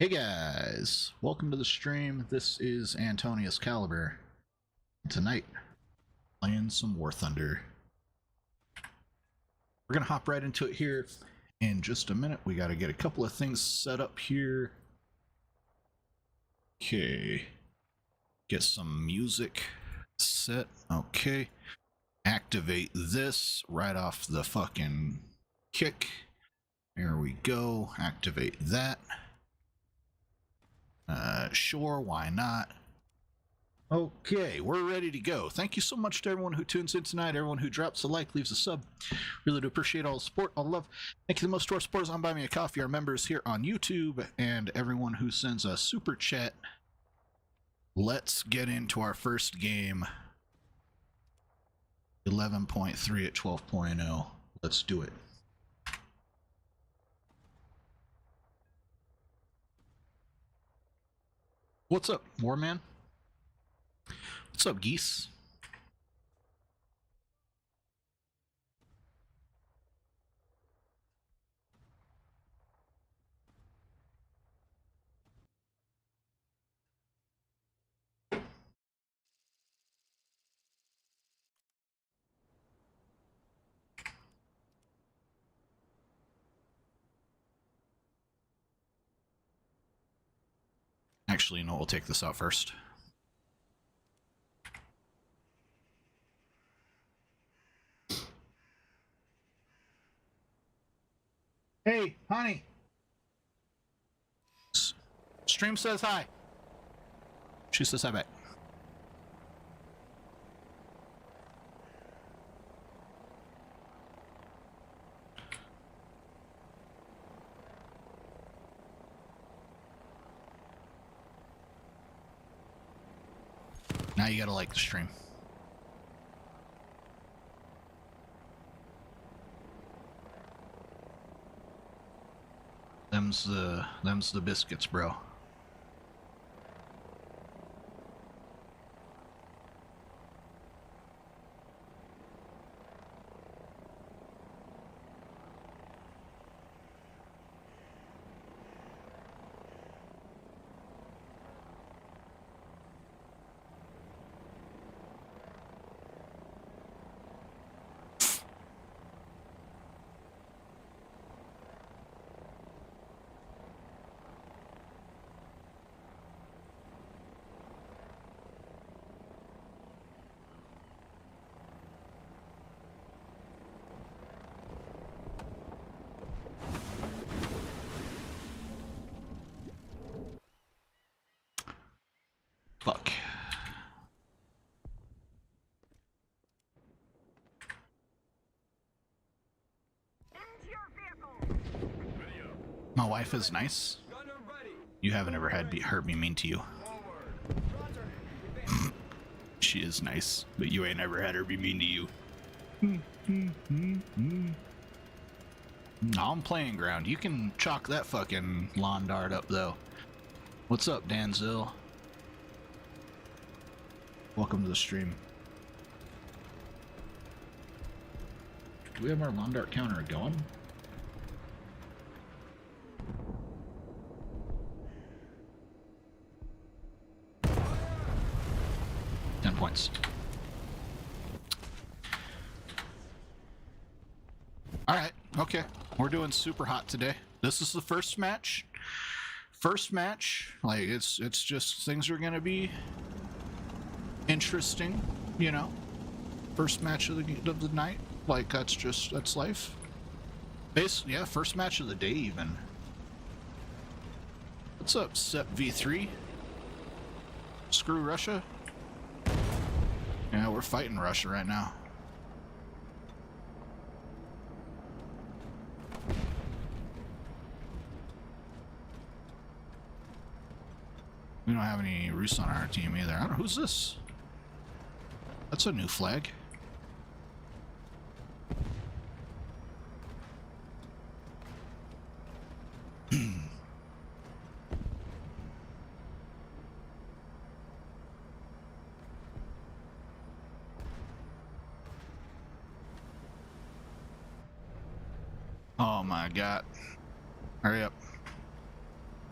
Hey guys, welcome to the stream. This is Antonius Caliber. Tonight, playing some War Thunder. We're gonna hop right into it here in just a minute. We gotta get a couple of things set up here. Okay. Get some music set. Okay. Activate this right off the fucking kick. There we go. Activate that. Sure, why not? Okay, we're ready to go. Thank you so much to everyone who tunes in tonight, everyone who drops a like, leaves a sub. Really do appreciate all the support, all the love. Thank you the most to our supporters on Buy Me a Coffee, our members here on YouTube, and everyone who sends a super chat. Let's get into our first game. 11.3 at 12.0. Let's do it. What's up, Warman? What's up, Geese? Actually, no, we'll take this out first. Hey, honey. Stream says hi. She says hi back. Now you gotta like the stream. Them's the biscuits, bro. Fuck. My wife is nice. You haven't ever had her be mean to you. She is nice, but you ain't ever had her be mean to you. No, I'm playing ground. You can chalk that fucking lawn dart up, though. What's up, Danzil? Welcome to the stream. Do we have our lawn dart counter going? Points. All right, okay. We're doing super hot today. This is the first match. First match, like it's just things are gonna be interesting, you know. First match of the night, like that's life. Yeah, first match of the day even. What's up, Sep V3? Screw Russia. Yeah, we're fighting Russia right now. We don't have any Rus on our team either. I don't know, who's this? That's a new flag. Oh my god. Hurry up.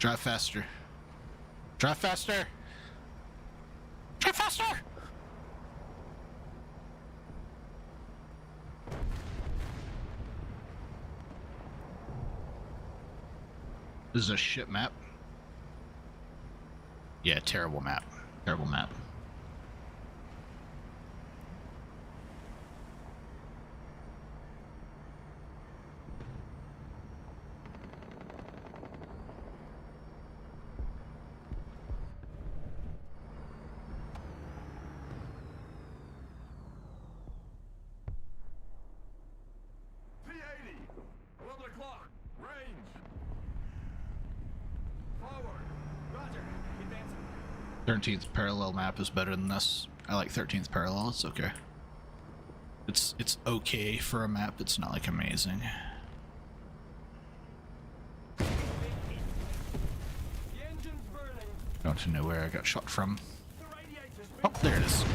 Drive faster. Drive faster! Drive faster! This is a shit map. Yeah, terrible map. Terrible map. P80, 11 o'clock, range. Forward, roger, advancing. 13th parallel map is better than this. I like 13th parallel, it's okay. It's okay for a map, it's not like amazing. The engine's burning. Don't know where I got shot from. The radiator's Oh, there it is.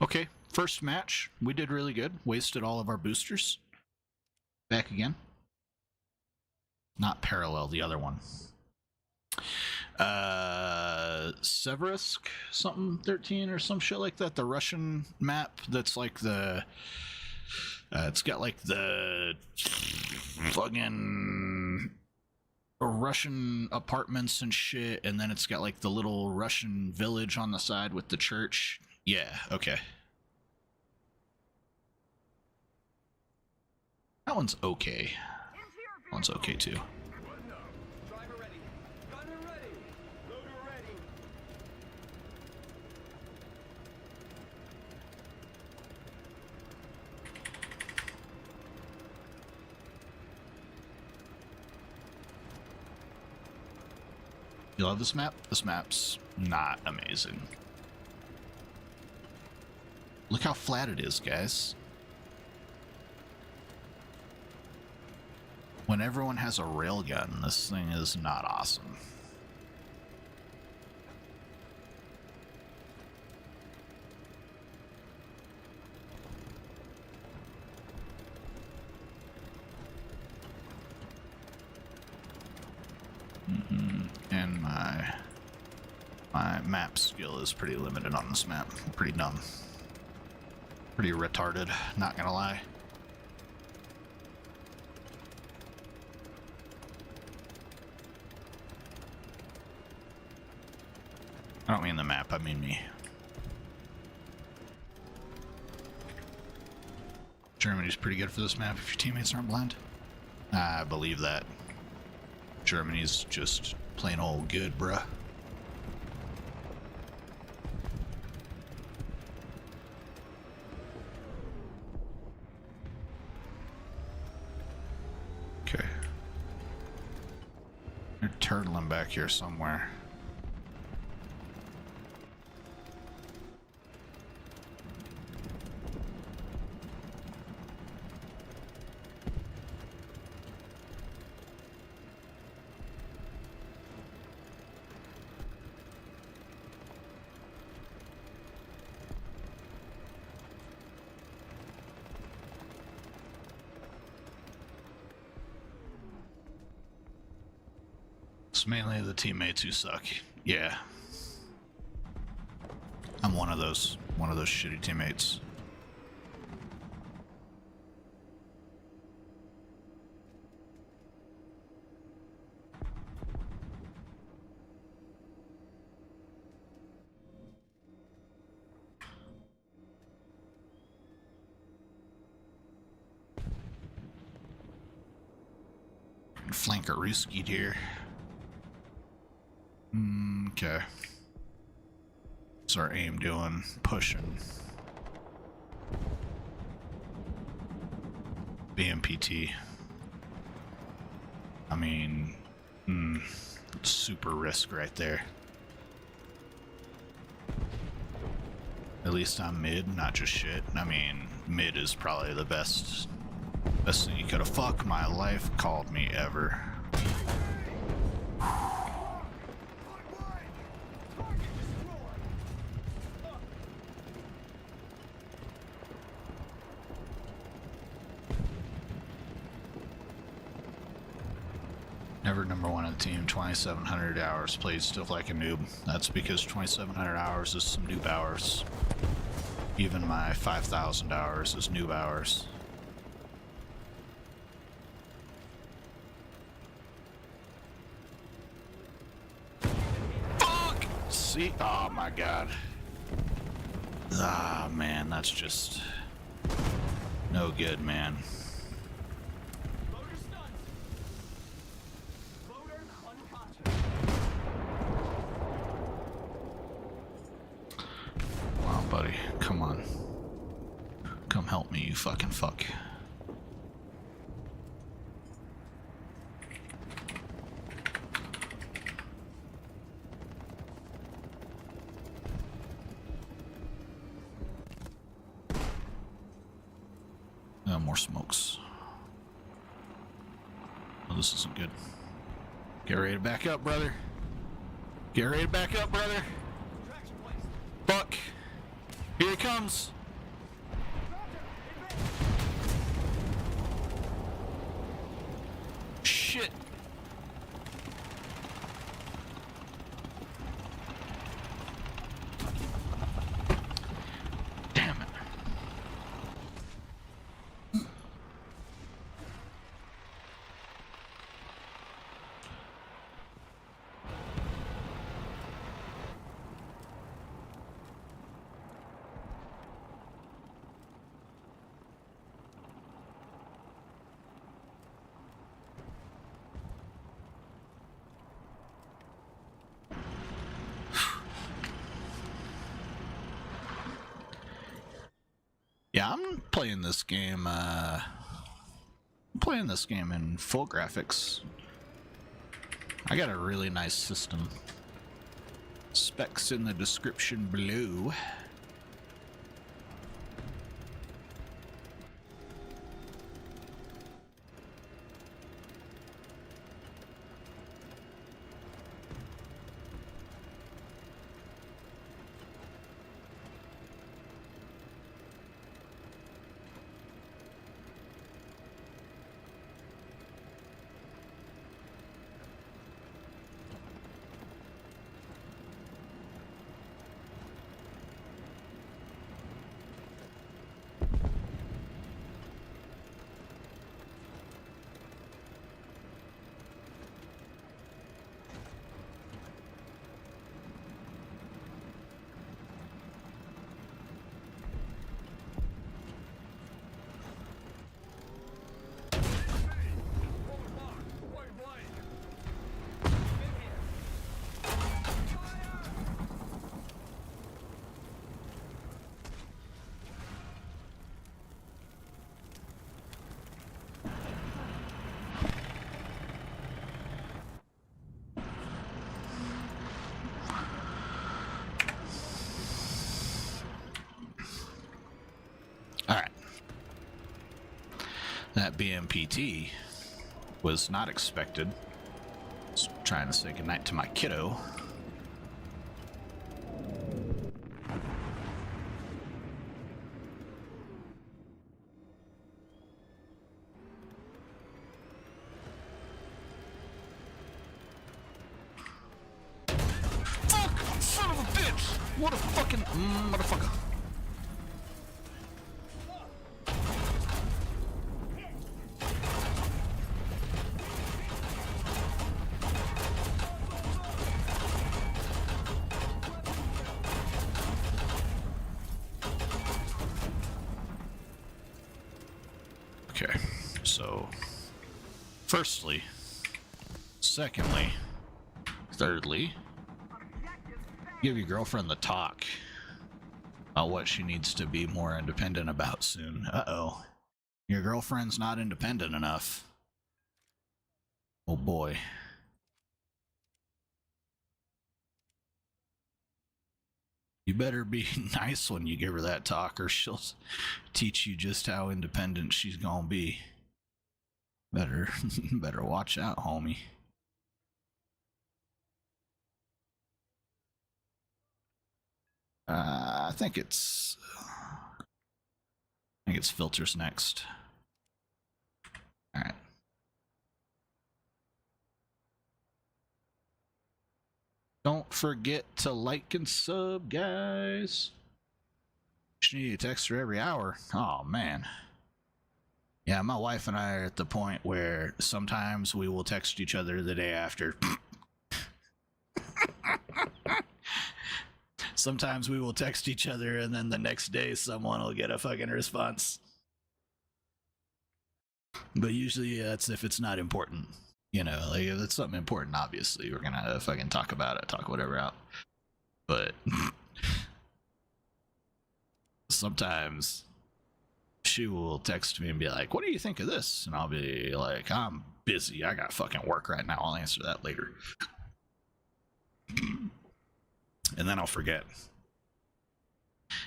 Okay, first match. We did really good. Wasted all of our boosters. Back again. Not parallel, the other one. Severisk something 13 or some shit like that. The Russian map that's like the it's got like the fucking Russian apartments and shit, and then it's got like the little Russian village on the side with the church. Yeah, okay. That one's okay. That one's okay too. driver ready. Gunner ready. Loader ready. You love this map? This map's not amazing. Look how flat it is, guys. When everyone has a railgun, this thing is not awesome. And my map skill is pretty limited on this map. Pretty dumb. Pretty retarded, not gonna lie. I don't mean the map, I mean me. Germany's pretty good for this map if your teammates aren't blind. I believe that. Germany's just plain old good, bruh. Okay. They're turtling back here somewhere. It's mainly the teammates who suck. Yeah. I'm one of those shitty teammates. Flank a Ruskied here. Okay. What's our aim doing? Pushing. BMPT. I mean, super risk right there. At least I'm mid, not just shit. I mean, mid is probably the best thing you could have fucked my life called me ever. Never number one on the team, 2,700 hours, played still like a noob. That's because 2,700 hours is some noob hours. Even my 5,000 hours is noob hours. Fuck! See? Oh my god. Ah, man, that's just no good, man. Loader stunned. Loader unconscious. Come on, buddy. Come on. Come help me, you fucking fuck. More smokes. Oh, this isn't good. Get ready to back up, brother. Get ready to back up, brother. Traction placed. Fuck. Here he comes. Shit. Damn it. Yeah, I'm playing this game, in full graphics. I got a really nice system. Specs in the description below. Alright. That BMPT was not expected. Just trying to say goodnight to my kiddo. Fuck! Son of a bitch! What a fucking motherfucker! Okay, so firstly, secondly, thirdly, give your girlfriend the talk about what she needs to be more independent about soon. Uh-oh. Your girlfriend's not independent enough. Oh boy. You better be nice when you give her that talk, or she'll teach you just how independent she's gonna be. Better watch out, homie. I think it's filters next. All right. Don't forget to like and sub, guys. Just need a text her every hour. Oh, man. Yeah, my wife and I are at the point where sometimes we will text each other the day after. Sometimes we will text each other and then the next day someone will get a fucking response. But usually that's if it's not important. You know, like if it's something important, obviously we're gonna fucking talk about it, talk whatever out. But sometimes she will text me and be like, "What do you think of this?" And I'll be like, "I'm busy. I got fucking work right now. I'll answer that later." And then I'll forget.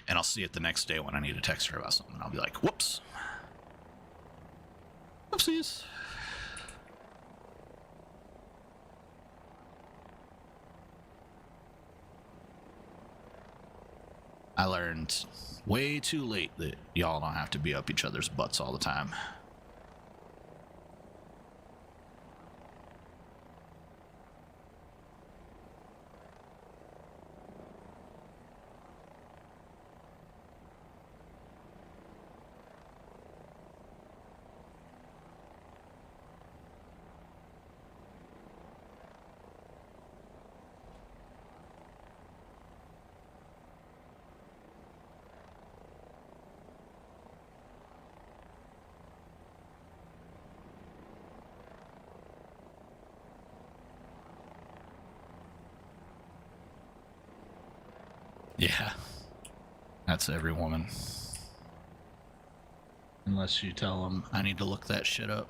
And I'll see it the next day when I need to text her about something. I'll be like, "Whoops. Whoopsies." I learned way too late that y'all don't have to be up each other's butts all the time. Yeah, that's every woman. Unless you tell them, I need to look that shit up.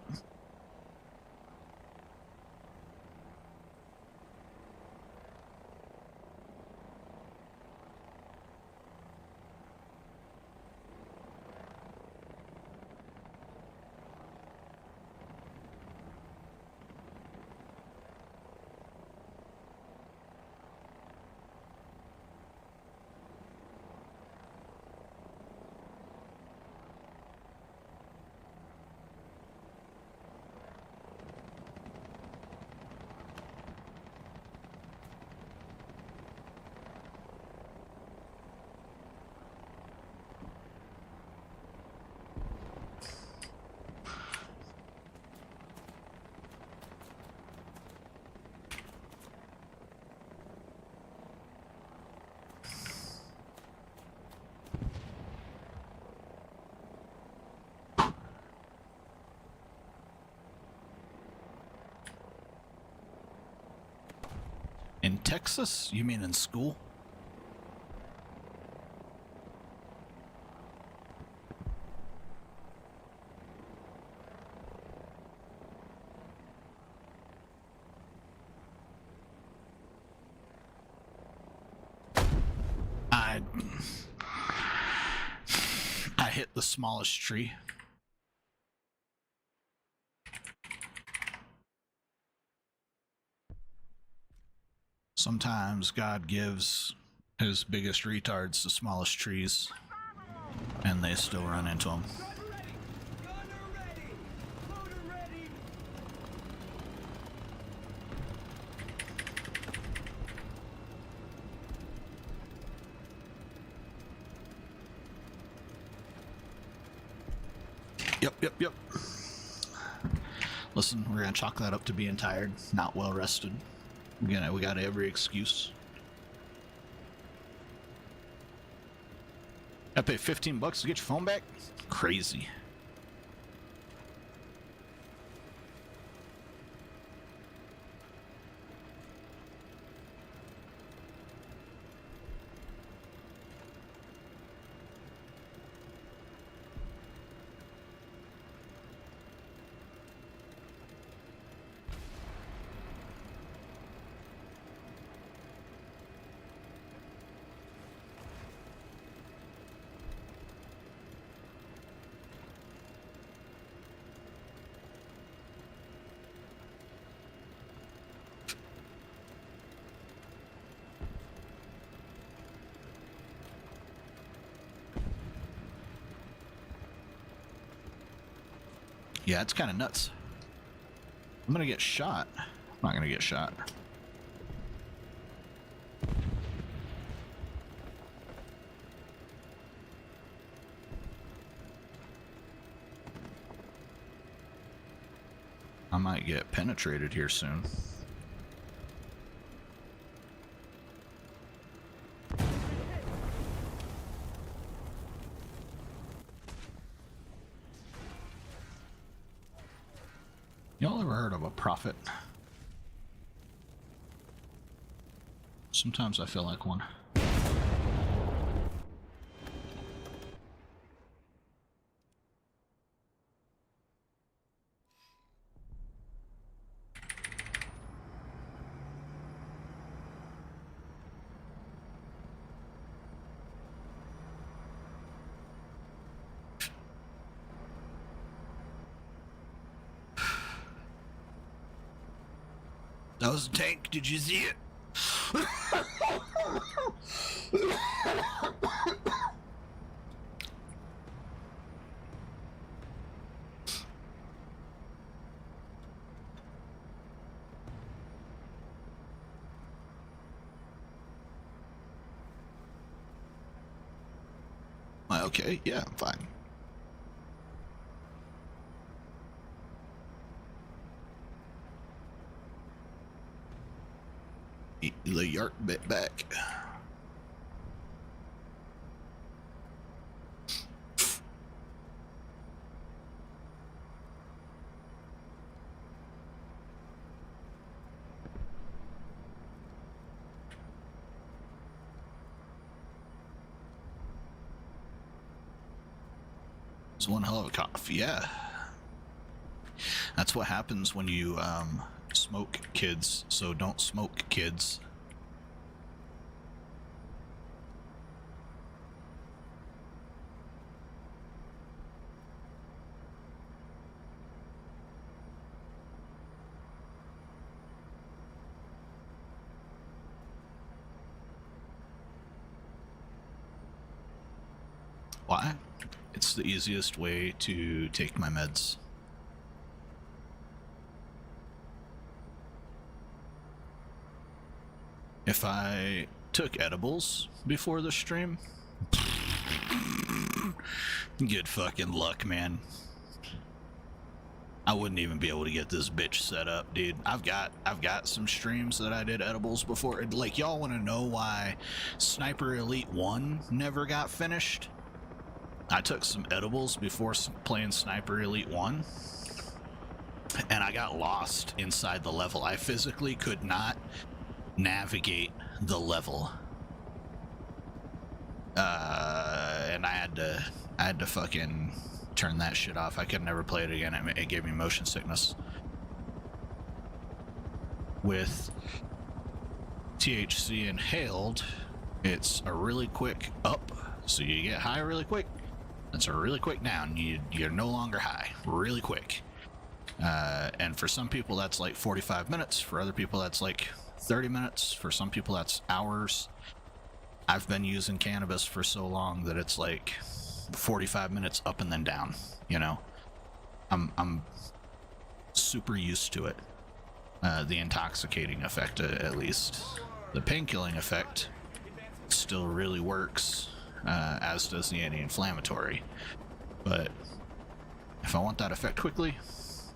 In Texas? You mean in school? I hit the smallest tree. Sometimes God gives his biggest retards the smallest trees, and they still run into them. Gunner ready! Gunner ready! Loader ready! Yep. Listen, we're gonna chalk that up to being tired, not well rested. We got every excuse. I pay $15 to get your phone back? Crazy. Yeah, it's kind of nuts. I'm gonna get shot. I'm not gonna get shot. might get penetrated here soon. Y'all ever heard of a prophet? Sometimes I feel like one. That was a tank, did you see it? Okay, yeah, I'm fine. The yark bit back. It's one hell of a cough, yeah. That's what happens when you smoke, kids, so don't smoke, kids. Why? It's the easiest way to take my meds. If I took edibles before the stream, good fucking luck, man. I wouldn't even be able to get this bitch set up, dude. I've got some streams that I did edibles before. Like, y'all want to know why Sniper Elite 1 never got finished? I took some edibles before playing Sniper Elite 1, and I got lost inside the level. I physically could not navigate the level, and I had to fucking turn that shit off. I could never play it again. It gave me motion sickness. With THC inhaled, it's a really quick up, so you get high really quick. It's a really quick down. You're no longer high. Really quick. And for some people that's like 45 minutes. For other people that's like 30 minutes. For some people that's hours. I've been using cannabis for so long that it's like 45 minutes up and then down. You know, I'm super used to it. The intoxicating effect, at least. The painkilling effect still really works. As does the anti-inflammatory. But if I want that effect quickly,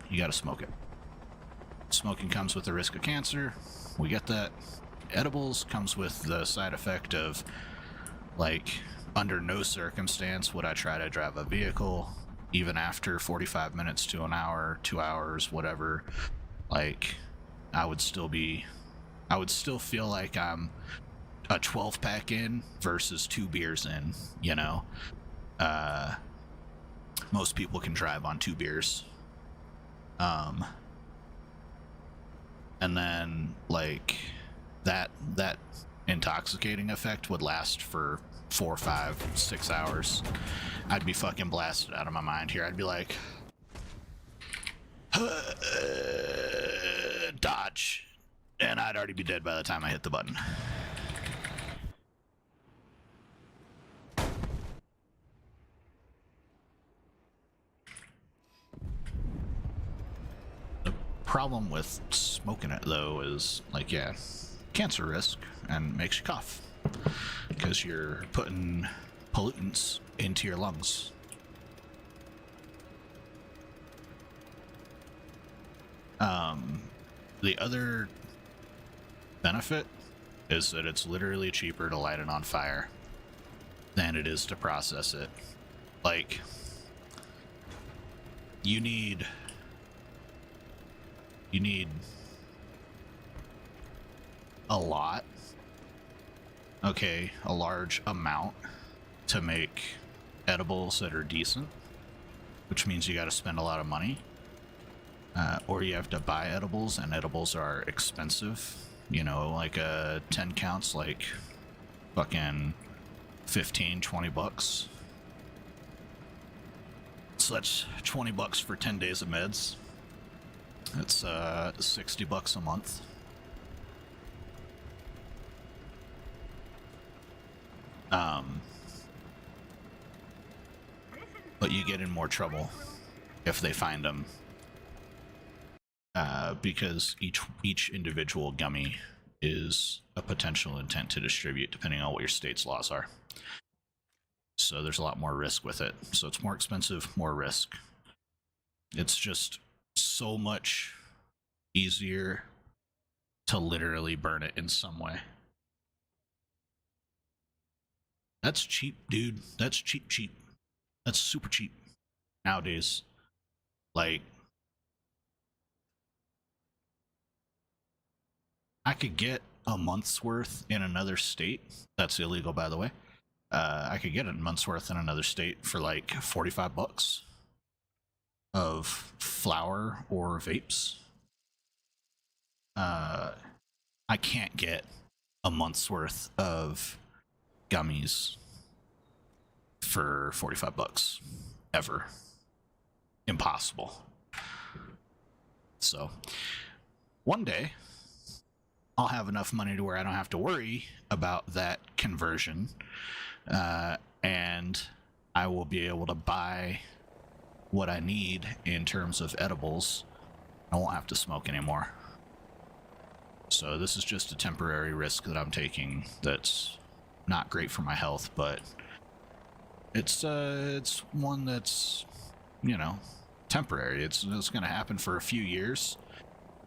you gotta smoke it. Smoking comes with the risk of cancer. We get that. Edibles comes with the side effect of, like, under no circumstance would I try to drive a vehicle, even after 45 minutes to an hour, 2 hours, whatever. Like, I would still feel like I'm a 12-pack in versus 2 beers in, you know? Most people can drive on 2 beers. And then, like, that intoxicating effect would last for 4, 5, 6 hours. I'd be fucking blasted out of my mind here. I'd be like, dodge. And I'd already be dead by the time I hit the button. Problem with smoking it though is, like, yeah, cancer risk and makes you cough because you're putting pollutants into your lungs. The other benefit is that it's literally cheaper to light it on fire than it is to process it. Like, you need a lot, okay, a large amount to make edibles that are decent, which means you got to spend a lot of money, or you have to buy edibles, and edibles are expensive. You know, like 10 counts, like fucking 15-20 bucks. So that's 20 bucks for 10 days of meds. That's 60 bucks a month. But you get in more trouble if they find them, because each individual gummy is a potential intent to distribute, depending on what your state's laws are. So there's a lot more risk with it. So it's more expensive, more risk. It's just so much easier to literally burn it in some way. That's cheap, dude. That's cheap. That's super cheap nowadays. Like, I could get a month's worth in another state. That's illegal, by the way. I could get a month's worth in another state for like 45 bucks of flour or vapes. I can't get a month's worth of gummies for 45 bucks ever. Impossible. So one day I'll have enough money to where I don't have to worry about that conversion, and I will be able to buy what I need in terms of edibles. I won't have to smoke anymore. So this is just a temporary risk that I'm taking that's not great for my health, but it's one that's, you know, temporary. It's going to happen for a few years.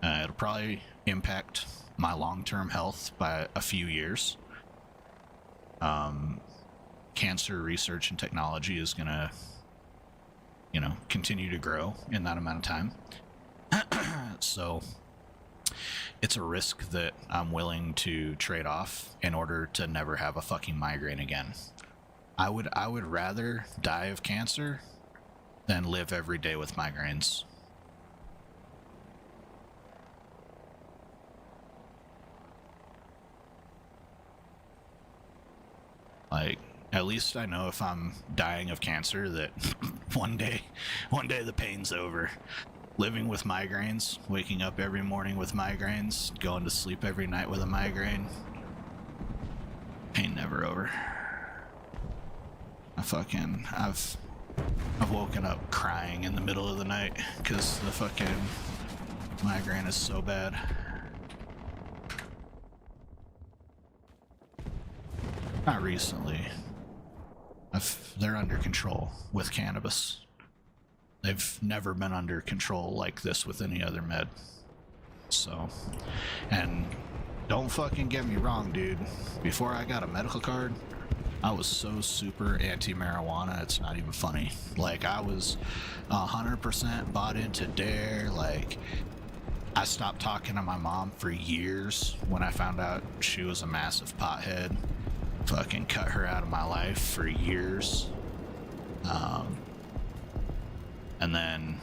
It'll probably impact my long-term health by a few years. Cancer research and technology is going to, you know, continue to grow in that amount of time. So it's a risk that I'm willing to trade off in order to never have a fucking migraine again. I would rather die of cancer than live every day with migraines. Like, at least I know if I'm dying of cancer that one day the pain's over. Living with migraines, waking up every morning with migraines, going to sleep every night with a migraine, pain never over. I've woken up crying in the middle of the night because the fucking migraine is so bad. Not recently. They're under control with cannabis. They've never been under control like this with any other med. So, and don't fucking get me wrong, dude. Before I got a medical card, I was so super anti-marijuana, it's not even funny. Like, I was 100% bought into DARE. Like, I stopped talking to my mom for years when I found out she was a massive pothead. Fucking cut her out of my life for years. And then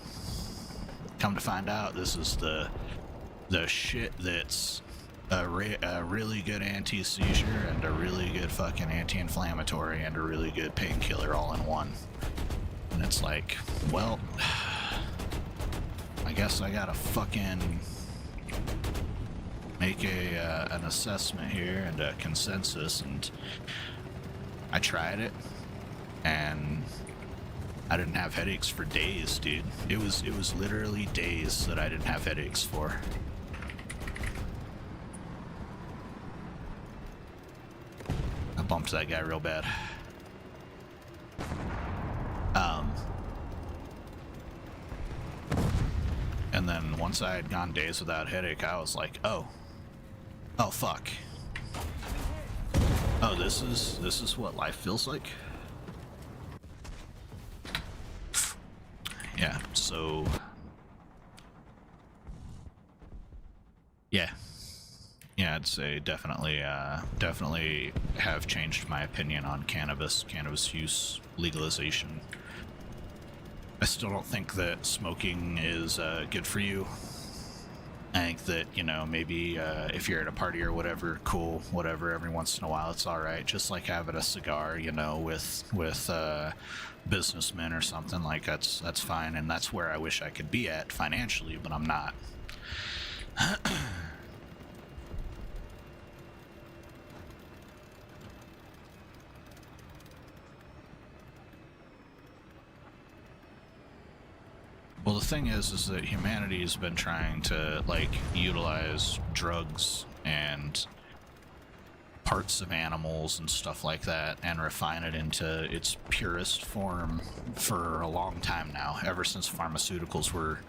come to find out, this is the shit that's a really good anti-seizure and a really good fucking anti-inflammatory and a really good painkiller all in one. And it's like, well, I guess I gotta fucking make an assessment here and a consensus. And I tried it, and I didn't have headaches for days, dude. It was literally days that I didn't have headaches for. I bumped that guy real bad. And then once I had gone days without headache, I was like, oh fuck. Oh, this is what life feels like. Yeah, so yeah, I'd say definitely have changed my opinion on cannabis use legalization. I still don't think that smoking is good for you. I think that, you know, maybe if you're at a party or whatever, cool, whatever, every once in a while it's alright. Just like having a cigar, you know, with businessmen or something, like that's fine, and that's where I wish I could be at financially, but I'm not. Well, the thing is that humanity has been trying to, like, utilize drugs and parts of animals and stuff like that and refine it into its purest form for a long time now, ever since pharmaceuticals were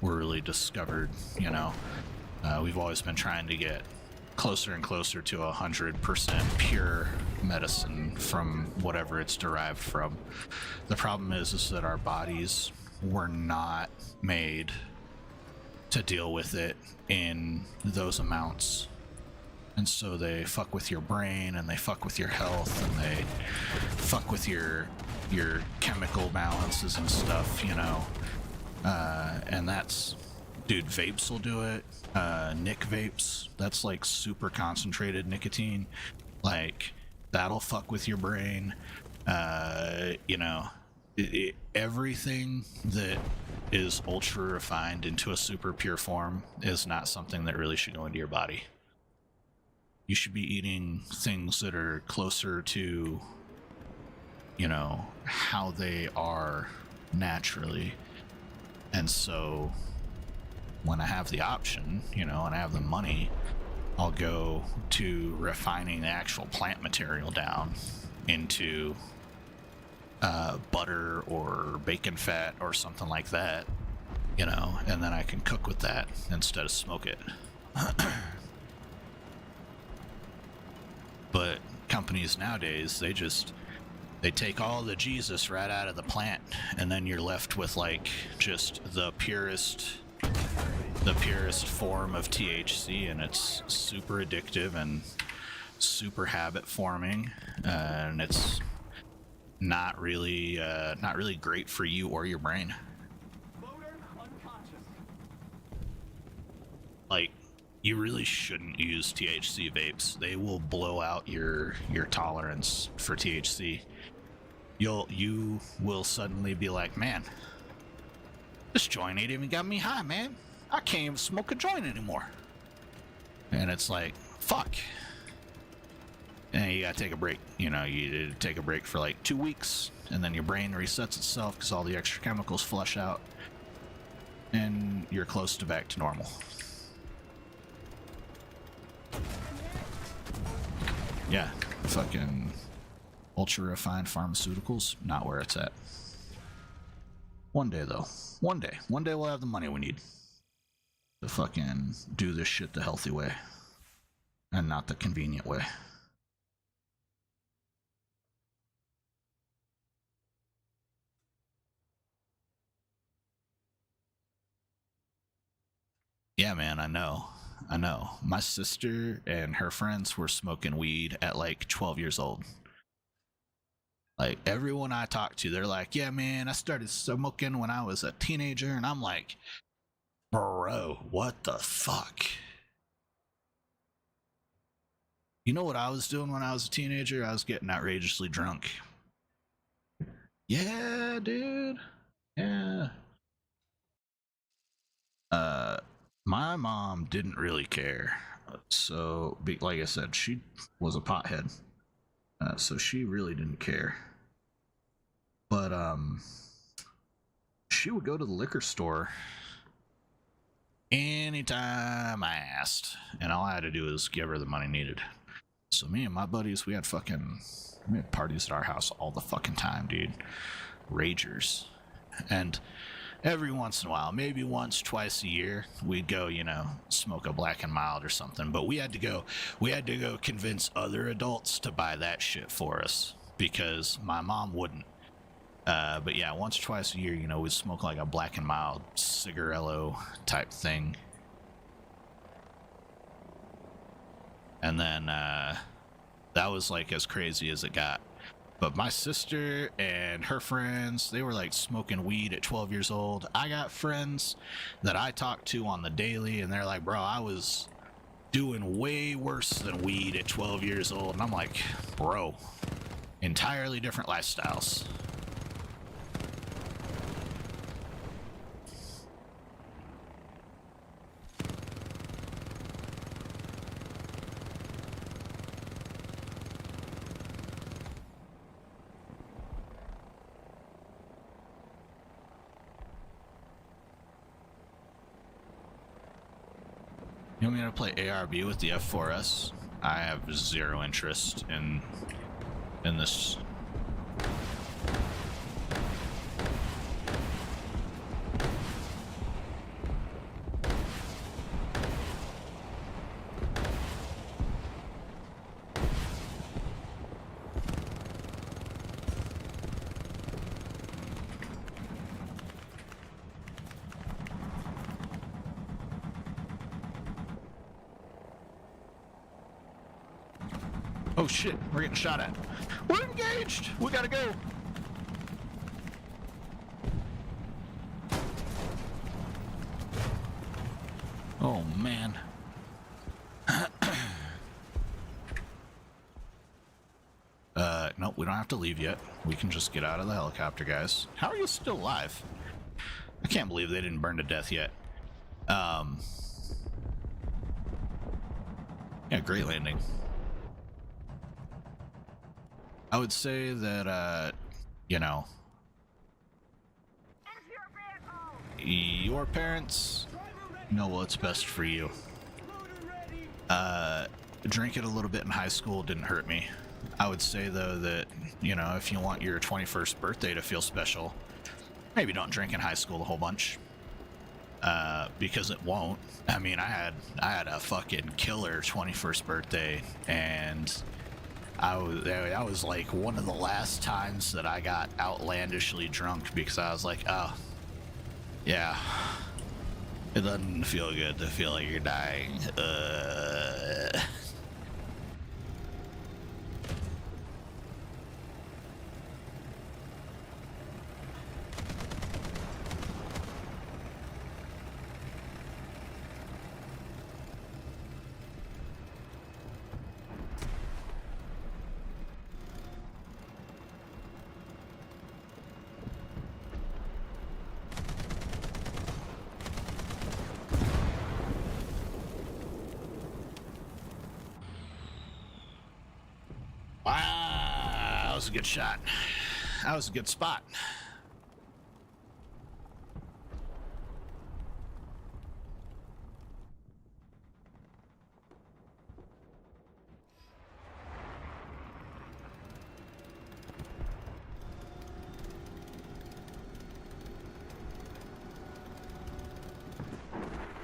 really discovered, you know. We've always been trying to get closer and closer to 100% pure medicine from whatever it's derived from. The problem is that our bodies were not made to deal with it in those amounts, and so they fuck with your brain and they fuck with your health and they fuck with your chemical balances and stuff, you know. And that's, dude, vapes will do it. Nic vapes, that's like super concentrated nicotine, like that'll fuck with your brain. You know, everything that is ultra refined into a super pure form is not something that really should go into your body. You should be eating things that are closer to, you know, how they are naturally. And so when I have the option, you know, and I have the money, I'll go to refining the actual plant material down into butter or bacon fat or something like that, you know, and then I can cook with that instead of smoke it. But companies nowadays, they take all the Jesus right out of the plant, and then you're left with like just the purest form of THC, and it's super addictive and super habit forming, and it's not really great for you or your brain. Like, you really shouldn't use THC vapes. They will blow out your tolerance for THC. You will suddenly be like, man, this joint ain't even got me high, man. I can't even smoke a joint anymore. And it's like, fuck. And you gotta take a break. You know, you take a break for like 2 weeks, and then your brain resets itself because all the extra chemicals flush out, and you're close to back to normal. Yeah, fucking ultra refined pharmaceuticals, not where it's at. One day though, one day we'll have the money we need to fucking do this shit the healthy way and not the convenient way. Yeah, man, I know. My sister and her friends were smoking weed at like 12 years old. Like, everyone I talk to, they're like, yeah, man, I started smoking when I was a teenager. And I'm like, bro, what the fuck? You know what I was doing when I was a teenager? I was getting outrageously drunk. Yeah, dude. Yeah. My mom didn't really care. So, like I said, she was a pothead. So she really didn't care. But, she would go to the liquor store anytime I asked, and all I had to do was give her the money needed. So me and my buddies, we had parties at our house all the fucking time, dude. Ragers. And every once in a while, maybe once, twice a year, we'd go, you know, smoke a black and mild or something. But we had to go convince other adults to buy that shit for us because my mom wouldn't. But yeah, once or twice a year, you know, we'd smoke like a black and mild cigarello type thing. And then that was like as crazy as it got. But my sister and her friends, they were like smoking weed at 12 years old. I got friends that I talk to on the daily, and they're like, bro, I was doing way worse than weed at 12 years old. And I'm like, bro, entirely different lifestyles. You want me to play ARB with the F4S? I have zero interest in this. Oh shit, we're getting shot at. We're engaged! We gotta go! Oh man. Nope, we don't have to leave yet. We can just get out of the helicopter, guys. How are you still alive? I can't believe they didn't burn to death yet. Yeah, great landing. I would say that, you know, your parents know what's best for you. Drinking a little bit in high school didn't hurt me. I would say, though, that, you know, if you want your 21st birthday to feel special, maybe don't drink in high school a whole bunch. Because it won't. I mean, I had a fucking killer 21st birthday, and that was like one of the last times that I got outlandishly drunk because I was like, oh, yeah, it doesn't feel good to feel like you're dying. Wow, that was a good shot. That was a good spot.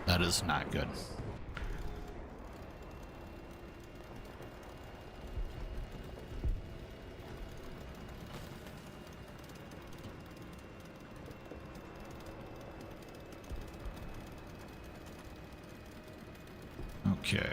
That is not good. Okay.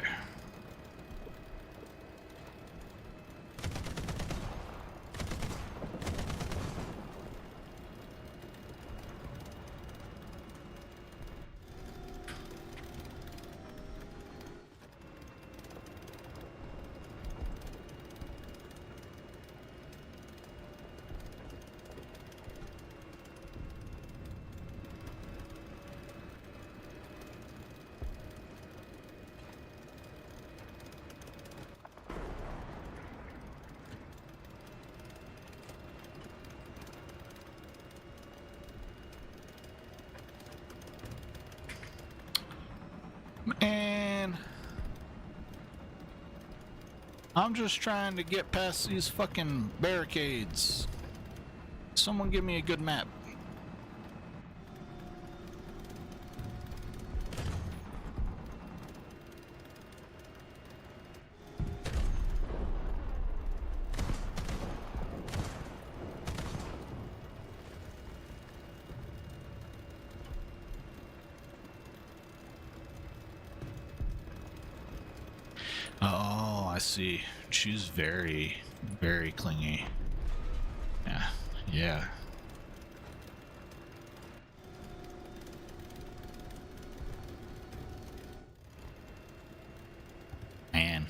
Man, I'm just trying to get past these fucking barricades. Someone give me a good map. Oh, I see. She's very, very clingy. Yeah. Yeah. Man.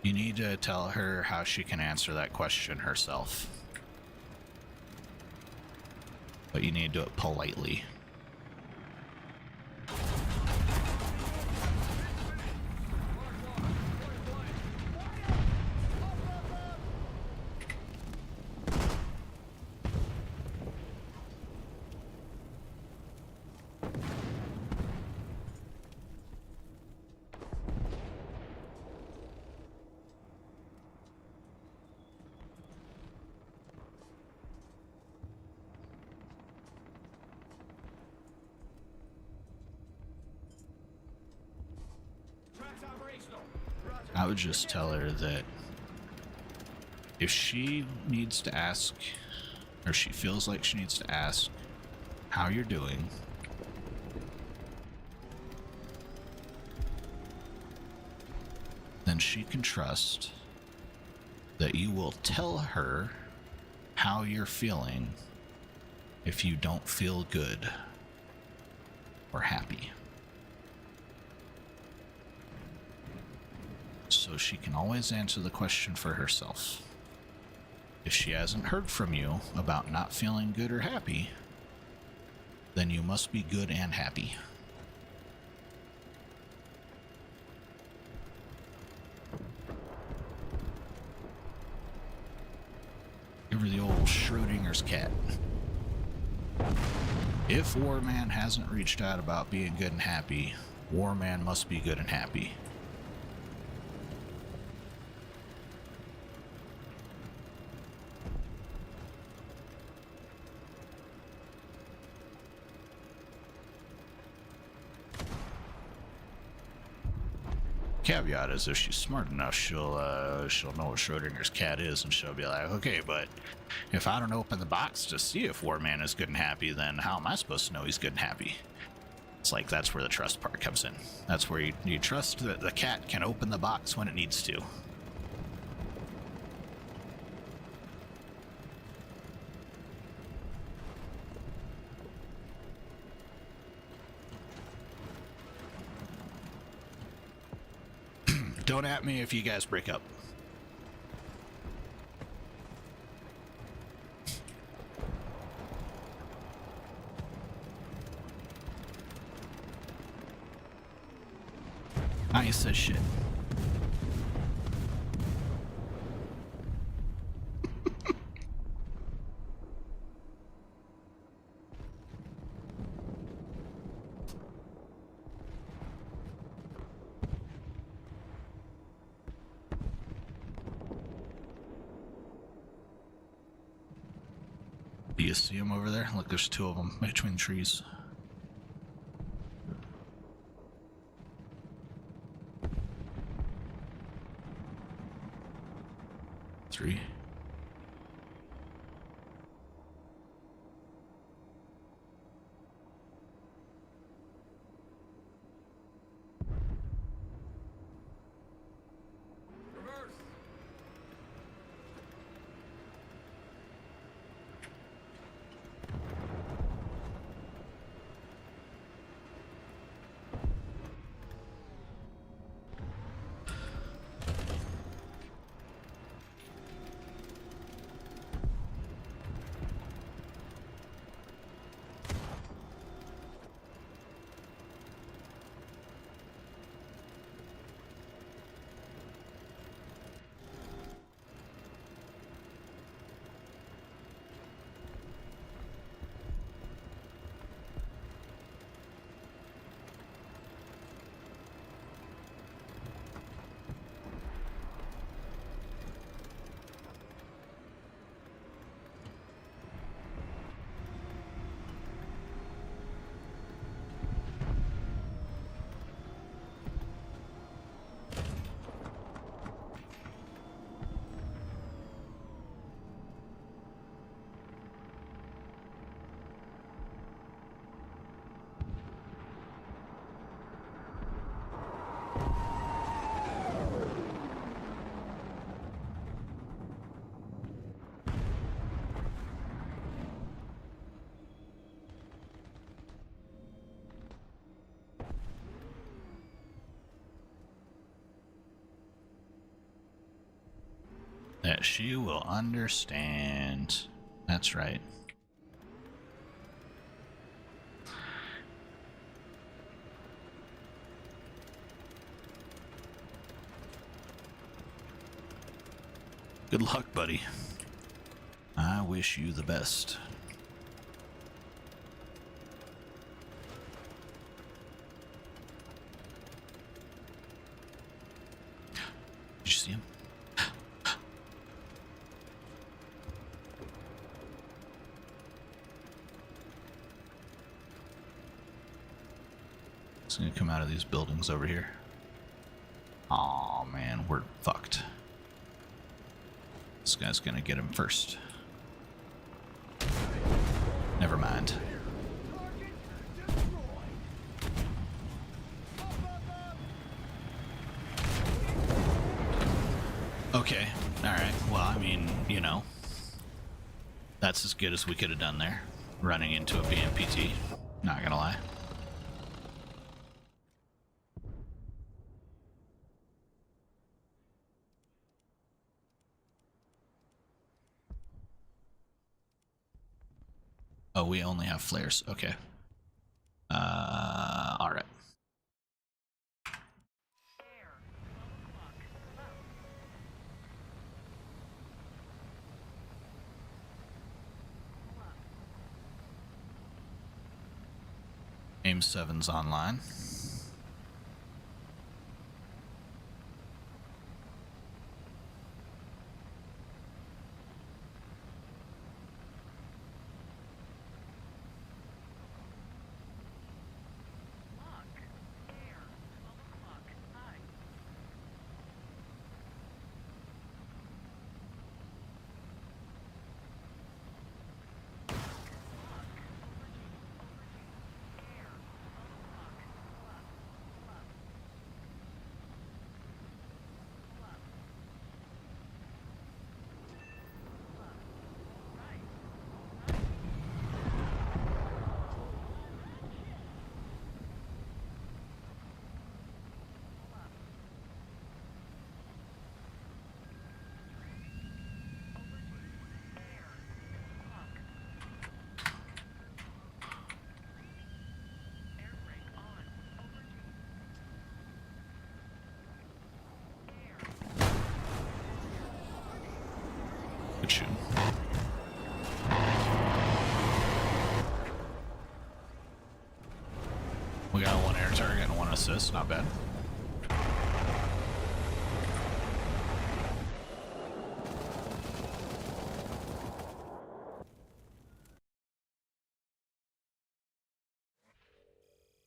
You need to tell her how she can answer that question herself. But you need to do it politely. I would just tell her that if she needs to ask, or she feels like she needs to ask how you're doing, then she can trust that you will tell her how you're feeling if you don't feel good or happy. So she can always answer the question for herself. If she hasn't heard from you about not feeling good or happy, then you must be good and happy. Give her the old Schrodinger's cat. If Warman hasn't reached out about being good and happy, Warman must be good and happy. Caveat is if she's smart enough, she'll know what Schrodinger's cat is, and she'll be like, okay, but if I don't open the box to see if Warman is good and happy, then how am I supposed to know he's good and happy? It's like, that's where the trust part comes in. That's where you trust that the cat can open the box when it needs to. Don't at me if you guys break up. I ain't said shit. Do you see them over there? Look, there's two of them between the trees. Three. she will understand. That's right. Good luck, buddy. I wish you the best. Did you see him? It's gonna come out of these buildings over here. Aw, man, we're fucked. This guy's gonna get him first. Never mind. Target destroyed. Up, up, up. Okay, alright. Well, I mean, you know, that's as good as we could have done there. Running into a BMPT. Not gonna lie. Oh, we only have flares. Okay. Alright. Aim 7's online. Good shooting. We got one air target and one assist. Not bad.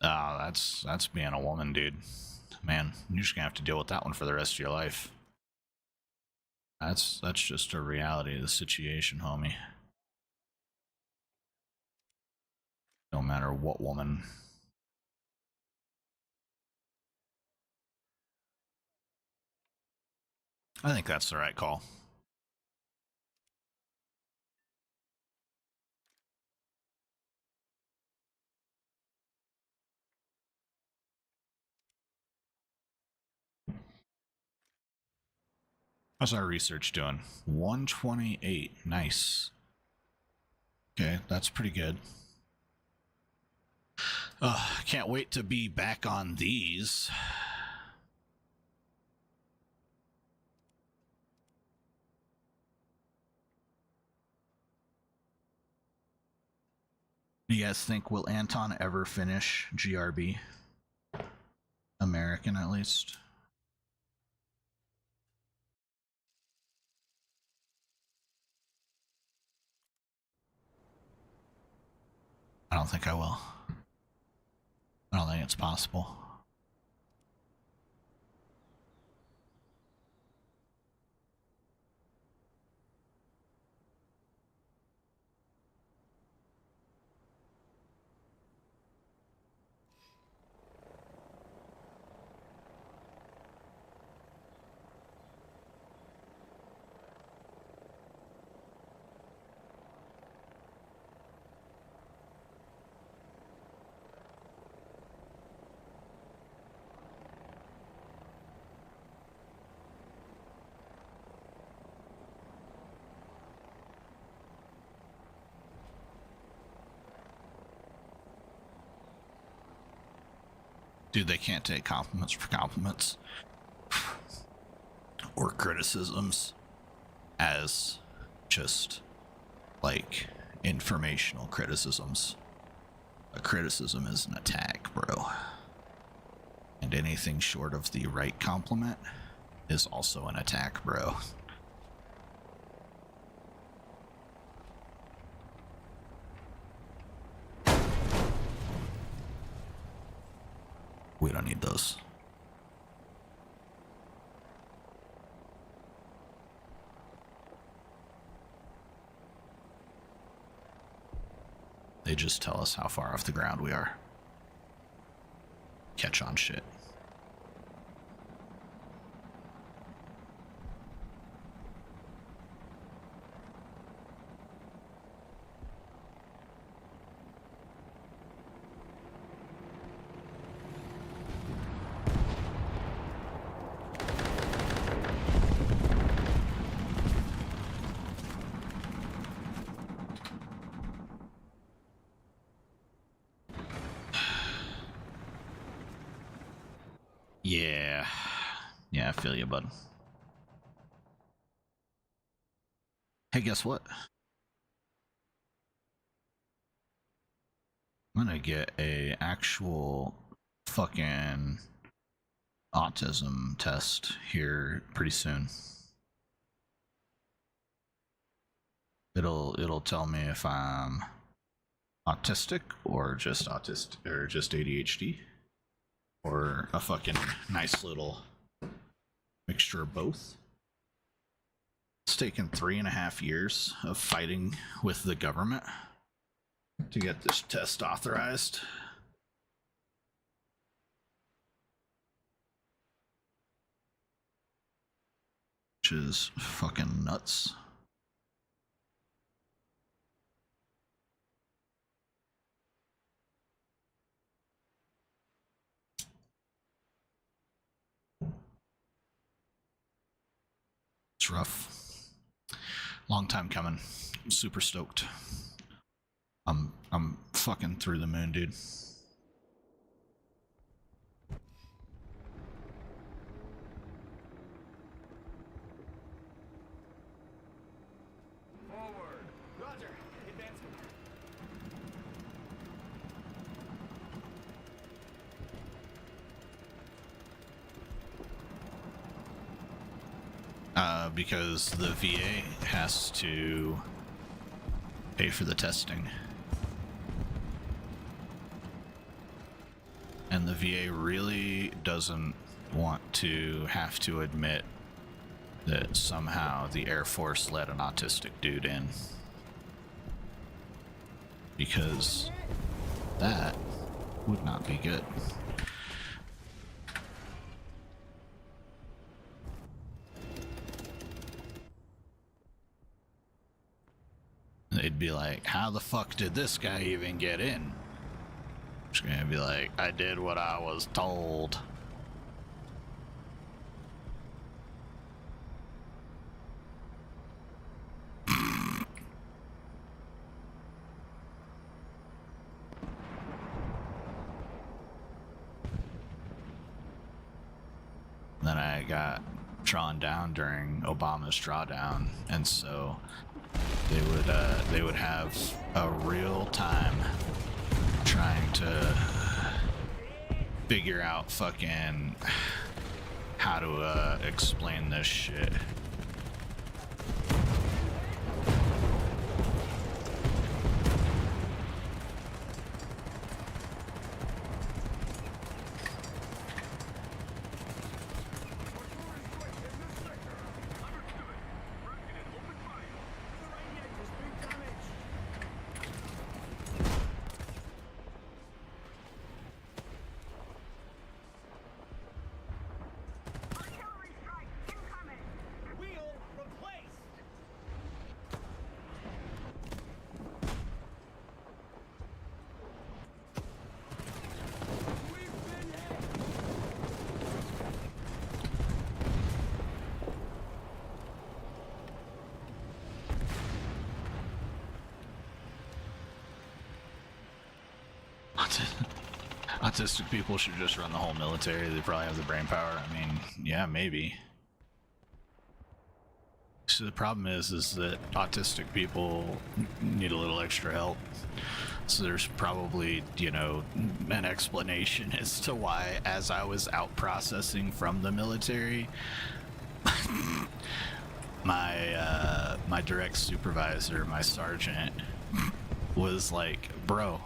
Ah, that's being a woman, dude. Man, you're just gonna have to deal with that one for the rest of your life. That's just a reality of the situation, homie. No matter what woman. I think that's the right call. How's our research doing? 128. Nice. Okay, that's pretty good. Can't wait to be back on these. Do you guys think, will Anton ever finish GRB? American, at least. I don't think I will. I don't think it's possible. Dude, they can't take compliments for compliments or criticisms as just like informational criticisms. A criticism is an attack, bro. And anything short of the right compliment is also an attack, bro. We don't need those. They just tell us how far off the ground we are. Catch on shit. Yeah. Yeah, I feel you, bud. Hey, guess what? I'm gonna get a actual fucking autism test here pretty soon. It'll tell me if I'm autistic or just ADHD or a fucking nice little mixture of both. It's taken 3.5 years of fighting with the government to get this test authorized. Which is fucking nuts. It's rough. Long time coming. I'm super stoked. I'm fucking through the moon, dude. Forward. Roger. Advancing. Because the VA has to pay for the testing. And the VA really doesn't want to have to admit that somehow the Air Force let an autistic dude in. Because that would not be good. They'd be like, how the fuck did this guy even get in? Just gonna be like, I did what I was told. Then I got drawn down during Obama's drawdown, and so they would have a real time trying to figure out fucking how to explain this shit. Autistic people should just run the whole military. They probably have the brain power. I mean, yeah, maybe. So the problem is that autistic people need a little extra help. So there's probably, you know, an explanation as to why, as I was out processing from the military, my direct supervisor, my sergeant, was like, bro,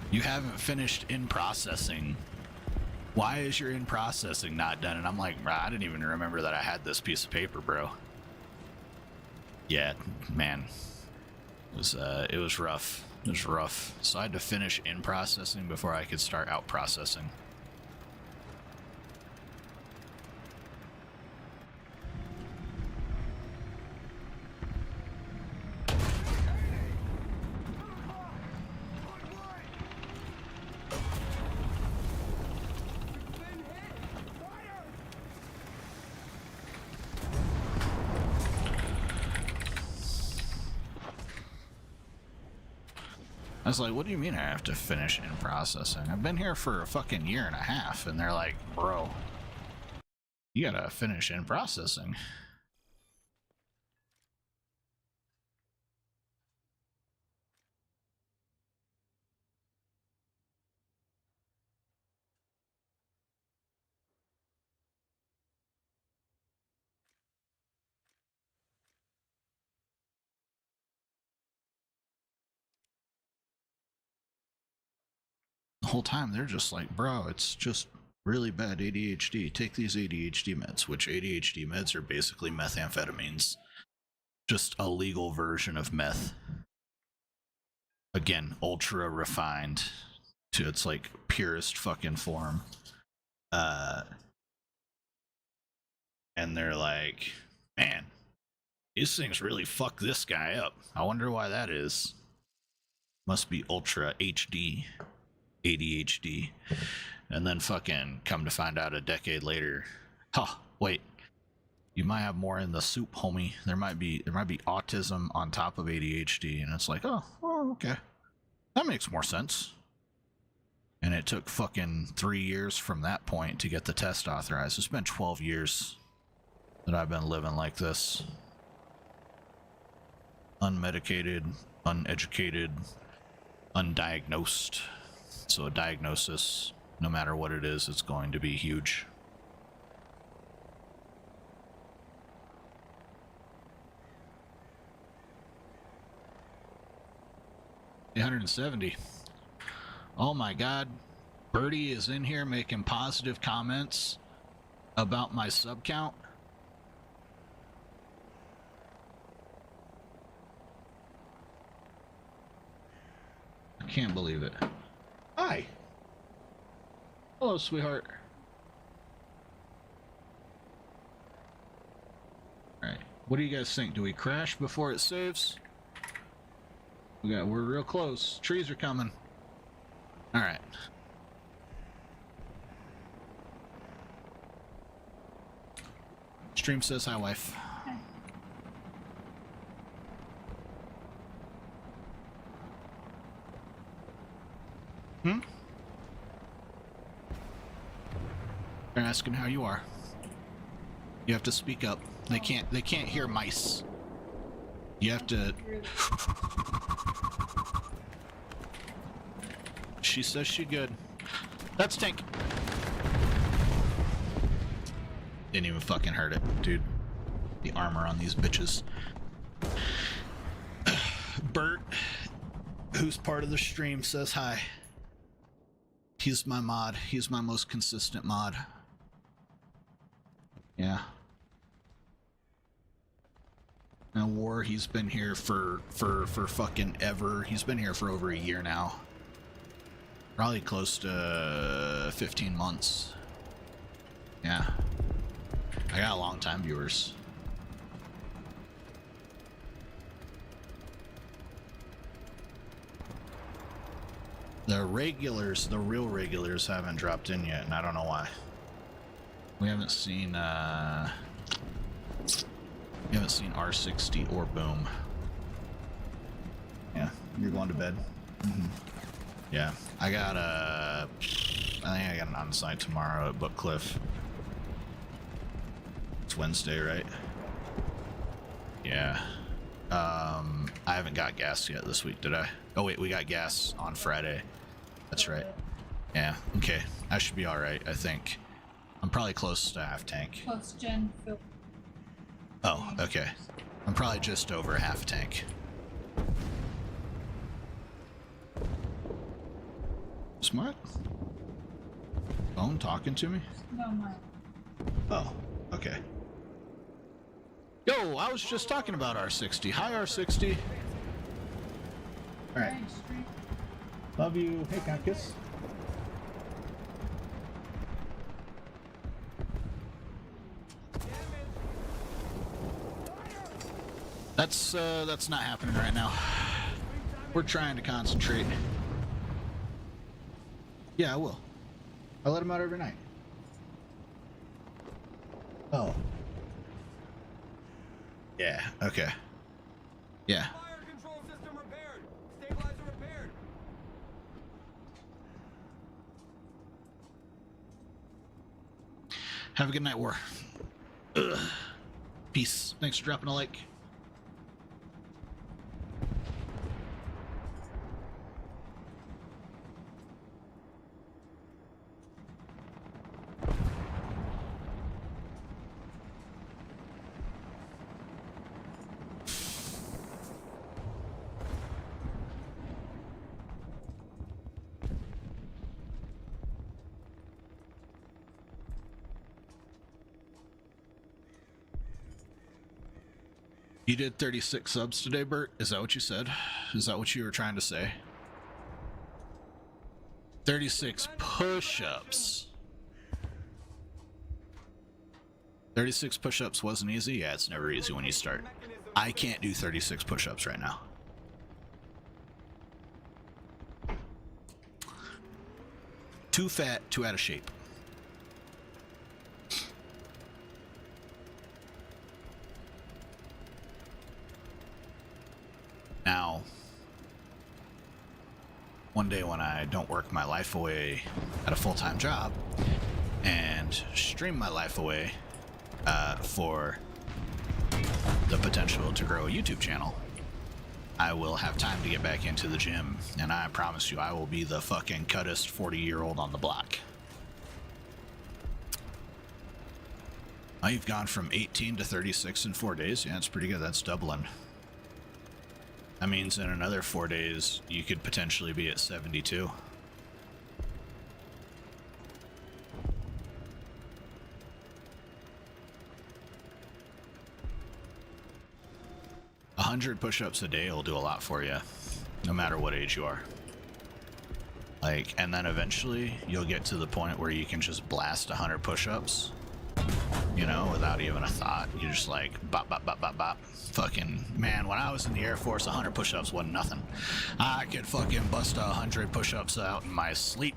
you haven't finished in processing. Why is your in processing not done? And I'm like, bro, I didn't even remember that I had this piece of paper, bro. Yeah, man, it was rough. It was rough. So I had to finish in processing before I could start out processing. I was like, what do you mean I have to finish in processing? I've been here for a fucking year and a half, and they're like, bro, you gotta finish in processing. The whole time they're just like, bro, it's just really bad ADHD. Take these ADHD meds, which ADHD meds are basically methamphetamines. Just a legal version of meth. Again, ultra refined to its like purest fucking form. And they're like, man, these things really fuck this guy up. I wonder why that is. Must be ultra HD ADHD. And then fucking come to find out a decade later, wait, you might have more in the soup, homie. There might be autism on top of ADHD. And it's like, oh, okay, that makes more sense. And it took fucking 3 years from that point to get the test authorized. It's been 12 years that I've been living like this. Unmedicated, uneducated, undiagnosed. So a diagnosis, no matter what it is, it's going to be huge. $870. Oh my god. Birdie is in here making positive comments about my sub count. I can't believe it. Hi. Hello, sweetheart. Alright. What do you guys think? Do we crash before it saves? We're real close. Trees are coming. Alright. Stream says hi, wife. Hmm? They're asking how you are. You have to speak up. They can't hear mice. You have to. She says she good. That's Tank. Didn't even fucking hurt it, dude. The armor on these bitches. Bert, who's part of the stream, says hi. He's my mod. He's my most consistent mod. Yeah. Now War, he's been here for fucking ever. He's been here for over a year now. Probably close to 15 months. Yeah. I got long time viewers. The regulars, the real regulars haven't dropped in yet, and I don't know why. We haven't seen R60 or Boom. Yeah, you're going to bed. Yeah, I think I got an on-site tomorrow at Bookcliff. It's Wednesday, right? Yeah. I haven't got gas yet this week, did I? Oh wait, we got gas on Friday. That's right. Yeah, okay. I should be alright, I think. I'm probably close to half tank. Plus gen fill. Oh, okay. I'm probably just over half tank. Smart? Phone talking to me? No, mine. Oh, okay. Yo, I was just talking about R60. Hi, R60. Alright. Thanks, Street. Love you. Hey, Cactus. That's not happening right now. We're trying to concentrate. Yeah, I will. I let him out every night. Oh. Yeah, okay. Yeah. Fire control system repaired. Stabilizer repaired. Have a good night, War. Ugh. Peace. Thanks for dropping a like. You did 36 subs today, Bert? Is that what you said? Is that what you were trying to say? 36 push-ups. 36 push-ups wasn't easy? Yeah, it's never easy when you start. I can't do 36 push-ups right now. Too fat, too out of shape. Now, one day when I don't work my life away at a full-time job and stream my life away for the potential to grow a YouTube channel, I will have time to get back into the gym, and I promise you I will be the fucking cuttest 40-year-old on the block. Oh, you've gone from 18 to 36 in 4 days? Yeah, that's pretty good. That's doubling. That means in another 4 days, you could potentially be at 72. A 100 push-ups a day will do a lot for you, no matter what age you are. Like, and then eventually, you'll get to the point where you can just blast 100 push-ups, you know, without even a thought. You're just like, bop, bop, bop, bop, bop. Fucking, man, when I was in the Air Force, 100 push-ups wasn't nothing. I could fucking bust 100 push-ups out in my sleep.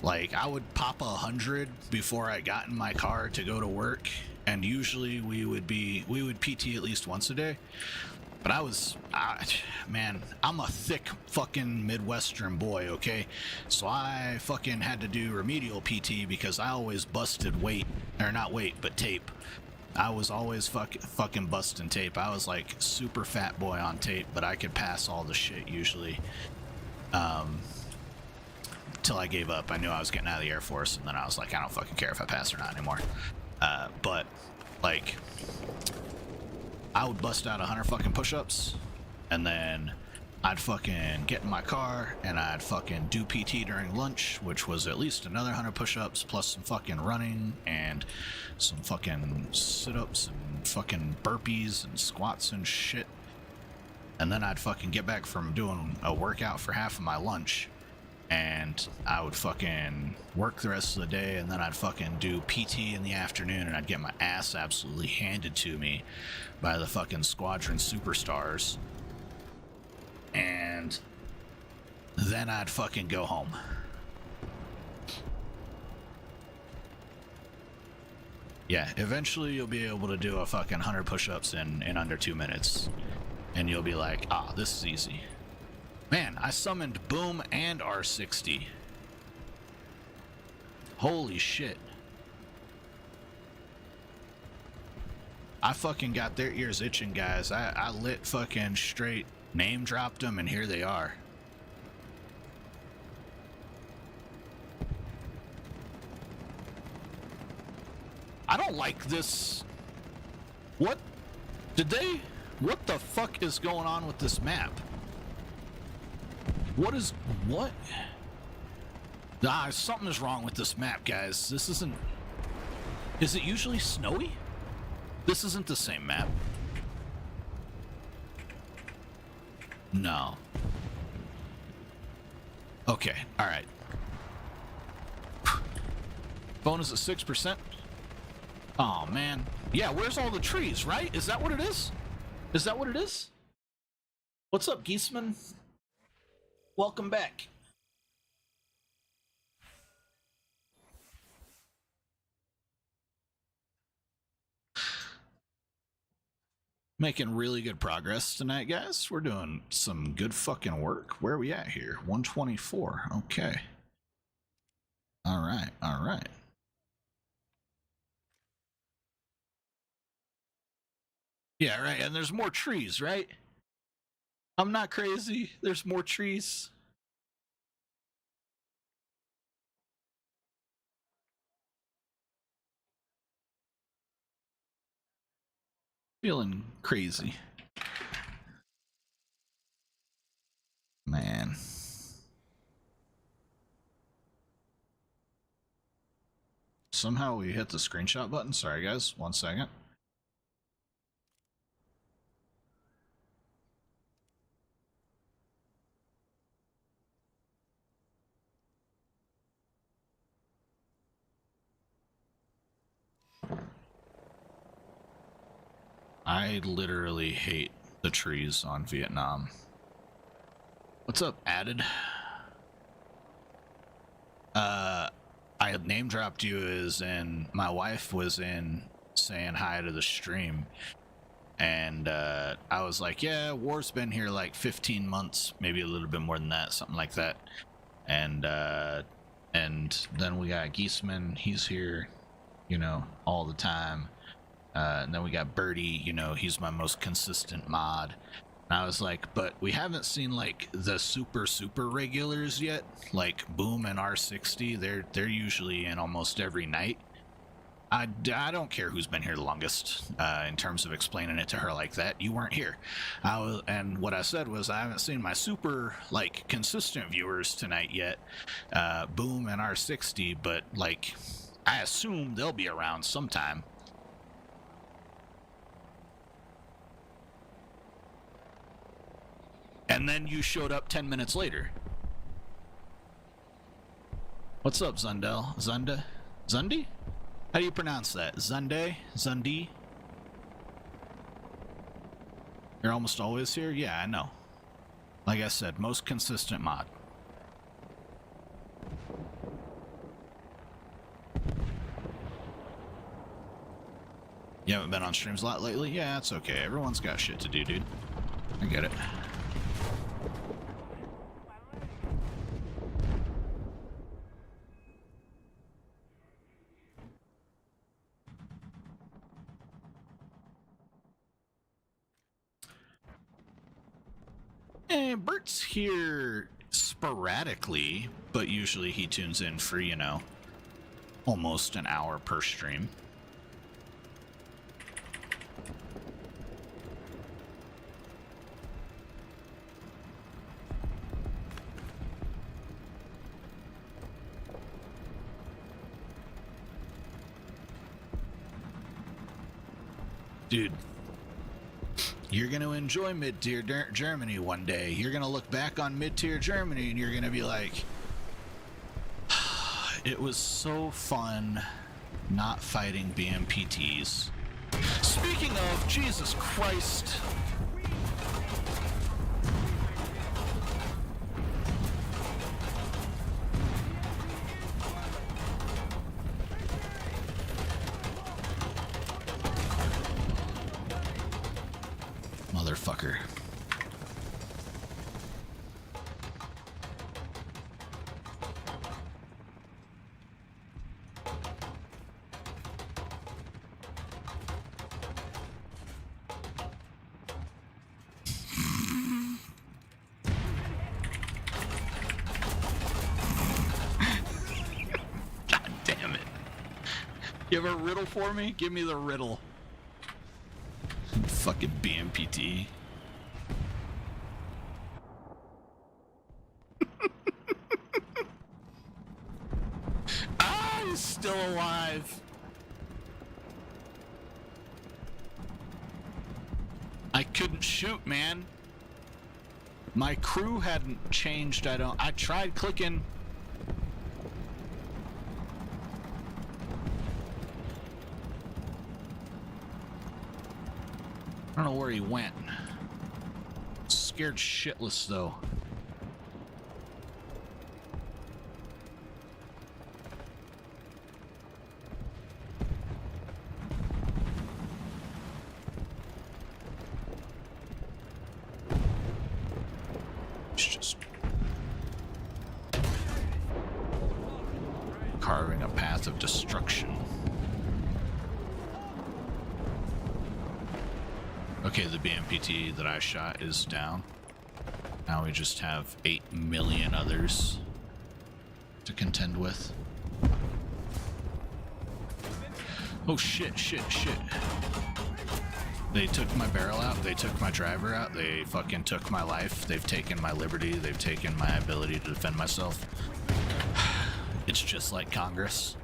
Like, I would pop 100 before I got in my car to go to work, and usually we would PT at least once a day. But man, I'm a thick fucking Midwestern boy, okay? So I fucking had to do remedial PT because I always busted weight, or not weight, but tape. I was always fucking busting tape. I was like super fat boy on tape, but I could pass all the shit usually. Till I gave up. I knew I was getting out of the Air Force, and then I was like, I don't fucking care if I pass or not anymore. But like, I would bust out 100 fucking push-ups, and then I'd fucking get in my car and I'd fucking do PT during lunch, which was at least another 100 push-ups plus some fucking running and some fucking sit-ups and fucking burpees and squats and shit. And then I'd fucking get back from doing a workout for half of my lunch, and I would fucking work the rest of the day, and then I'd fucking do PT in the afternoon, and I'd get my ass absolutely handed to me by the fucking squadron superstars. And then I'd fucking go home. Yeah, eventually you'll be able to do a fucking 100 push-ups in under 2 minutes. And you'll be like, ah, this is easy. Man, I summoned Boom and R60. Holy shit. I fucking got their ears itching, guys. I lit fucking straight, name dropped them, and here they are. I don't like this. What the fuck is going on with this map? What? Something is wrong with this map, guys. This isn't... Is it usually snowy? This isn't the same map. No. Okay, alright. Phone is at 6%. Oh, man. Yeah, where's all the trees, right? Is that what it is? Is that what it is? What's up, Geeseman? Welcome back. Making really good progress tonight, guys. We're doing some good fucking work. Where are we at here? 124. Okay. All right. All right. Yeah, right. And there's more trees, right? I'm not crazy. There's more trees. Feeling crazy. Man. Somehow we hit the screenshot button. Sorry, guys. 1 second. I literally hate the trees on Vietnam. What's up, Added? I had name dropped you as in my wife was in saying hi to the stream, and I was like, yeah, war's been here like 15 months, maybe a little bit more than that, something like that. And then we got Geeseman, he's here, you know, all the time. And then we got Birdie, you know, he's my most consistent mod. And I was like, but we haven't seen like the super regulars yet, like Boom and R60. They're usually in almost every night. I don't care who's been here the longest in terms of explaining it to her like that. You weren't here. And what I said was I haven't seen my super like consistent viewers tonight yet, Boom and R60, but like I assume they'll be around sometime. And then you showed up 10 minutes later. What's up, Zundel? Zundi? How do you pronounce that? Zunde? Zundi? You're almost always here? Yeah, I know. Like I said, most consistent mod. You haven't been on streams a lot lately? Yeah, that's okay. Everyone's got shit to do, dude. I get it. Bert's here sporadically, but usually he tunes in for, you know, almost an hour per stream. Dude, you're going to enjoy mid-tier Germany one day. You're going to look back on mid-tier Germany and you're going to be like, it was so fun not fighting BMPTs. Speaking of, Jesus Christ. Motherfucker. You have a riddle for me? Give me the riddle. Fucking BMPT. Ah, he's still alive. I couldn't shoot, man. My crew hadn't changed. I tried clicking. I don't know where he went. Scared shitless though. It's just carving a path of destruction. Okay, the BMPT that I shot is down. Now we just have 8 million others to contend with. Oh shit, shit, shit. They took my barrel out, they took my driver out, they fucking took my life, they've taken my liberty, they've taken my ability to defend myself. It's just like Congress.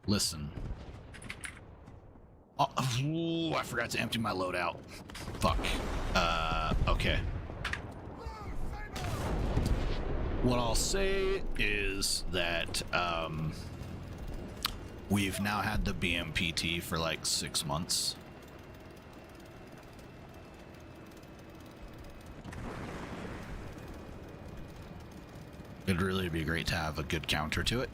Listen. Oh, ooh, I forgot to empty my loadout. Fuck. Okay. What I'll say is that, we've now had the BMPT for like 6 months. It'd really be great to have a good counter to it.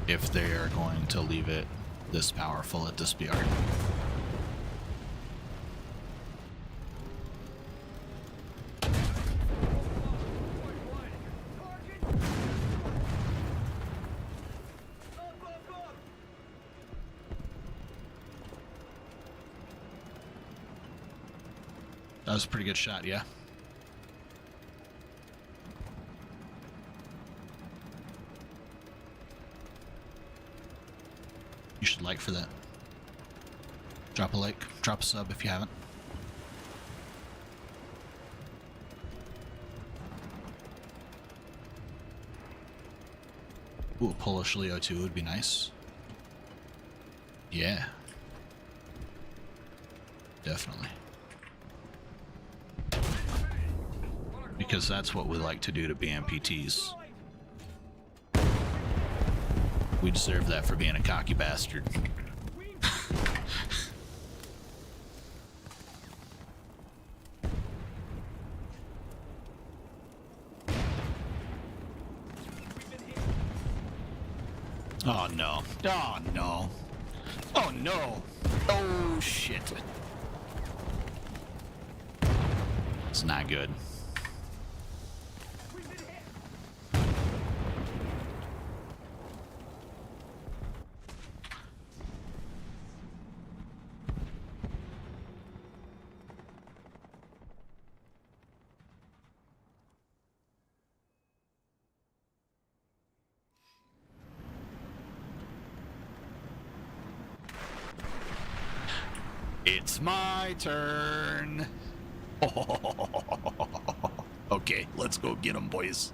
If they are going to leave it this powerful at this BR. That was a pretty good shot, yeah. You should like for that. Drop a like, drop a sub if you haven't. Ooh, a Polish Leo 2 would be nice. Yeah. Definitely. Because that's what we like to do to BMPTs. We deserve that for being a cocky bastard. Oh no. Oh no. Oh no. Oh shit. It's not good. It's my turn. Okay, let's go get them, boys.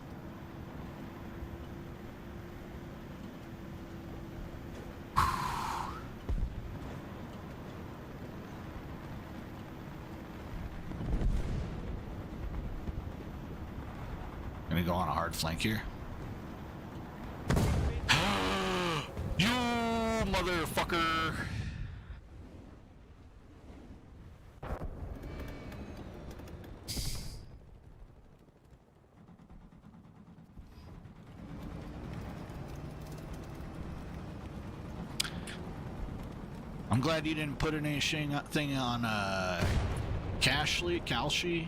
Gonna go on a hard flank here. You motherfucker! I'm glad you didn't put anything on Calshi,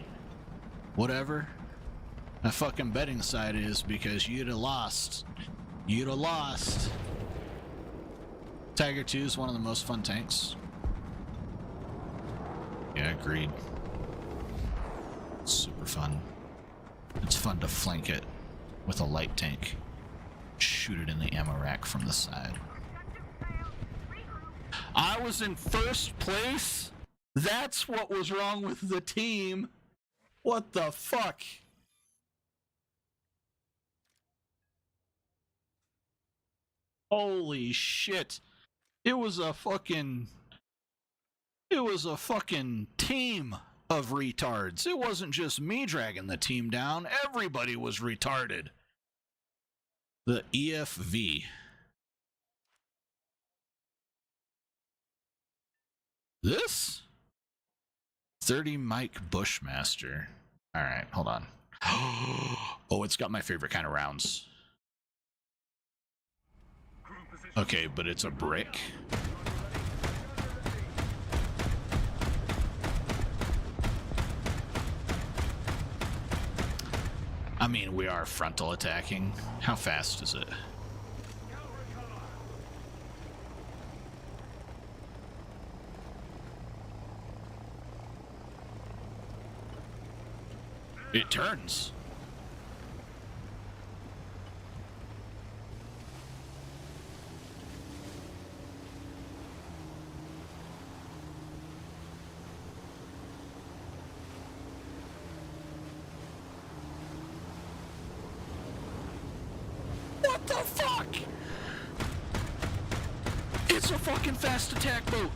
whatever. My fucking betting side is because you'd have lost. You'd have lost. Tiger 2 is one of the most fun tanks. Yeah, agreed. Super fun. It's fun to flank it with a light tank. Shoot it in the ammo rack from the side. I was in first place? That's what was wrong with the team. What the fuck? Holy shit. It was a fucking team of retards. It wasn't just me dragging the team down. Everybody was retarded. The EFV. This? 30 Mike Bushmaster. Alright, hold on. Oh, it's got my favorite kind of rounds. Okay, but it's a brick. I mean, we are frontal attacking. How fast is it? It turns. What the fuck? It's a fucking fast attack boat.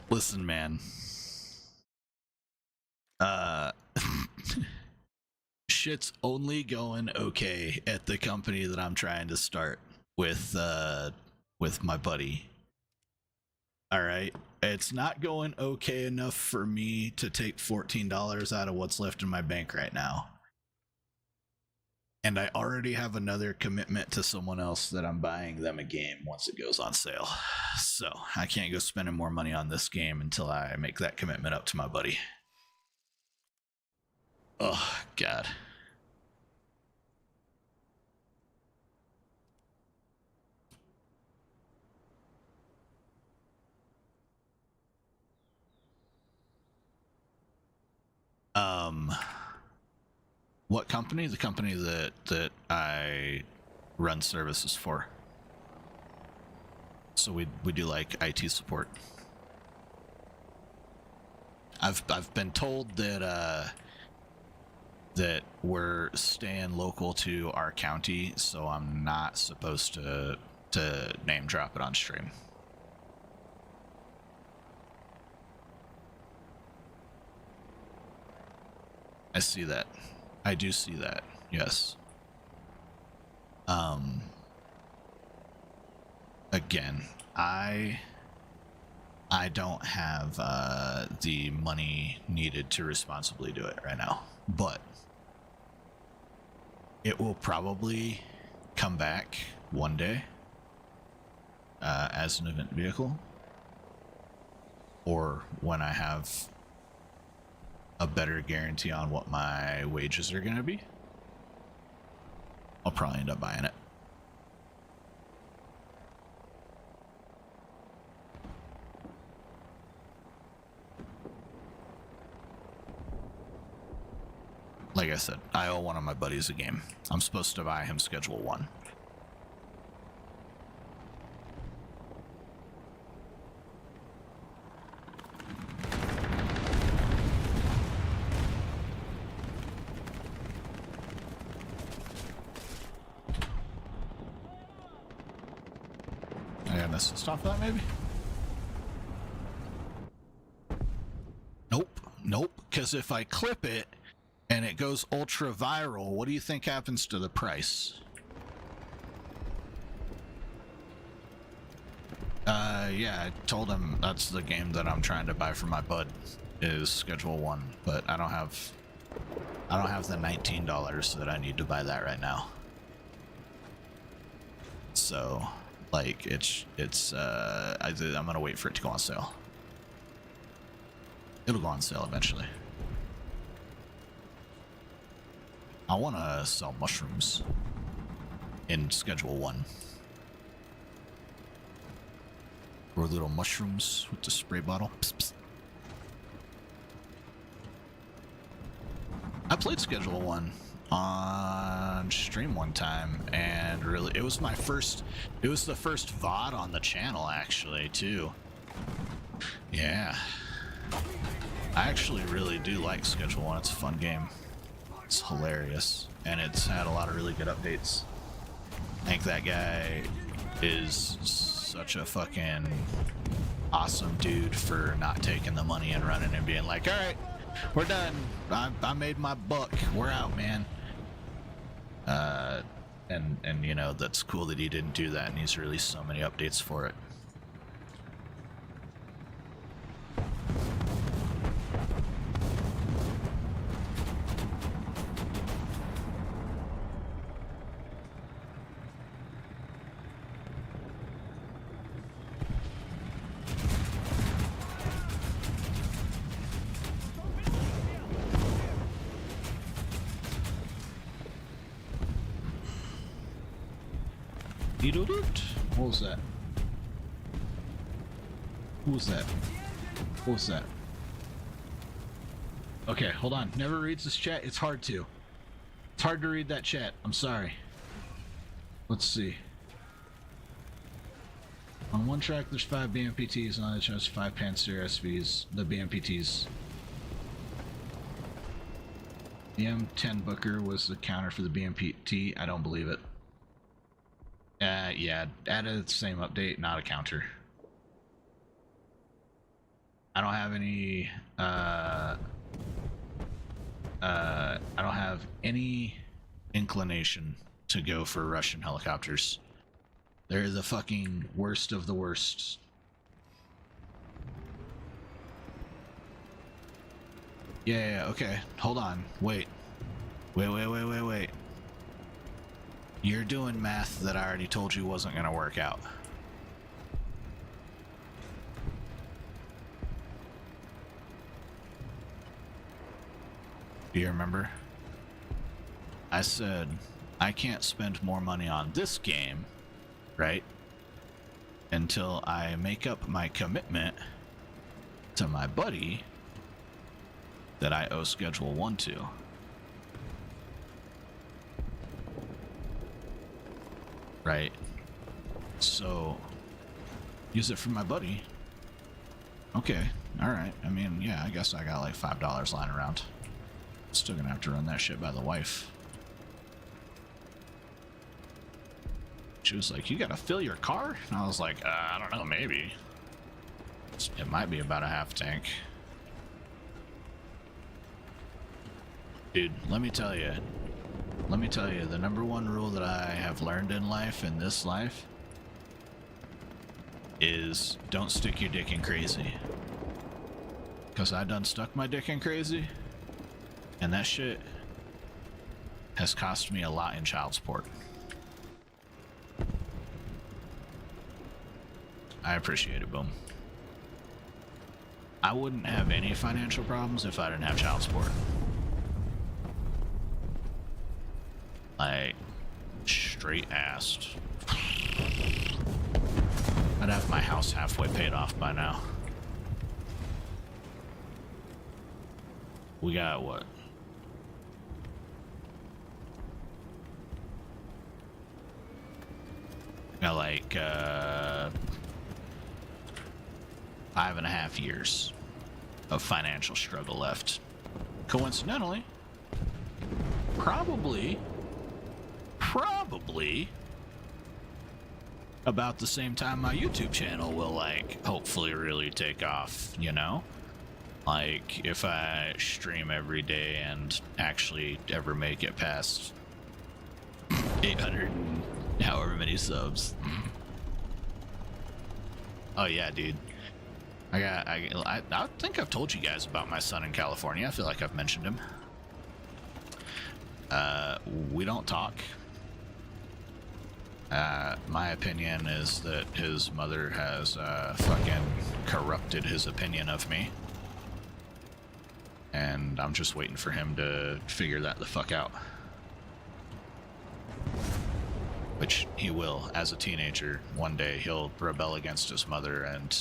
Listen, man. Shit's only going okay at the company that I'm trying to start with my buddy. All right. It's not going okay enough for me to take $14 out of what's left in my bank right now. And I already have another commitment to someone else that I'm buying them a game once it goes on sale. So I can't go spending more money on this game until I make that commitment up to my buddy. Oh, God. What company? The company that I run services for. So we do like IT support. I've been told that that we're staying local to our county, so I'm not supposed to name drop it on stream. I see that. I do see that. Yes. Again, I don't have the money needed to responsibly do it right now, but it will probably come back one day as an event vehicle, or when I have a better guarantee on what my wages are going to be. I'll probably end up buying it. Like I said, I owe one of my buddies a game. I'm supposed to buy him Schedule 1. I got an assist off that, maybe? Nope, because if I clip it and it goes ultra viral, what do you think happens to the price? Yeah, I told him that's the game that I'm trying to buy for my bud, is Schedule 1, but I don't have the $19 that I need to buy that right now. So, like, I'm gonna wait for it to go on sale. It'll go on sale eventually. I want to sell mushrooms in Schedule 1. Or little mushrooms with the spray bottle. Psst, psst. I played Schedule 1 on stream one time, and really, it was the first VOD on the channel, actually, too. Yeah. I actually really do like Schedule 1. It's a fun game. It's hilarious, and it's had a lot of really good updates. I think that guy is such a fucking awesome dude for not taking the money and running and being like, all right, we're done. I made my buck. We're out, man. And you know, that's cool that he didn't do that, and he's released so many updates for it. What was that? Who was that? What was that? Okay, hold on. Never reads this chat. It's hard to. It's hard to read that chat. I'm sorry. Let's see. On one track, there's 5 BMPTs. On the other track, there's 5 Panzer SVs. The BMPTs. The M10 Booker was the counter for the BMPT. I don't believe it. Yeah, added the same update, not a counter. I don't have any, I don't have any inclination to go for Russian helicopters. They're the fucking worst of the worst. Yeah, okay. Hold on. Wait. Wait. You're doing math that I already told you wasn't going to work out. Do you remember? I said, I can't spend more money on this game, right? Until I make up my commitment to my buddy that I owe Schedule 1 to. Right? So, use it for my buddy. Okay, alright. I mean, yeah, I guess I got like $5 lying around. Still gonna have to run that shit by the wife. She was like, you gotta fill your car? And I was like, I don't know, maybe. It might be about a half tank. Dude, let me tell you, the number one rule that I have learned in life, in this life, is don't stick your dick in crazy. Because I done stuck my dick in crazy, and that shit has cost me a lot in child support. I appreciate it, Boom. I wouldn't have any financial problems if I didn't have child support. Like, straight-assed. I'd have my house halfway paid off by now. We got what? Got like 5.5 years of financial struggle left. Coincidentally, probably about the same time my YouTube channel will, like, hopefully really take off, you know? Like, if I stream every day and actually ever make it past 800 and however many subs. Oh yeah, dude. I think I've told you guys about my son in California. I feel like I've mentioned him. We don't talk. My opinion is that his mother has fucking corrupted his opinion of me. And I'm just waiting for him to figure that the fuck out. Which he will. As a teenager, one day he'll rebel against his mother and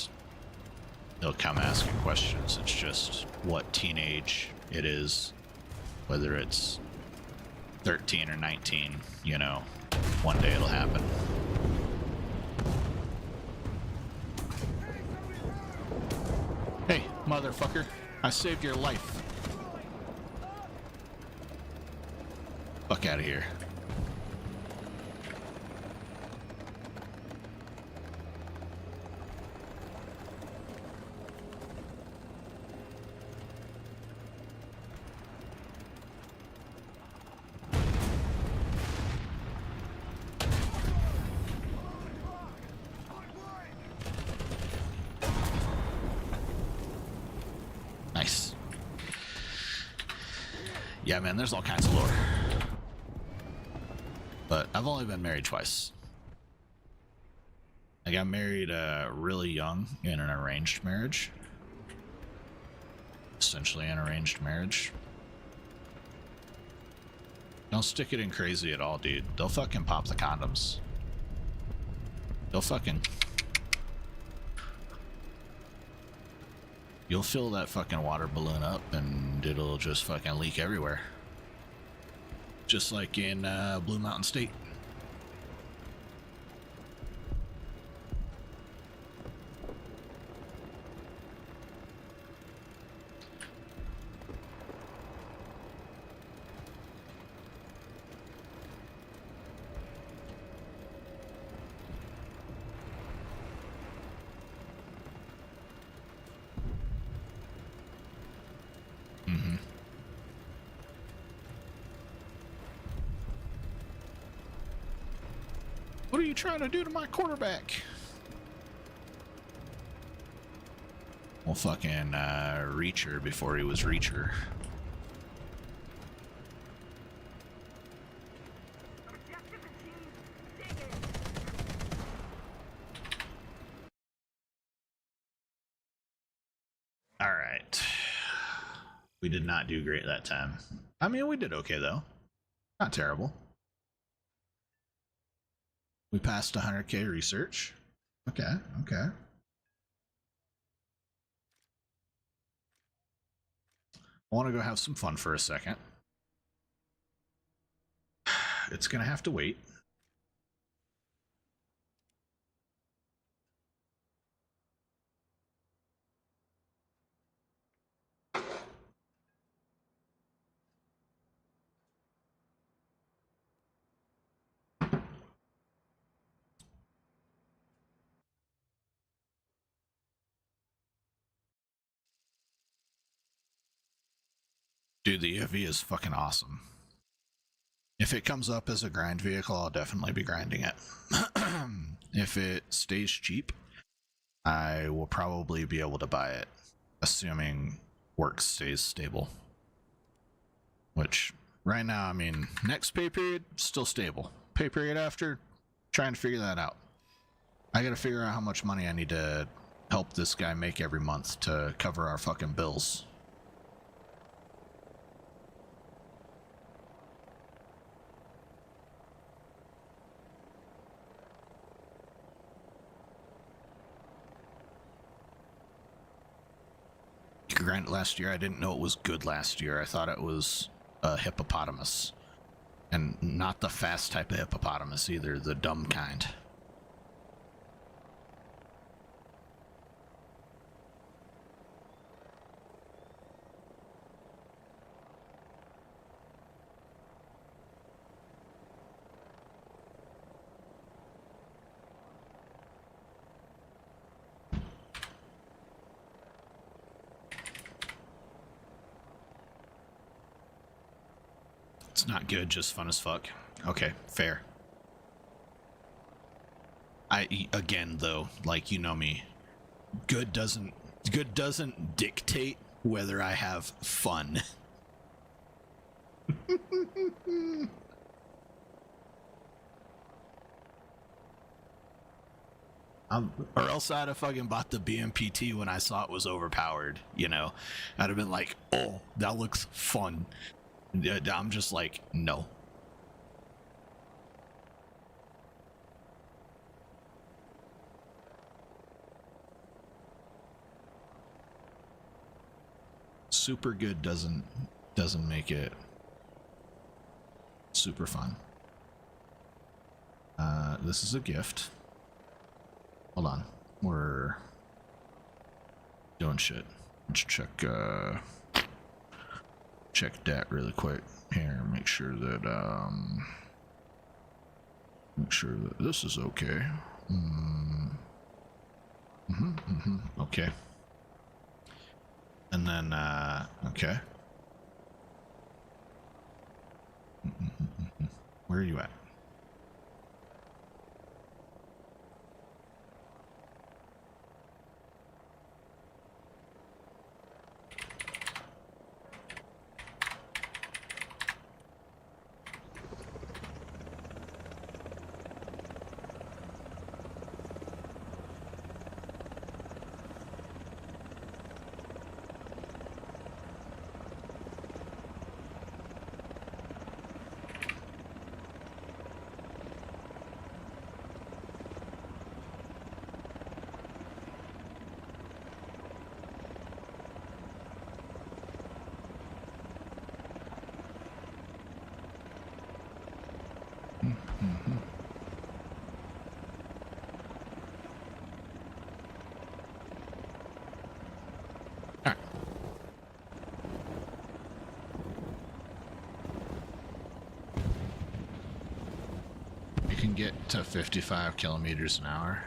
he'll come asking questions. It's just what teenage it is, whether it's 13 or 19, you know, one day it'll happen. Hey, motherfucker, I saved your life. Fuck out of here. Nice. Yeah, man, there's all kinds of lore. But I've only been married twice. I got married really young in an arranged marriage. Essentially an arranged marriage. Don't stick it in crazy at all, dude. They'll fucking pop the condoms. They'll fucking... You'll fill that fucking water balloon up and it'll just fucking leak everywhere. Just like in Blue Mountain State. What are you trying to do to my quarterback? Well, fucking Reacher before he was Reacher. All right. We did not do great that time. I mean, we did okay though. Not terrible. We passed 100K research. Okay, okay. I want to go have some fun for a second. It's gonna have to wait. Dude, the EV is fucking awesome. If it comes up as a grind vehicle, I'll definitely be grinding it. If it stays cheap, I will probably be able to buy it, assuming work stays stable. Which, right now, I mean, next pay period, still stable. Pay period after, trying to figure that out. I gotta figure out how much money I need to help this guy make every month to cover our fucking bills. Grind it last year. I didn't know it was good last year. I thought it was a hippopotamus. And not the fast type of hippopotamus either, the dumb kind. It's not good, just fun as fuck. Okay, fair. Again though, like, you know me, good doesn't dictate whether I have fun. Or else I'd have fucking bought the BMPT when I saw it was overpowered, you know? I'd have been like, oh, that looks fun. I'm just like, no. Super good doesn't make it super fun. This is a gift. Hold on, we're doing shit. Let's check that really quick here. Make sure that this is okay. Okay. And then okay. Where are you at? All right. You can get to 55 kilometers an hour.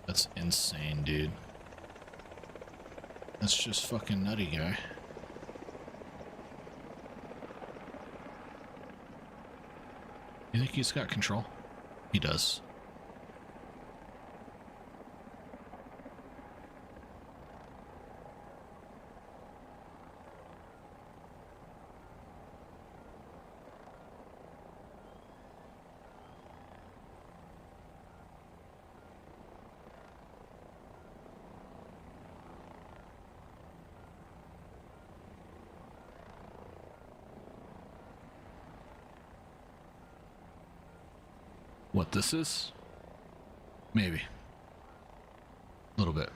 That's insane, dude. That's just fucking nutty, guy. You think he's got control? He does. What this is? Maybe. A little bit.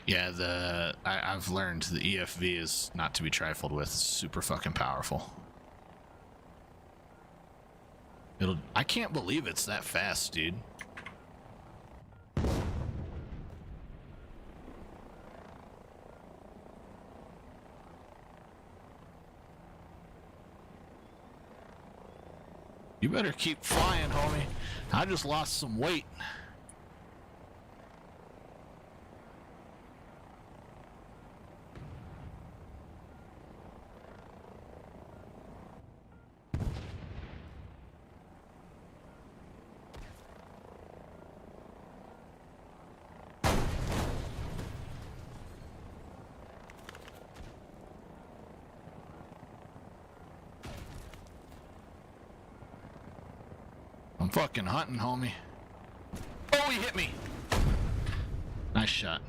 Yeah, I've learned the EFV is not to be trifled with. It's super fucking powerful. I can't believe it's that fast, dude. You better keep flying, homie. I just lost some weight. I'm fucking hunting, homie. Oh, he hit me. Nice shot.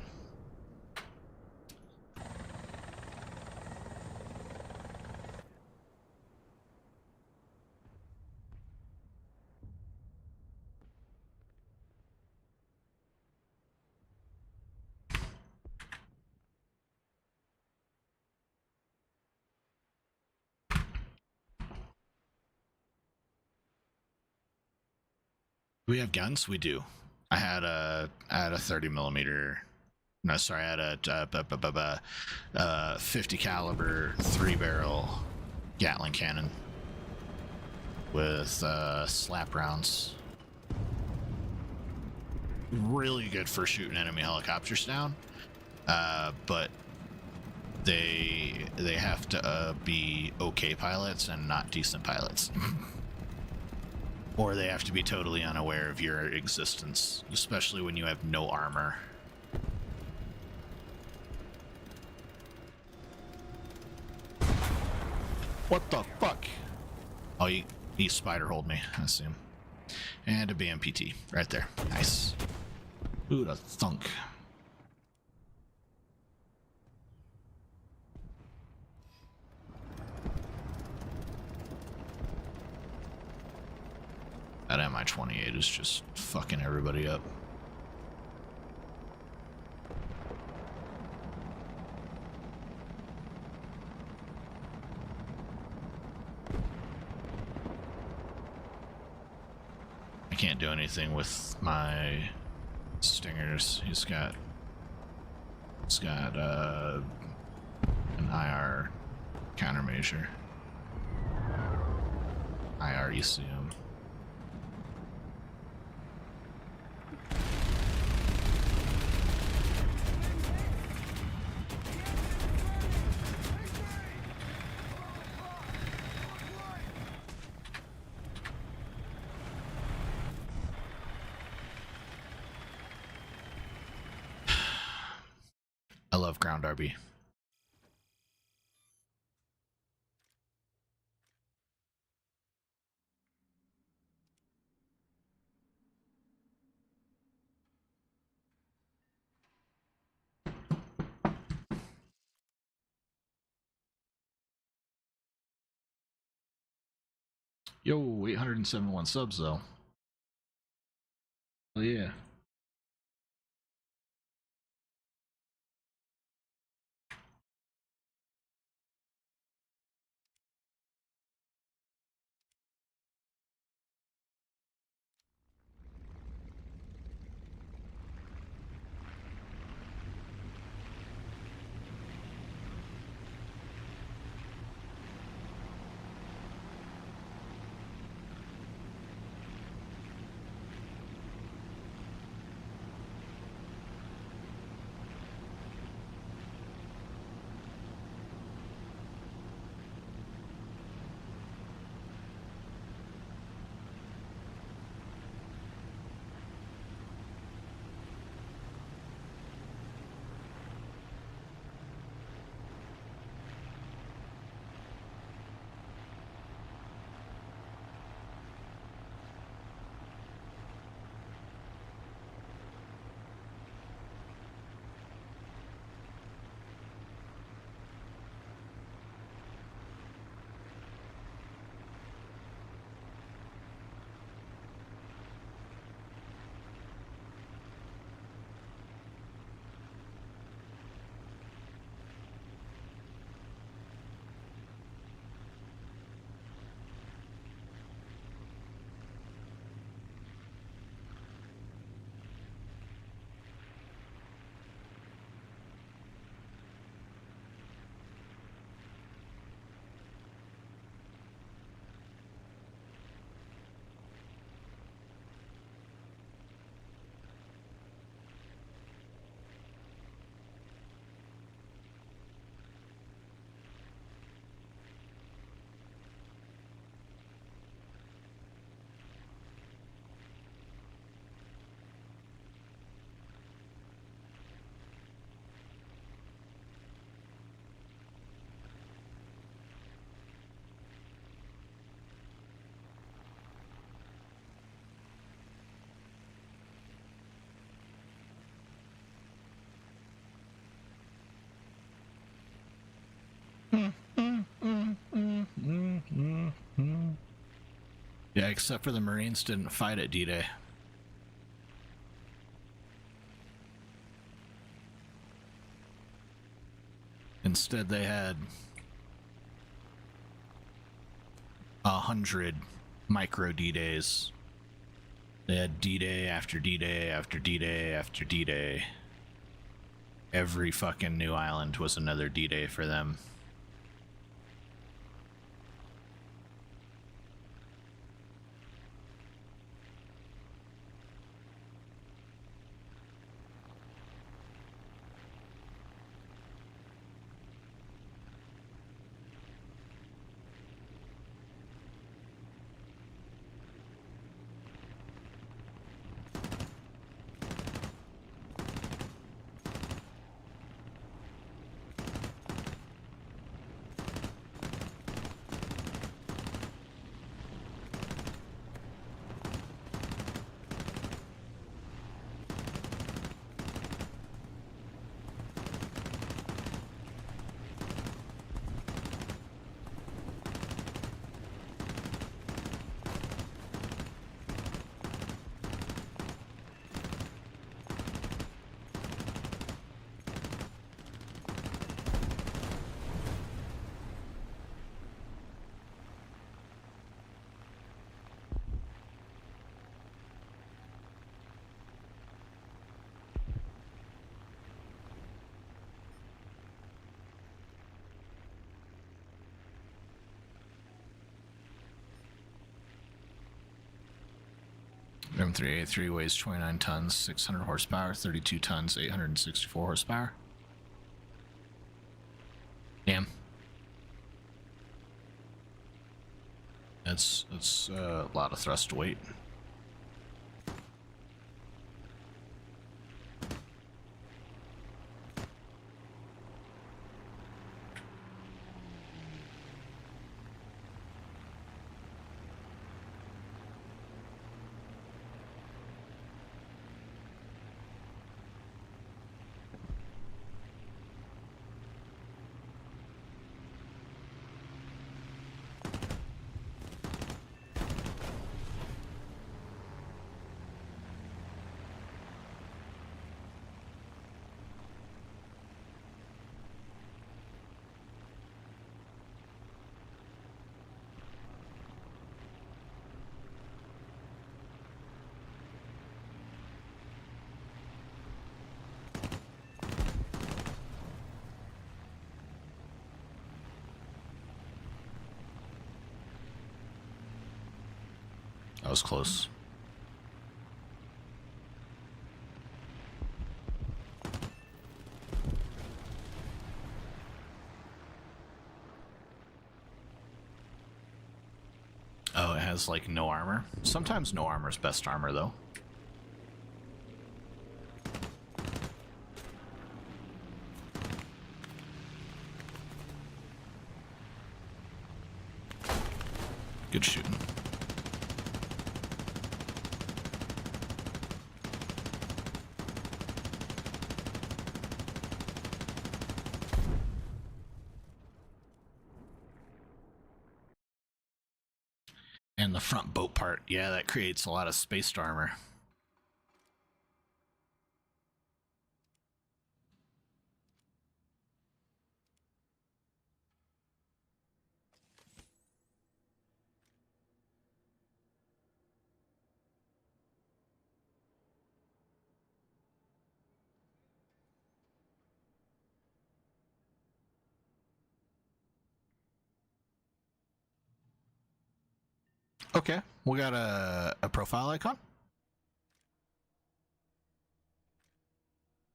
Do we have guns? We do. I had a 30 millimeter. No, sorry, I had a 50 caliber 3-barrel Gatling cannon with slap rounds. really good for shooting enemy helicopters down, but they have to be okay pilots and not decent pilots. Or they have to be totally unaware of your existence, especially when you have no armor. What the fuck? Oh, he spider-holed me. I see him. And a BMPT right there. Nice. Ooh, the thunk. That Mi-28 is just fucking everybody up. I can't do anything with my stingers. He's got an IR countermeasure. IR ECM. I love ground RB. Yo, 871 subs though. Oh yeah. Yeah, except for the Marines didn't fight at D-Day. Instead, they had 100 micro D-Days. They had D-Day after D-Day after D-Day after D-Day. Every fucking new island was another D-Day for them. M3A3 weighs 29 tons, 600 horsepower, 32 tons, 864 horsepower. Damn. That's a lot of thrust weight. That was close. Oh, it has like no armor. Sometimes no armor is best armor though. Good shooting. And the front boat part, yeah, that creates a lot of spaced armor. Okay, we got a profile icon.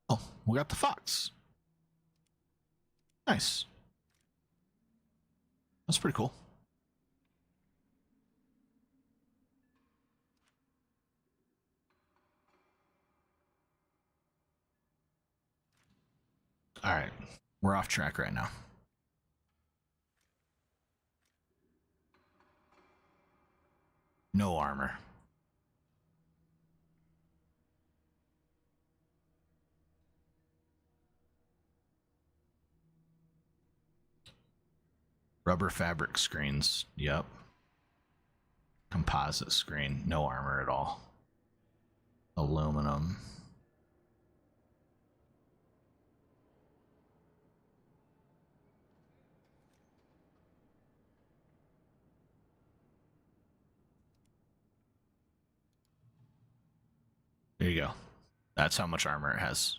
Oh, we got the fox. Nice. That's pretty cool. All right, we're off track right now. No armor. Rubber fabric screens. Yep. Composite screen. No armor at all. Aluminum. There you go. That's how much armor it has.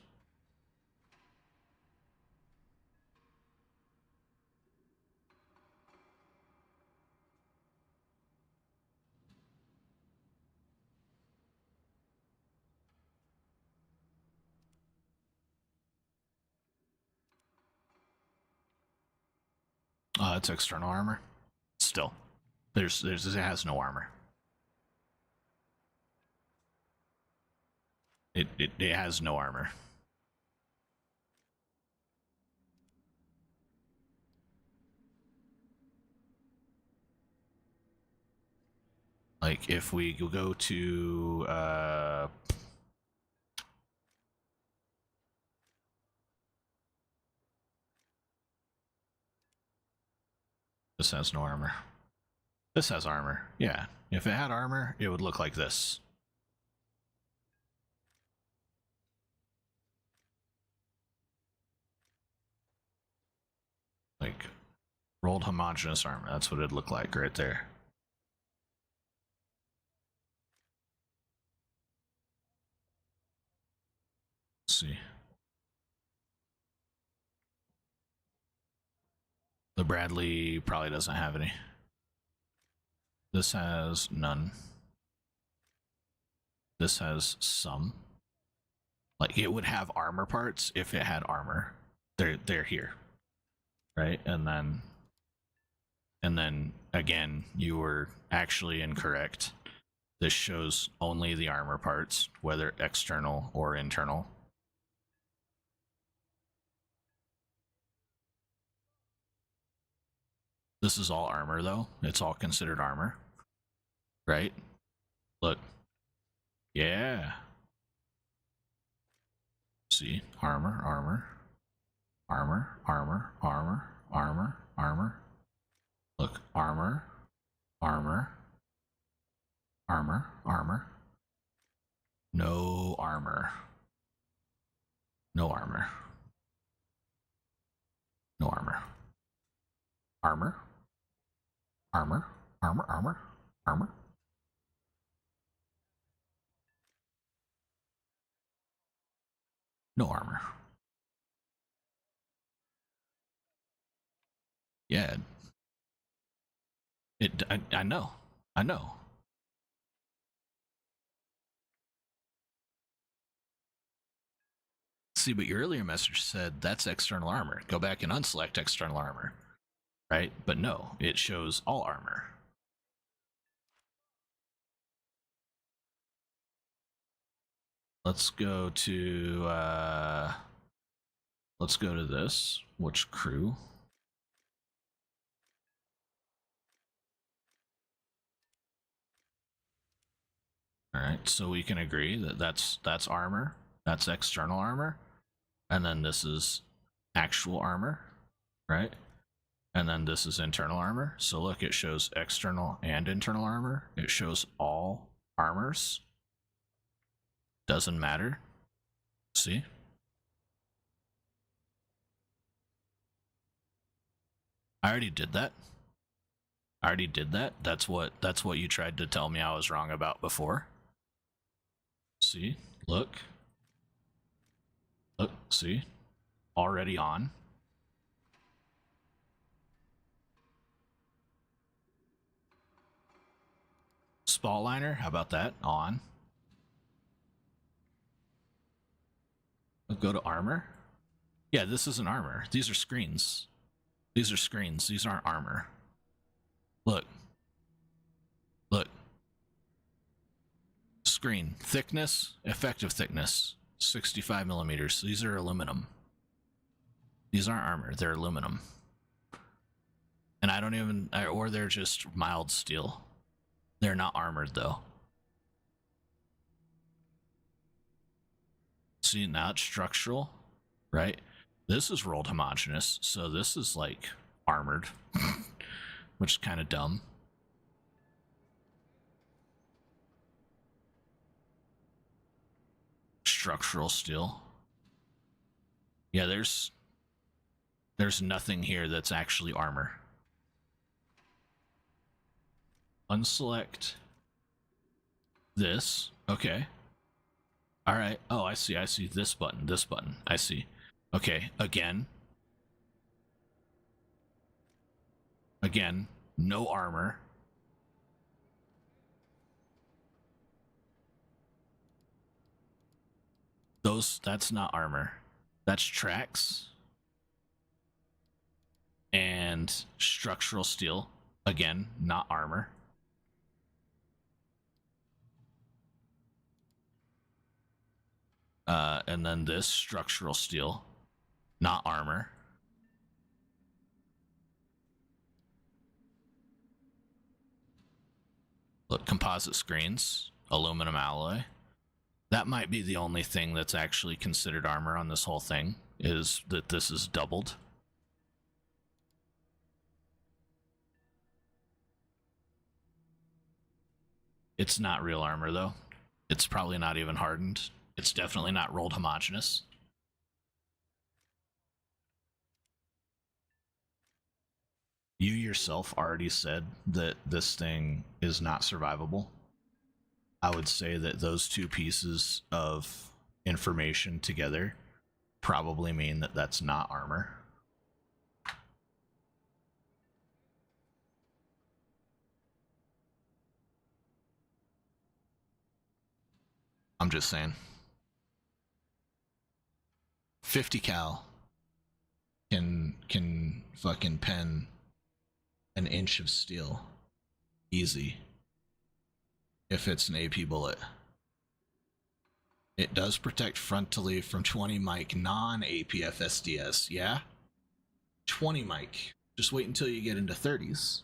It's external armor. Still, it has no armor. It has no armor. Like if we go to this has no armor. This has armor. Yeah. If it had armor, it would look like this. Like rolled homogeneous armor. That's what it'd look like right there. Let's see. The Bradley probably doesn't have any. This has none. This has some. Like, it would have armor parts if it had armor. They're here. Right? And then again, you were actually incorrect. This shows only the armor parts, whether external or internal. This is all armor, though. It's all considered armor. Right? Look. Yeah. See? Armor, armor. Armor, armor, armor, armor, armor. Look. Armor, armor, armor, armor. No armor. No armor. No armor. Armor. Armor. Armor. Armor. Armor. No armor. Yeah. I know. I know. See, but your earlier message said that's external armor. Go back and unselect external armor. Right? But no, it shows all armor. Let's go to this. Which crew? All right, so we can agree that that's armor. That's external armor. And then this is actual armor, right? And then this is internal armor. So look, it shows external and internal armor. It shows all armors. Doesn't matter. See? I already did that. That's what you tried to tell me I was wrong about before. See? Look. Look, see? Already on. Spall liner, how about that? On. Go to armor. Yeah, this isn't armor. These are screens. These are screens. These aren't armor. Look. Look. Screen. Thickness, effective thickness, 65 millimeters. These are aluminum. These aren't armor. They're aluminum. And I don't even... Or they're just mild steel. They're not armored, though. See, now it's structural, right? This is rolled homogeneous, so this is like armored, which is kind of dumb. Structural steel. Yeah, there's nothing here that's actually armor. Unselect this. Okay. All right. Oh, I see. I see this button. This button. I see. Okay. Again. Again. No armor. That's not armor. That's tracks. And structural steel. Again, not armor. And then this structural steel, not armor. Look, composite screens, aluminum alloy. That might be the only thing that's actually considered armor on this whole thing, is that this is doubled. It's not real armor, though. It's probably not even hardened. It's definitely not rolled homogeneous. You yourself already said that this thing is not survivable. I would say that those two pieces of information together probably mean that that's not armor. I'm just saying. 50 cal can fucking pen an inch of steel. Easy. If it's an AP bullet. It does protect frontally from 20 mic non-APF SDS, yeah? 20 mic. Just wait until you get into 30s.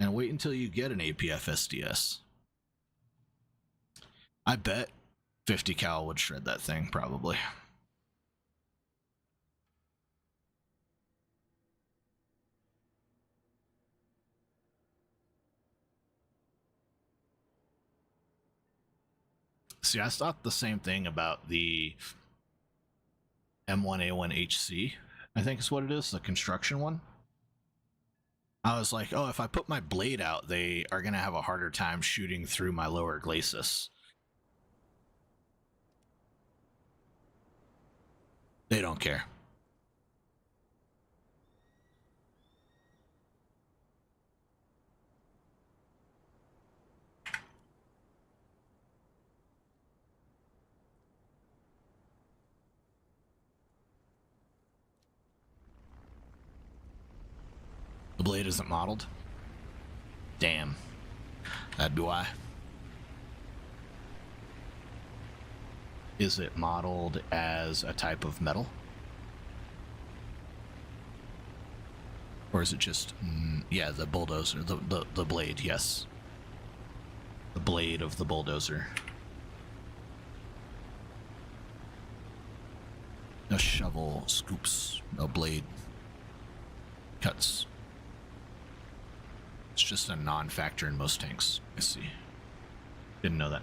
And wait until you get an APF SDS. I bet 50 cal would shred that thing, probably. See, I thought the same thing about the M1A1HC, I think is what it is, the construction one. I was like, oh, if I put my blade out, they are going to have a harder time shooting through my lower glacis. They don't care. The blade isn't modeled? Damn. That'd be why. Is it modeled as a type of metal? Or is it just, yeah, the bulldozer, the blade, yes. The blade of the bulldozer. A shovel scoops, a blade cuts. It's just a non-factor in most tanks. I see. Didn't know that.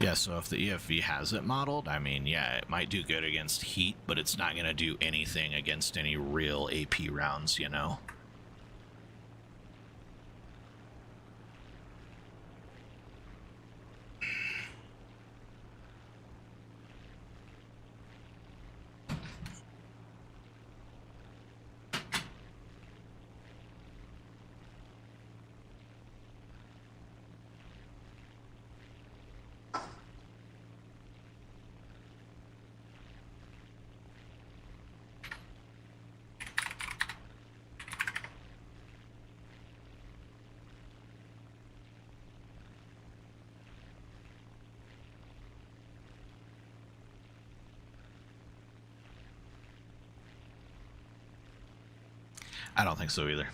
Yeah, so if the EFV has it modeled, I mean, yeah, it might do good against heat, but it's not going to do anything against any real AP rounds, you know? I don't think so either.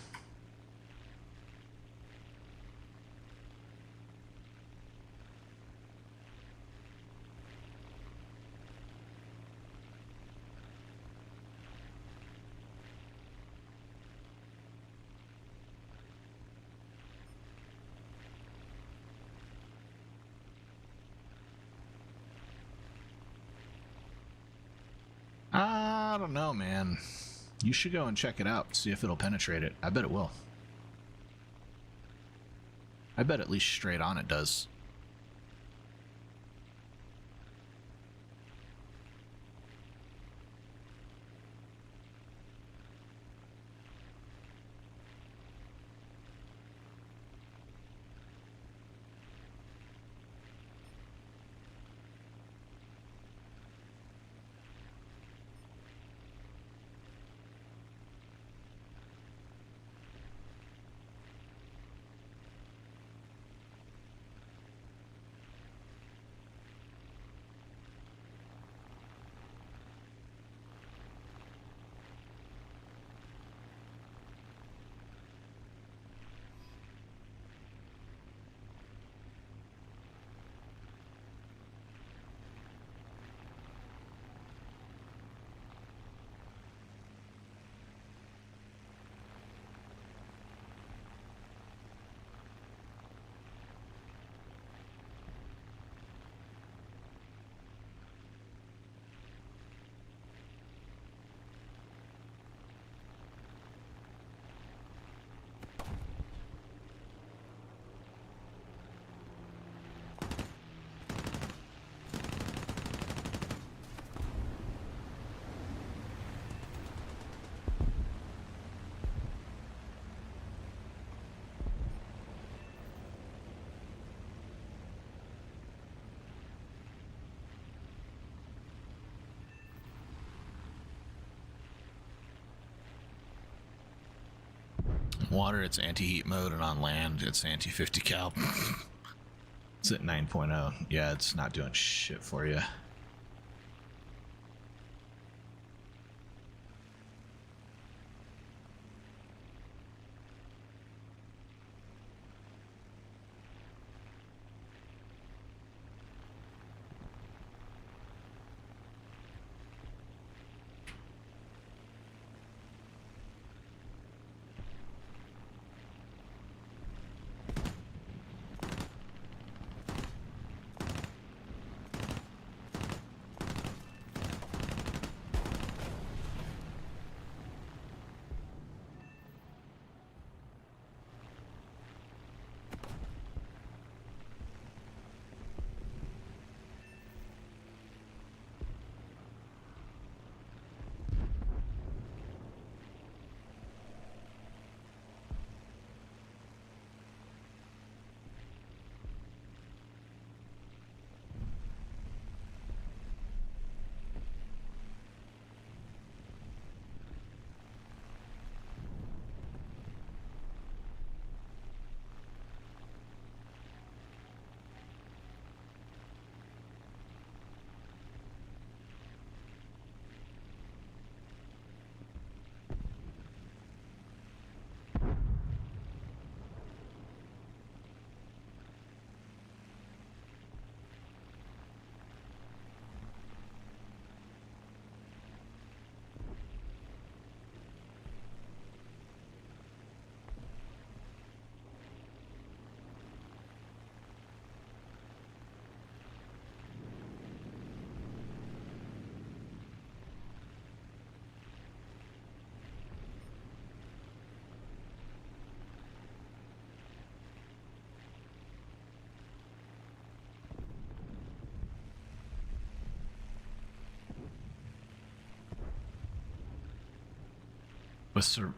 I don't know, man. You should go and check it out, see if it'll penetrate it. I bet it will. I bet at least straight on it does. water, it's anti-heat mode, and on land, it's anti-50 cal. It's at 9.0. Yeah, it's not doing shit for you.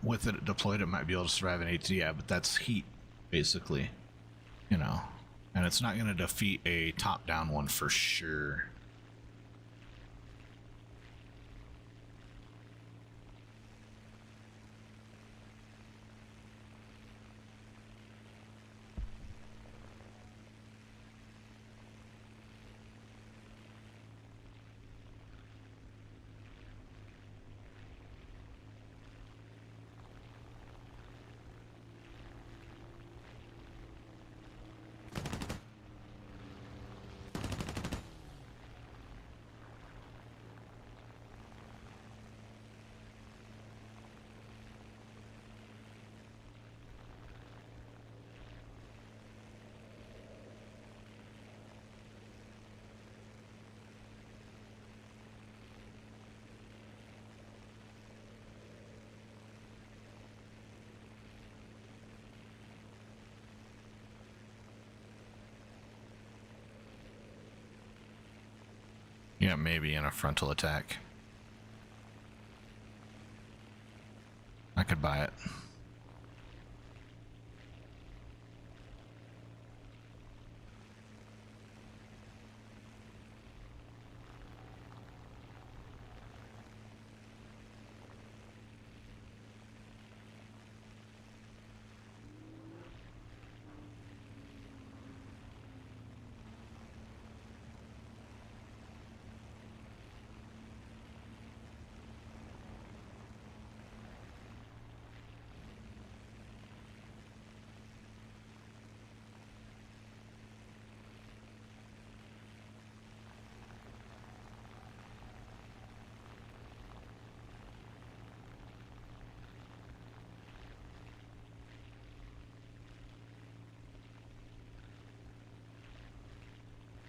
With it deployed, it might be able to survive an AT, yeah, but that's heat, basically, you know, and it's not going to defeat a top-down one for sure. Yeah, maybe in a frontal attack. I could buy it.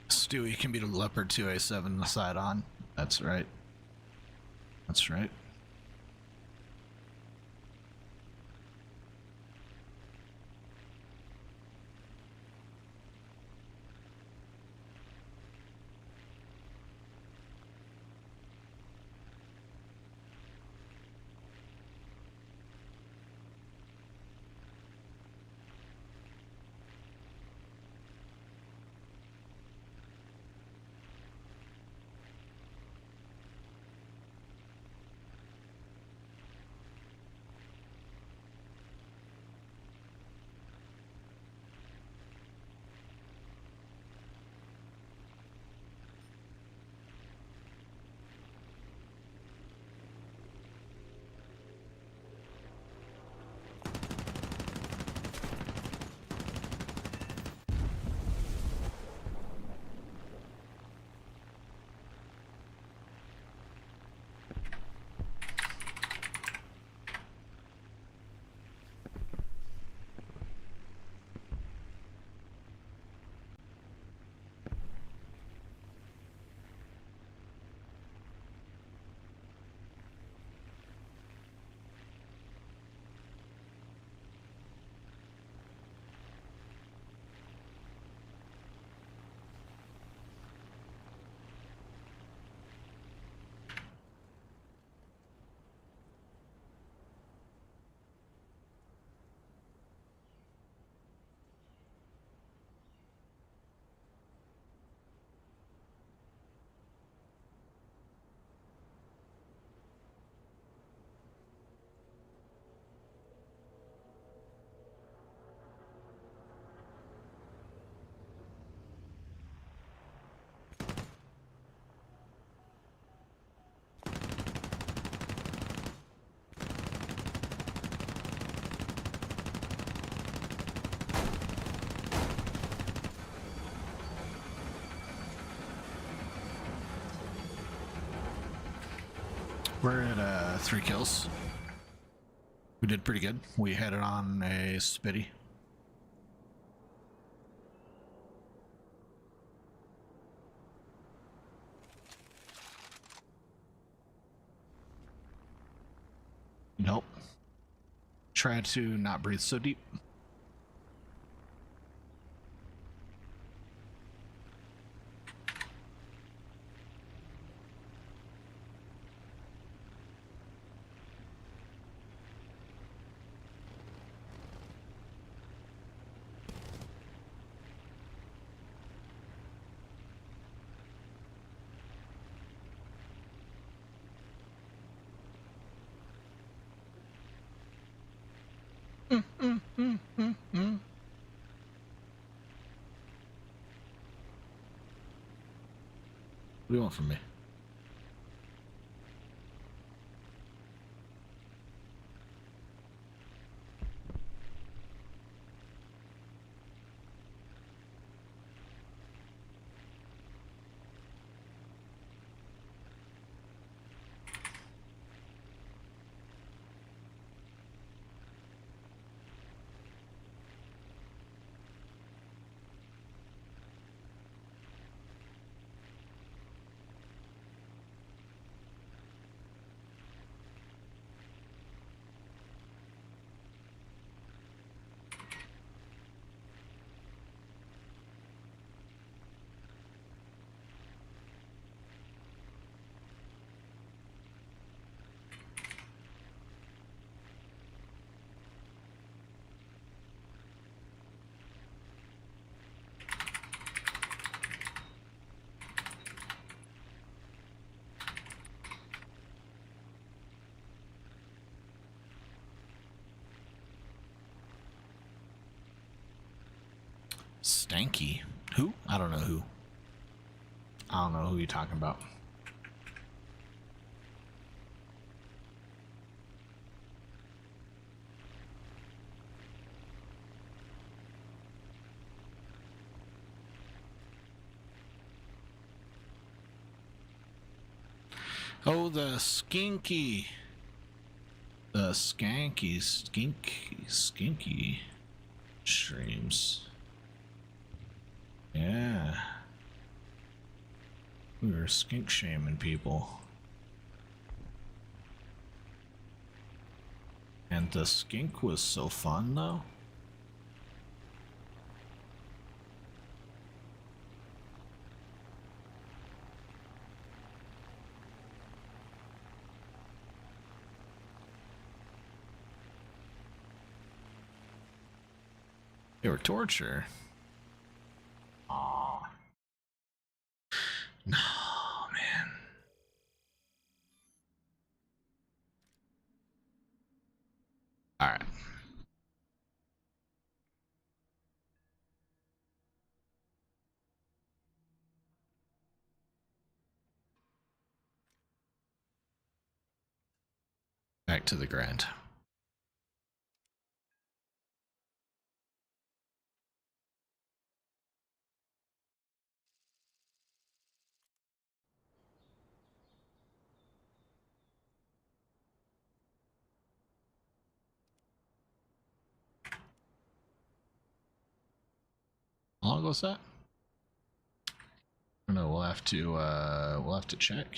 Stewie can be the Leopard 2A7 the side on. That's right. That's right. We're at 3 kills. We did pretty good. We had it on a spitty. Nope. Try to not breathe so deep. What do you want from me? Stanky. Who? I don't know who. I don't know who you're talking about. Oh, the skinky. The skinky streams. Yeah. We were skink shaming people. And the skink was so fun though. They were torture. Aw. No, man. Alright. Back to the grind. How long was that? I don't know, we'll have to check.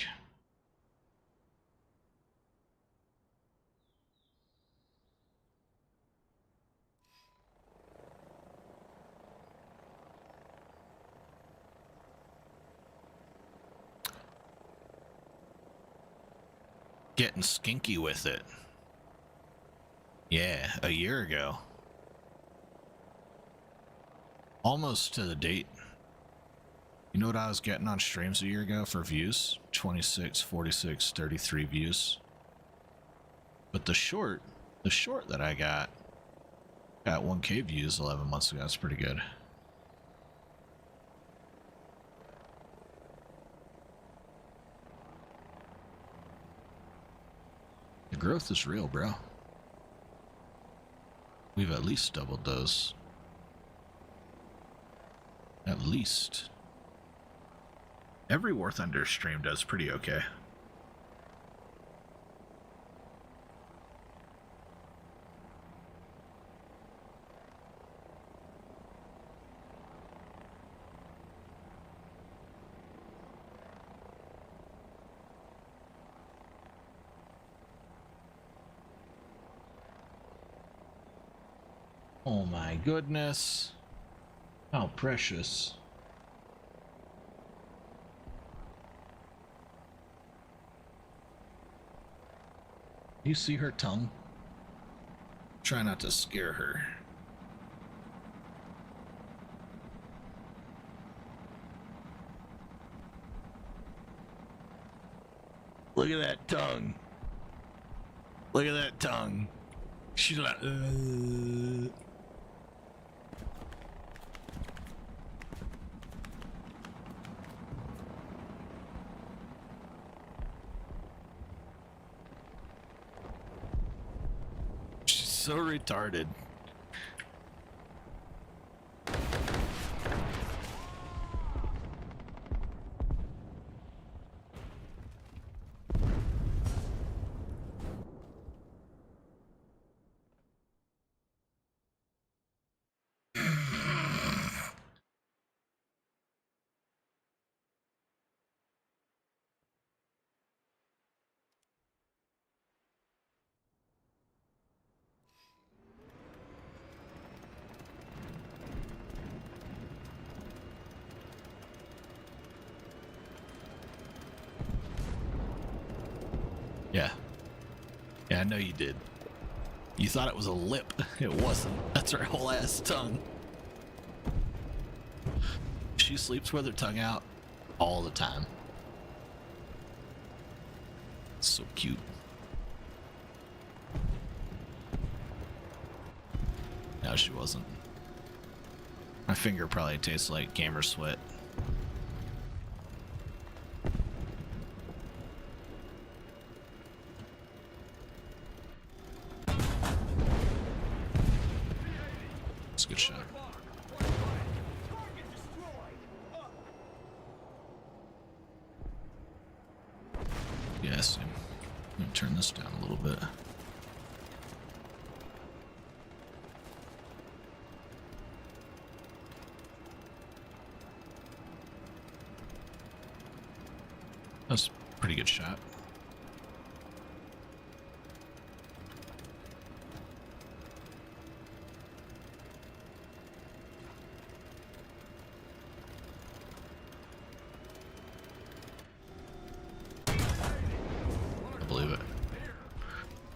Getting skinky with it. Yeah, a year ago. Almost to the date. You know what I was getting on streams a year ago for views? 26, 46, 33 views. But the short that I got 1K views 11 months ago. That's pretty good. The growth is real, bro. We've at least doubled those. At least. Every War Thunder stream does pretty okay. Oh my goodness. How precious. You see her tongue? Try not to scare her. Look at that tongue. Look at that tongue. She's like, She's so retarded. Yeah. Yeah, I know you did. You thought it was a lip. It wasn't. That's her whole ass tongue. She sleeps with her tongue out all the time. So cute. No, she wasn't. My finger probably tastes like gamer sweat. It's a good shot. Target destroyed. Yes. I'm gonna turn this down a little bit. That's a pretty good shot. I believe it.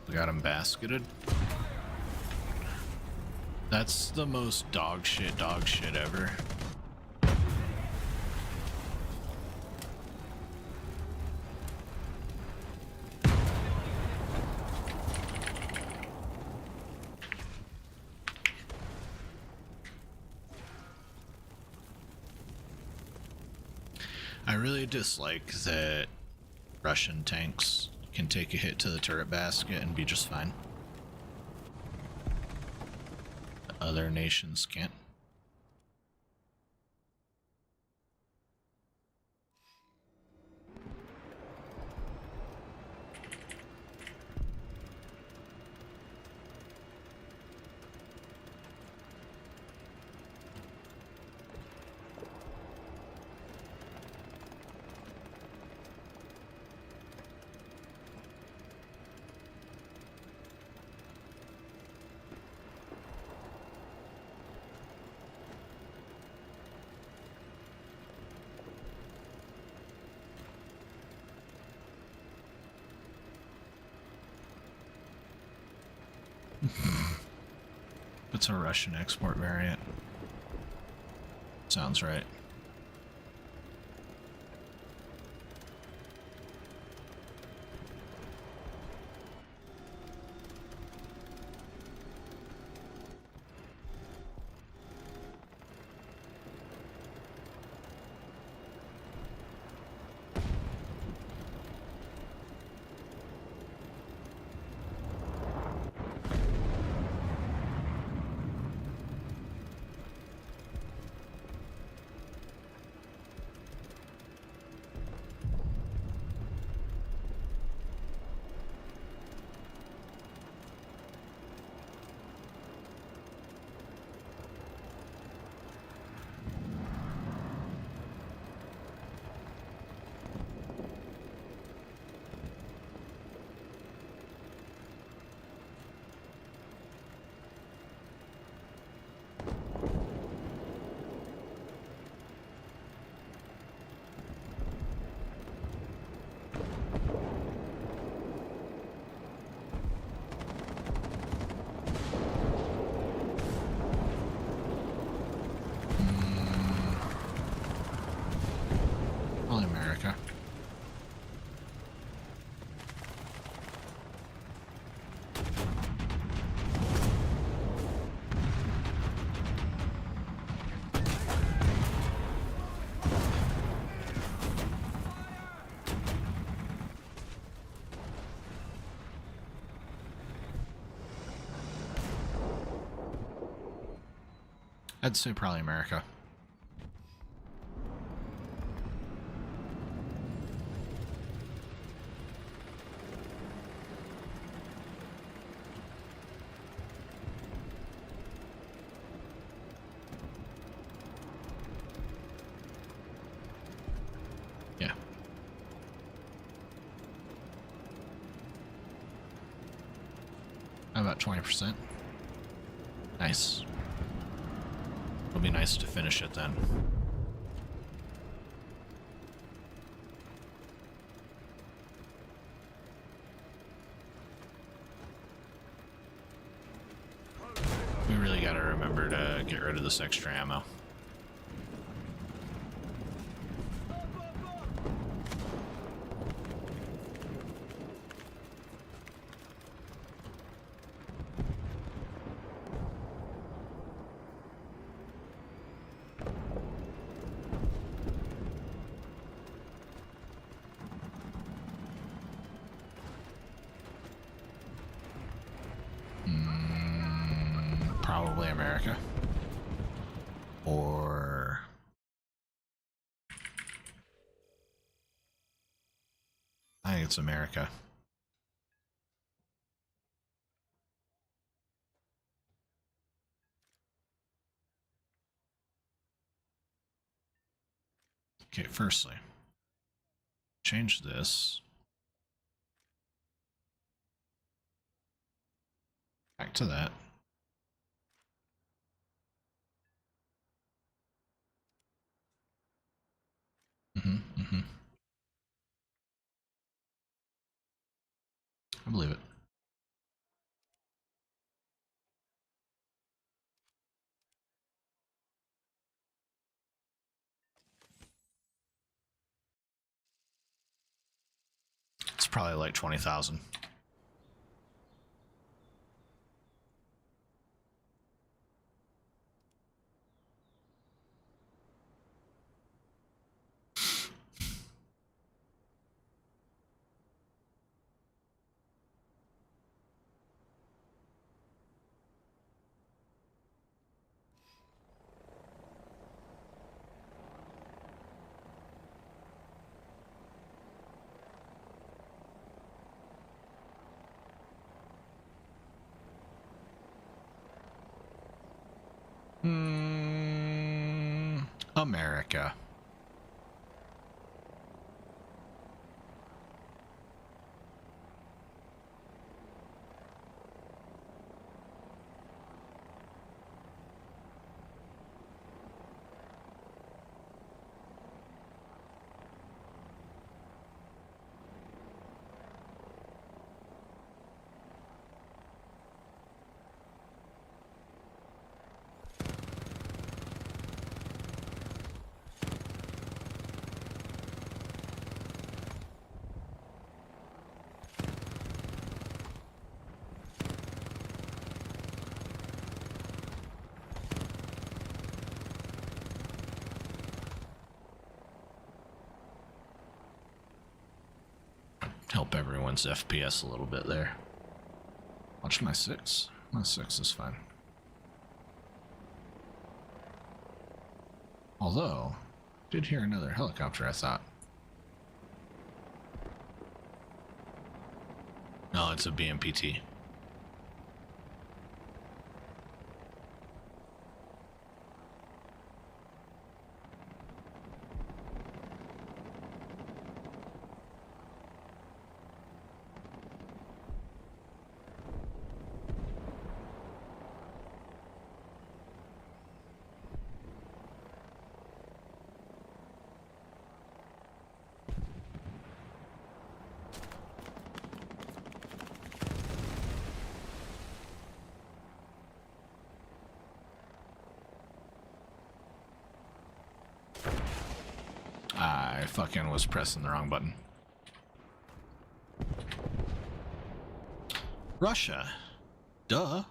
We got him basketed. That's the most dog shit ever. I really dislike that Russian tanks can take a hit to the turret basket and be just fine. Other nations can't. It's a Russian export variant. Sounds right. I'd say probably America. Yeah. About 20%. Nice. It'll be nice to finish it then. We really gotta remember to get rid of this extra ammo. Probably America. Or... I think it's America. Okay, firstly, change this. Back to that. I believe it. It's probably like 20,000. America. Help everyone's FPS a little bit there. Watch my 6. My 6 is fine. Although, did hear another helicopter, I thought. No, it's a BMPT. I fucking was pressing the wrong button. Russia. Duh.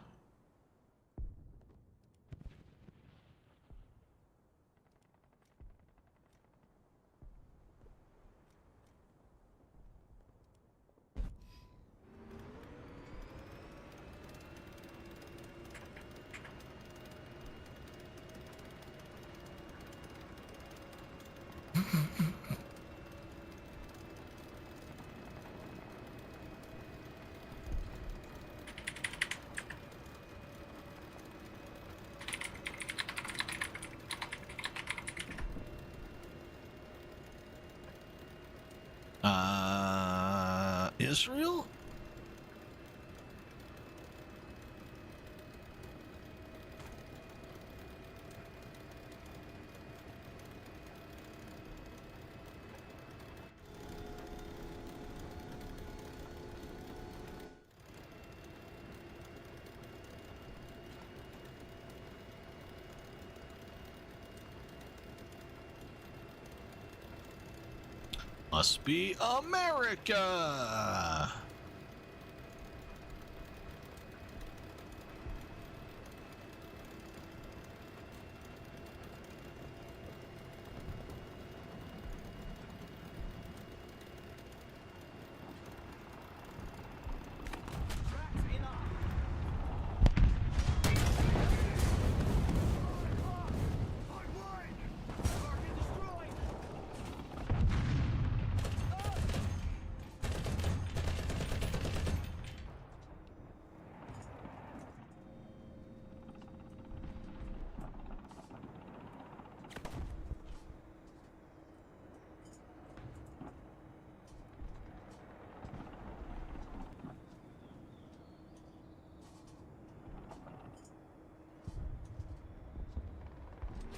Israel? Must be America.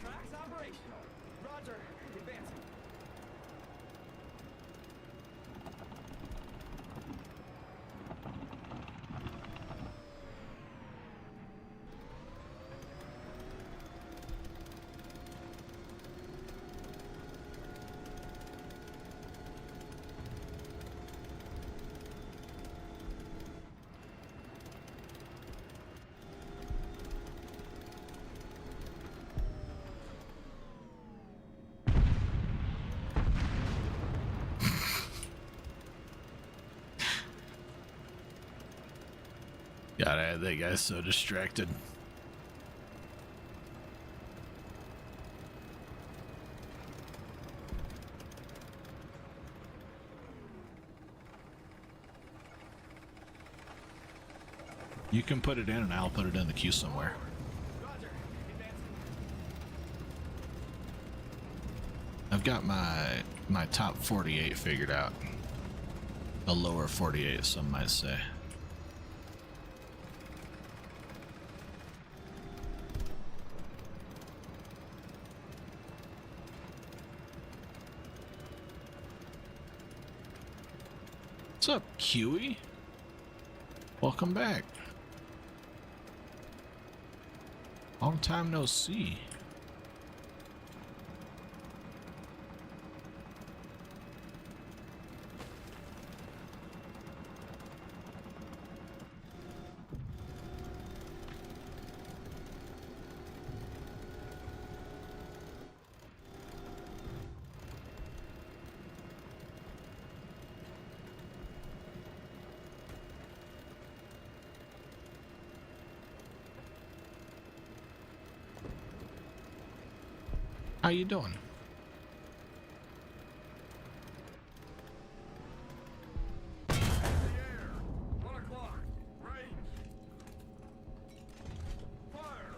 Tracks operational. Roger. Advancing. God, that guy's so distracted. You can put it in and I'll put it in the queue somewhere. Roger. Advancing. I've got my top 48 figured out. The lower 48, some might say. What's up, Huey? Welcome back. Long time no see. How you doing? The air. 1 o'clock. Range. Fire.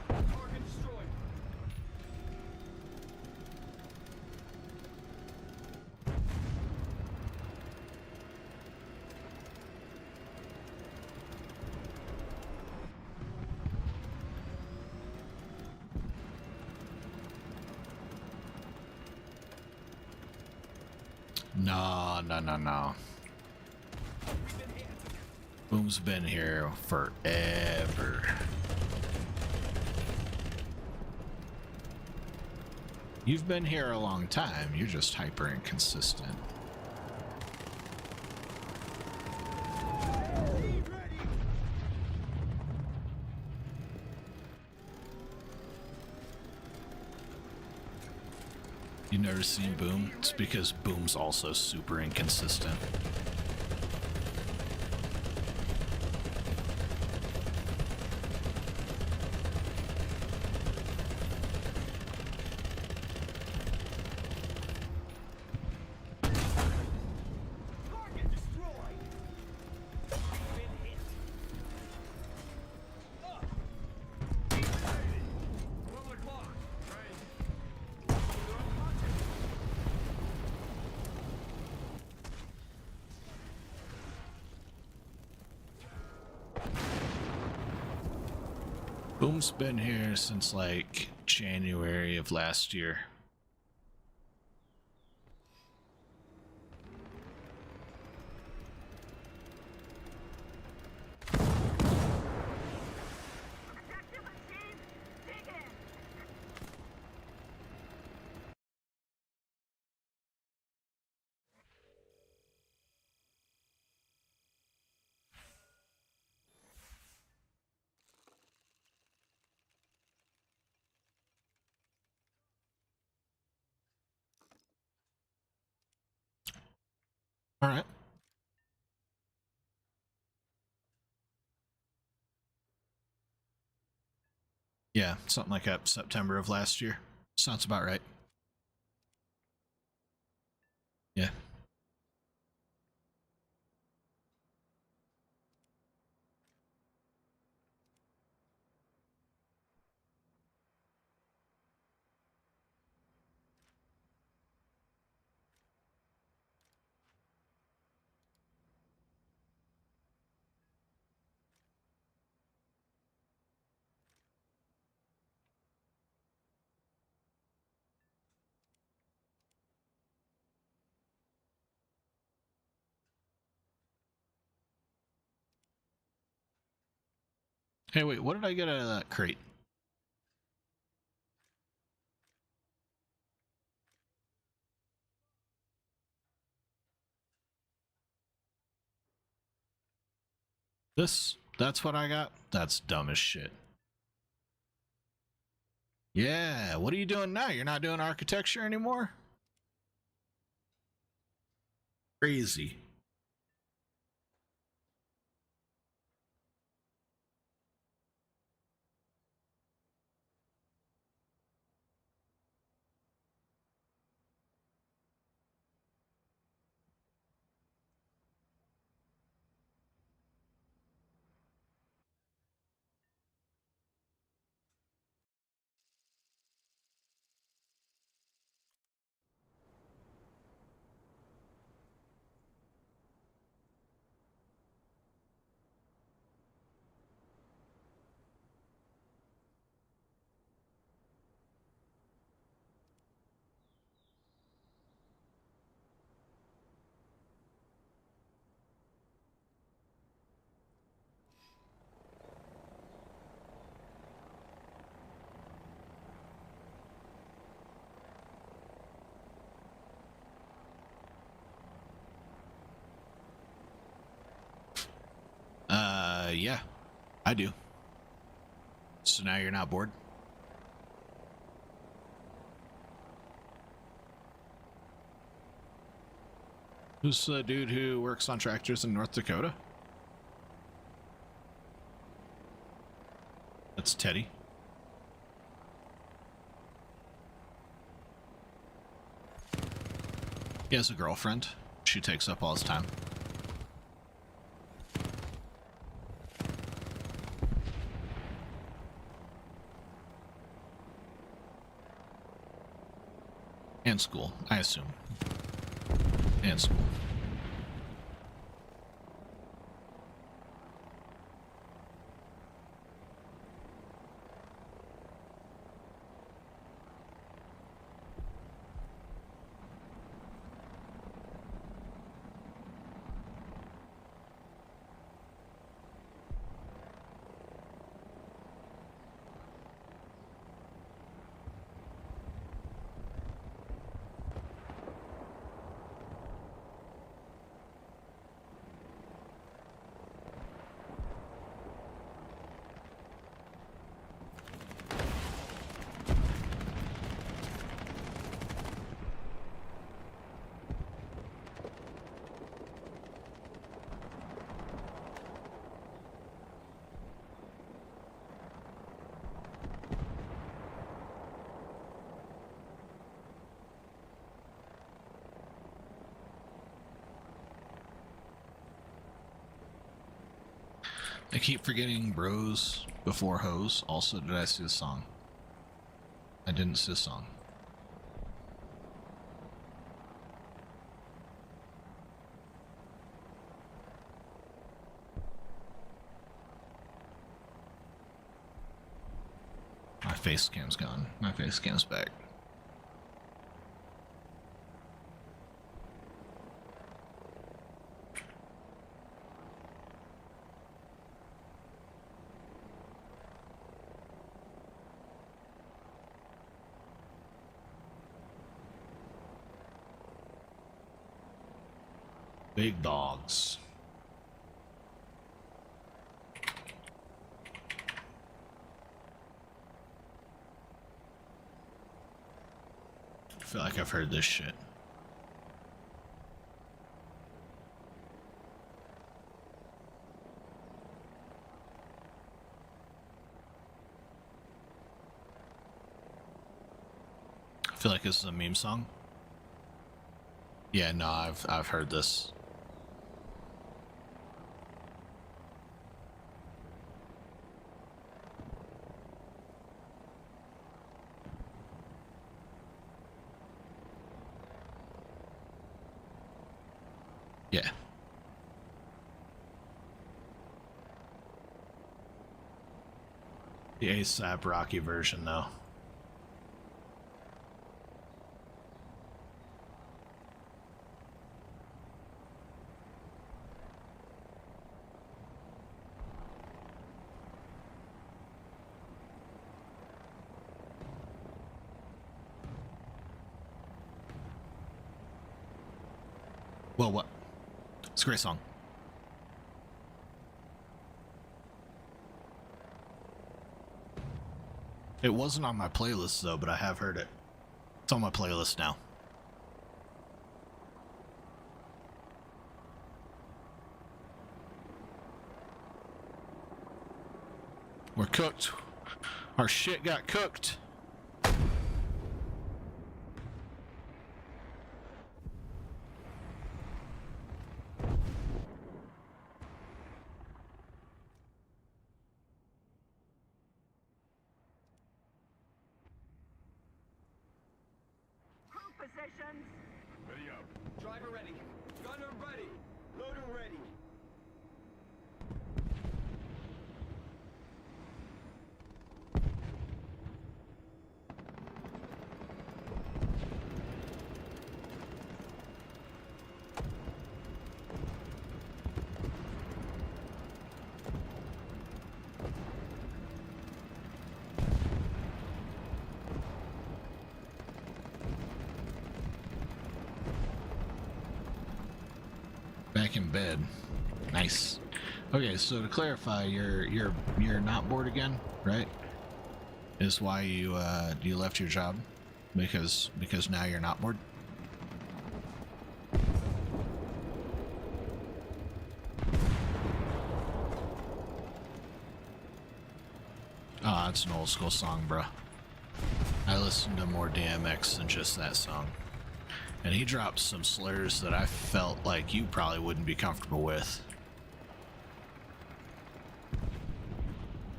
Target destroyed. No. We've been hit. Boom's been here forever. You've been here a long time, you're just hyper inconsistent. Ready. You never seen Boom? It's because Boom's also super inconsistent. Boom's been here since like January of last year. All right. Yeah, something like that. September of last year. Sounds about right. Yeah. Hey, wait, what did I get out of that crate? This? That's what I got? That's dumb as shit. Yeah, what are you doing now? You're not doing architecture anymore? Crazy. Yeah, I do. So now you're not bored? Who's the dude who works on tractors in North Dakota? That's Teddy. He has a girlfriend. She takes up all his time. And school, I assume. And school. I keep forgetting bros before hoes. Also, did I see the song? I didn't see the song. face cam's gone. My face cam's back. Big dogs. I feel like I've heard this shit. I feel like this is a meme song. Yeah, no, I've heard this. Yeah. The ASAP Rocky version, though. Well, what? It's a great song. It wasn't on my playlist though, but I have heard it. It's on my playlist now. We're cooked. Our shit got cooked. Positions. Ready up. Driver ready. Gunner ready. Loader ready. Back in bed. Nice. Okay, so to clarify, you're not bored again, right? Is why you left your job because now you're not bored. Oh, it's an old school song, bruh. I listened to more DMX than just that song. And he dropped some slurs that I felt like you probably wouldn't be comfortable with.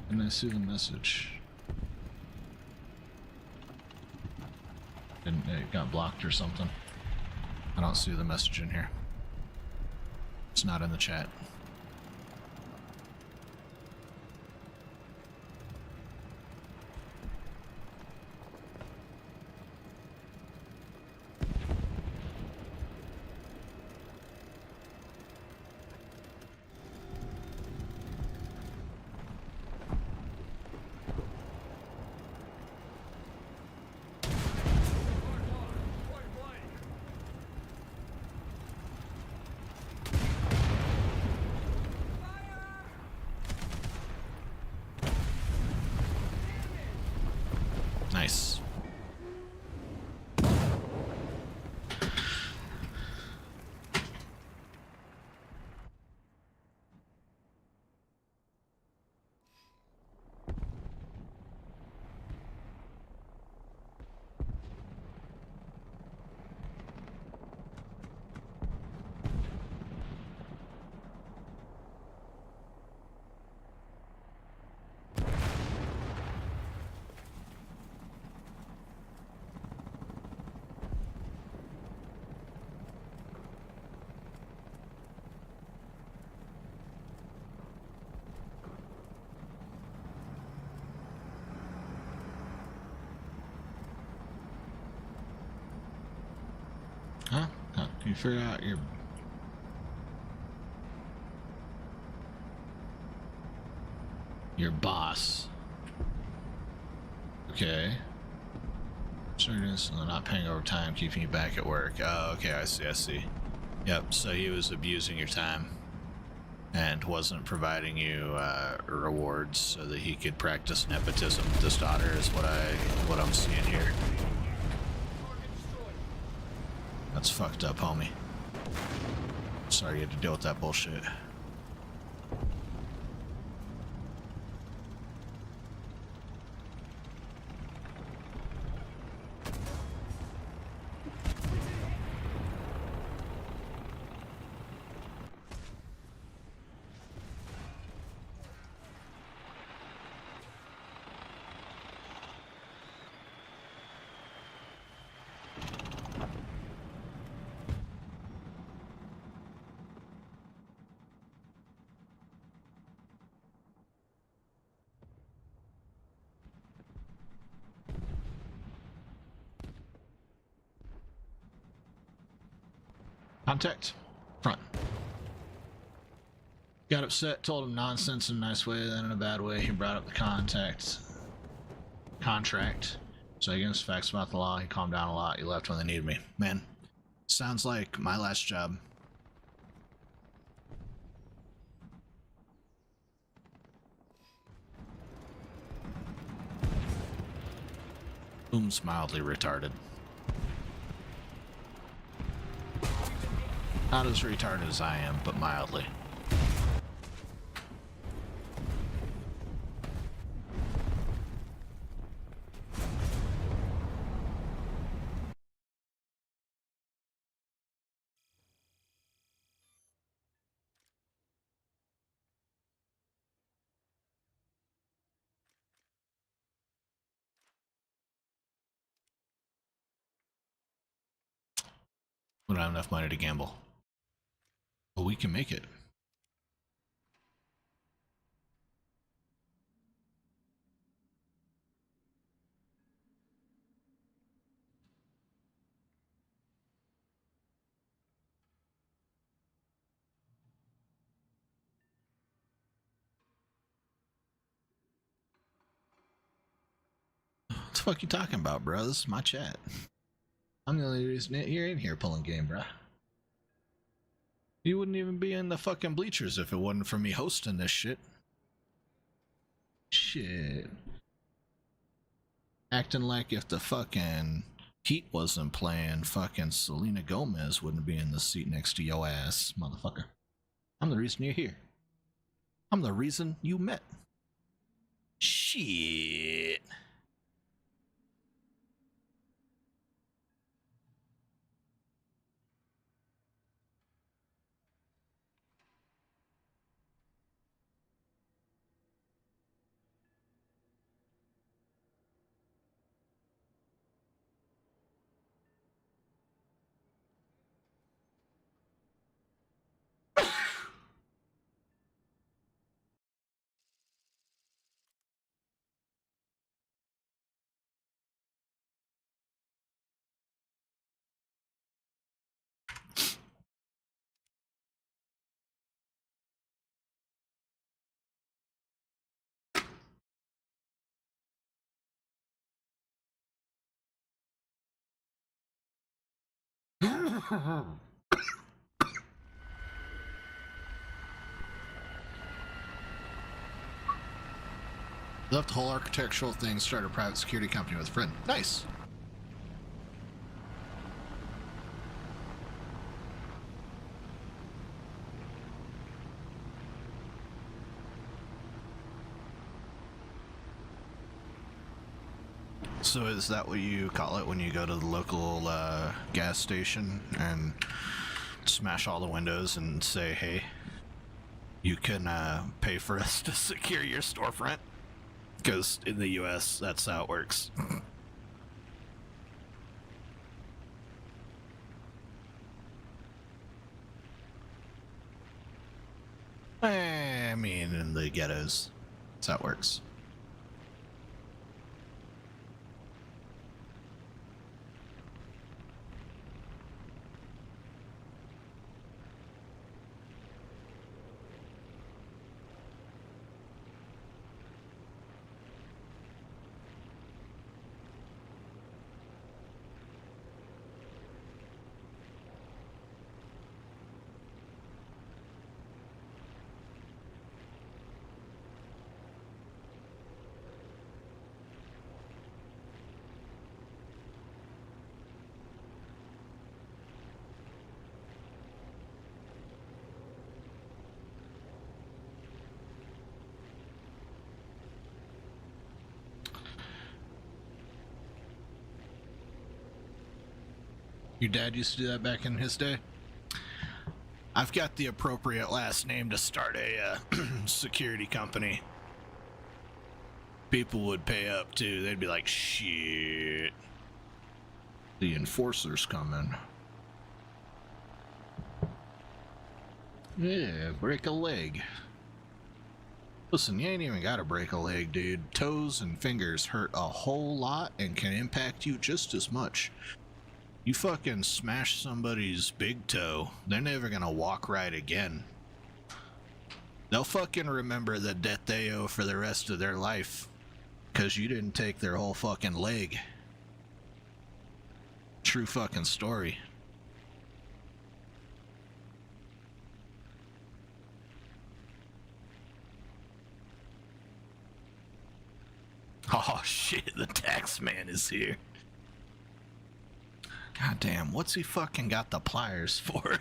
And I see the message. And it got blocked or something. I don't see the message in here. It's not in the chat. You figure out your boss. Okay. Service, not paying overtime, keeping you back at work. Oh, okay, I see. Yep, so he was abusing your time and wasn't providing you rewards so that he could practice nepotism with his daughter is what I'm seeing here. That's fucked up, homie. Sorry you had to deal with that bullshit. Contact. Front. Got upset, told him nonsense in a nice way, then in a bad way. He brought up the contract. So he gave us facts about the law. He calmed down a lot. He left when they needed me. Man, sounds like my last job. Boom's mildly retarded. Not as retarded as I am, but mildly. We don't have enough money to gamble. But we can make it. What the fuck you talking about, bro? This is my chat. I'm the only reason you're in here pulling game, bro. You wouldn't even be in the fucking bleachers if it wasn't for me hosting this shit. Shit. Acting like if the fucking Heat wasn't playing, fucking Selena Gomez wouldn't be in the seat next to your ass, motherfucker. I'm the reason you're here. I'm the reason you met. Shit. Left the whole architectural thing, started a private security company with a friend. Nice. So is that what you call it when you go to the local gas station and smash all the windows and say, hey, you can pay for us to secure your storefront? Because in the US, that's how it works. I mean, in the ghettos, that's how it works. Your dad used to do that back in his day? I've got the appropriate last name to start a security company. People would pay up too. They'd be like, shit. The enforcer's coming. Yeah, break a leg. Listen, you ain't even gotta break a leg, dude. Toes and fingers hurt a whole lot and can impact you just as much. You fucking smash somebody's big toe, they're never gonna walk right again. They'll fucking remember the debt they owe for the rest of their life, because you didn't take their whole fucking leg. True fucking story. Oh shit, the tax man is here. God damn, what's he fucking got the pliers for?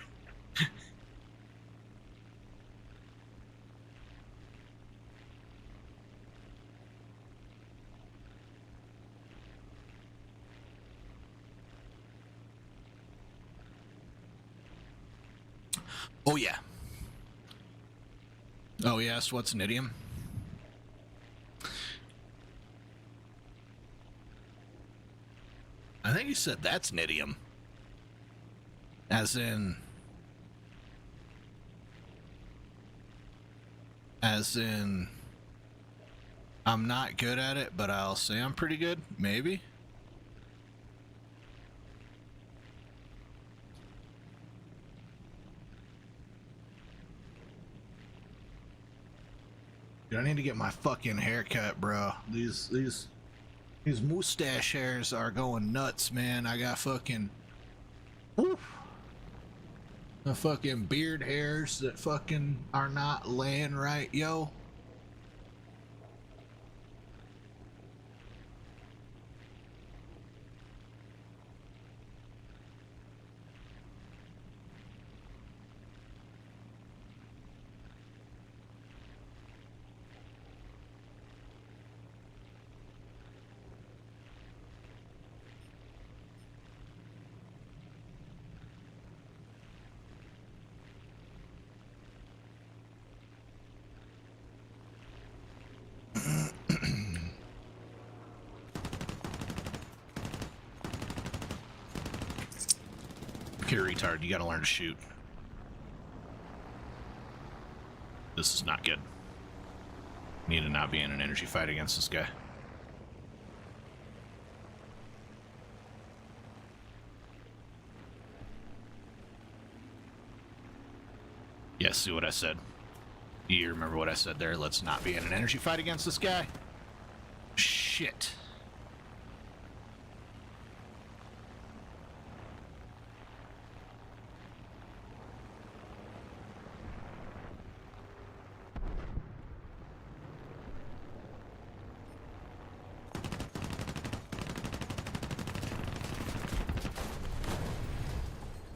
Oh yeah. Oh yes, what's Nidium? I think he said that's Nidium. As in, I'm not good at it, but I'll say I'm pretty good, maybe? Dude, I need to get my fucking haircut, bro. These mustache hairs are going nuts, man. I got fucking... Woof. The fucking beard hairs that fucking are not laying right, yo. Okay, retard, you gotta learn to shoot. This is not good. Need to not be in an energy fight against this guy. Yeah, see what I said? You remember what I said there? Let's not be in an energy fight against this guy. Shit.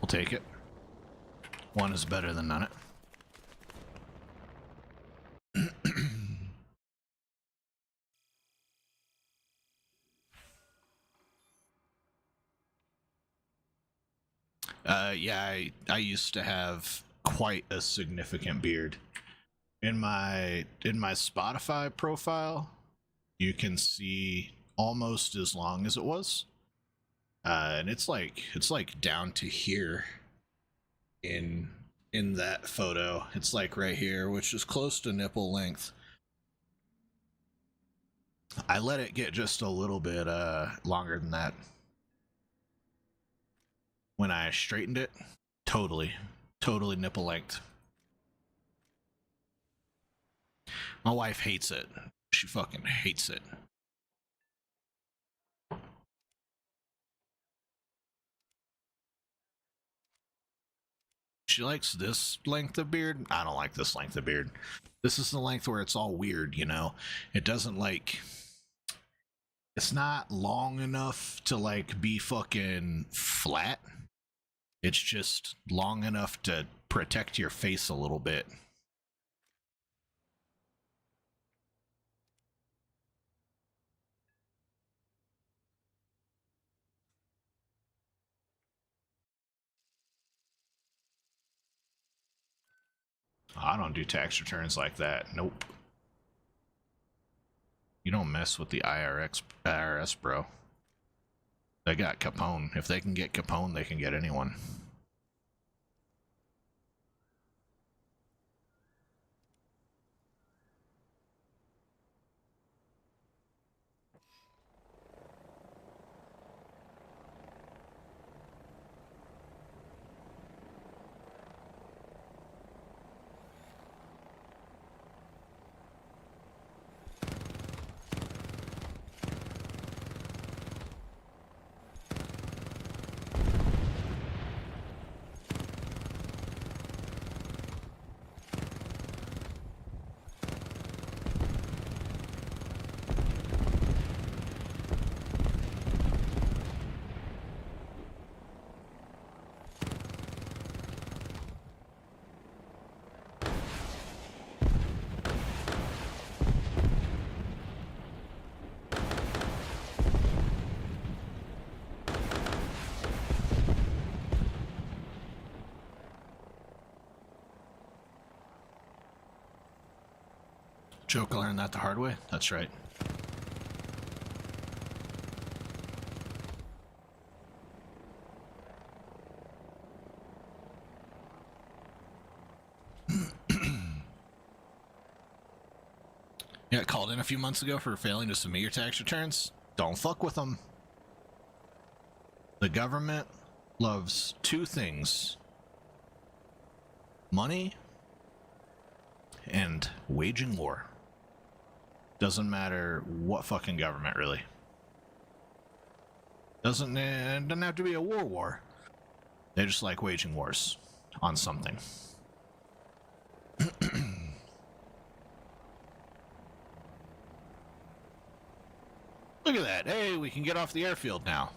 We'll take it. One is better than none. Yeah, I used to have quite a significant beard. In my Spotify profile, you can see almost as long as it was. And it's like down to here in that photo. It's like right here, which is close to nipple length. I let it get just a little bit longer than that. When I straightened it, totally nipple length. My wife hates it. She fucking hates it. She likes this length of beard. I don't like this length of beard. This is the length where it's all weird, you know? It doesn't like... It's not long enough to like be fucking flat. It's just long enough to protect your face a little bit. I don't do tax returns like that. Nope. You don't mess with the IRS, bro. They got Capone. If they can get Capone, they can get anyone. Joke learned that the hard way. That's right. Yeah, called in a few months ago for failing to submit your tax returns. Don't fuck with them. The government loves two things: money and waging war. Doesn't matter what fucking government, really. Doesn't have to be a war. They just like waging wars on something. Look at that. Hey, we can get off the airfield now.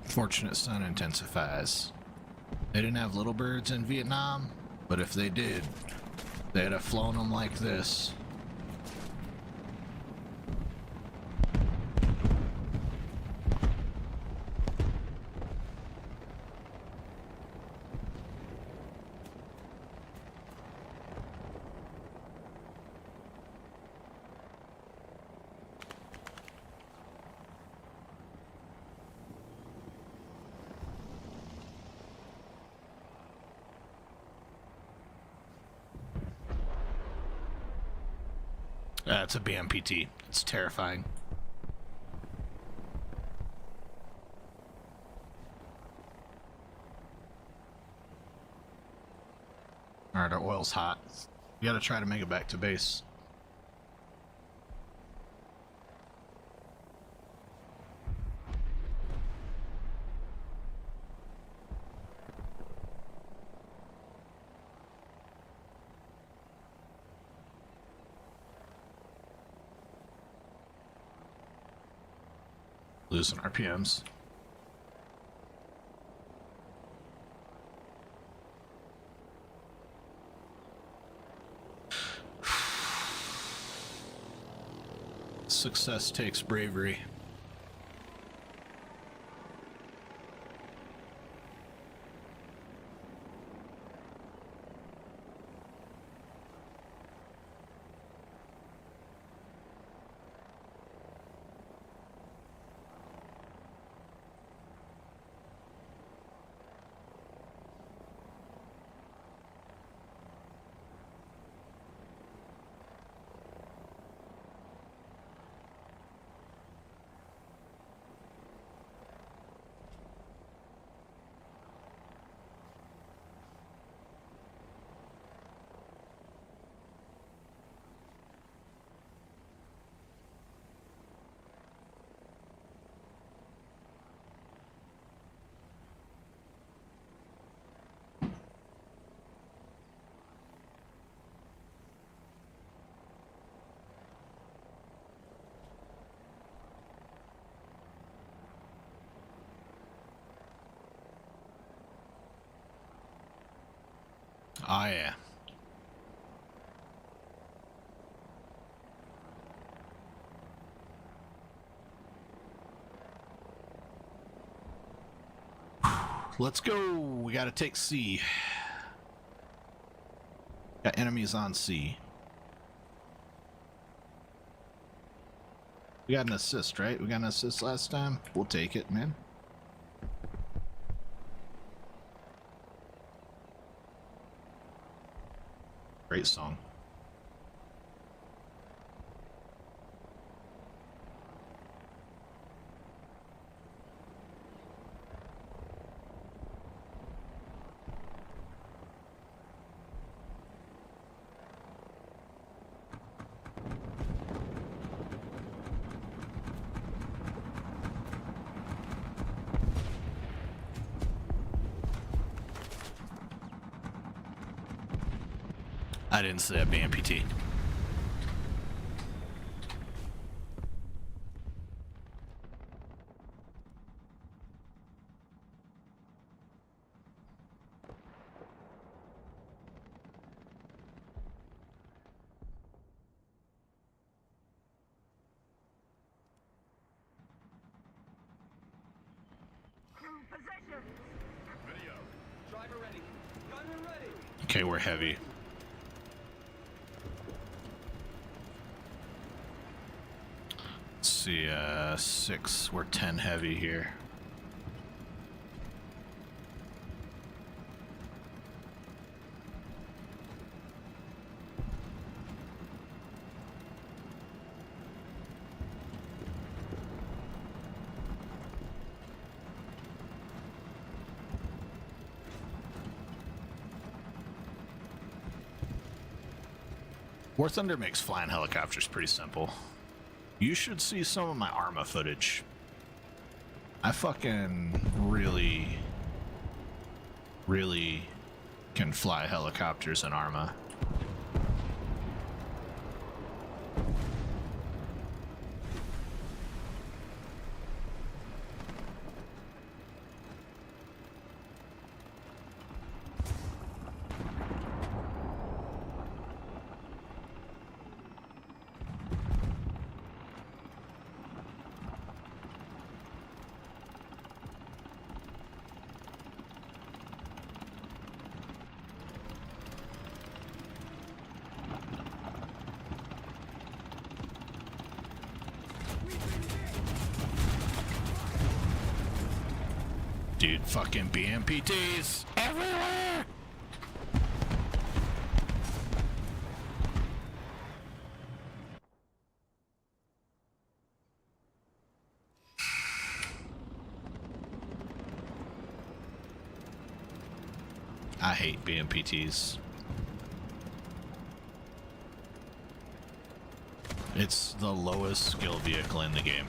Fortunate Son intensifies. They didn't have little birds in Vietnam, but if they did, they'd have flown them like this. It's a BMPT. It's terrifying. Alright, our oil's hot. We gotta try to make it back to base. Losing RPMs. Success takes bravery. Oh yeah. Let's go. We gotta take C. Got enemies on C. We got an assist, right? We got an assist last time. We'll take it, man. Great song. I didn't say that, BMPT. Position. Video. Driver ready. Gunner ready. Okay, we're heavy. Let's see, 6. We're 10 heavy here. War Thunder makes flying helicopters pretty simple. You should see some of my Arma footage. I fucking really can fly helicopters in Arma. Dude, fucking BMPTs everywhere! I hate BMPTs. It's the lowest skill vehicle in the game.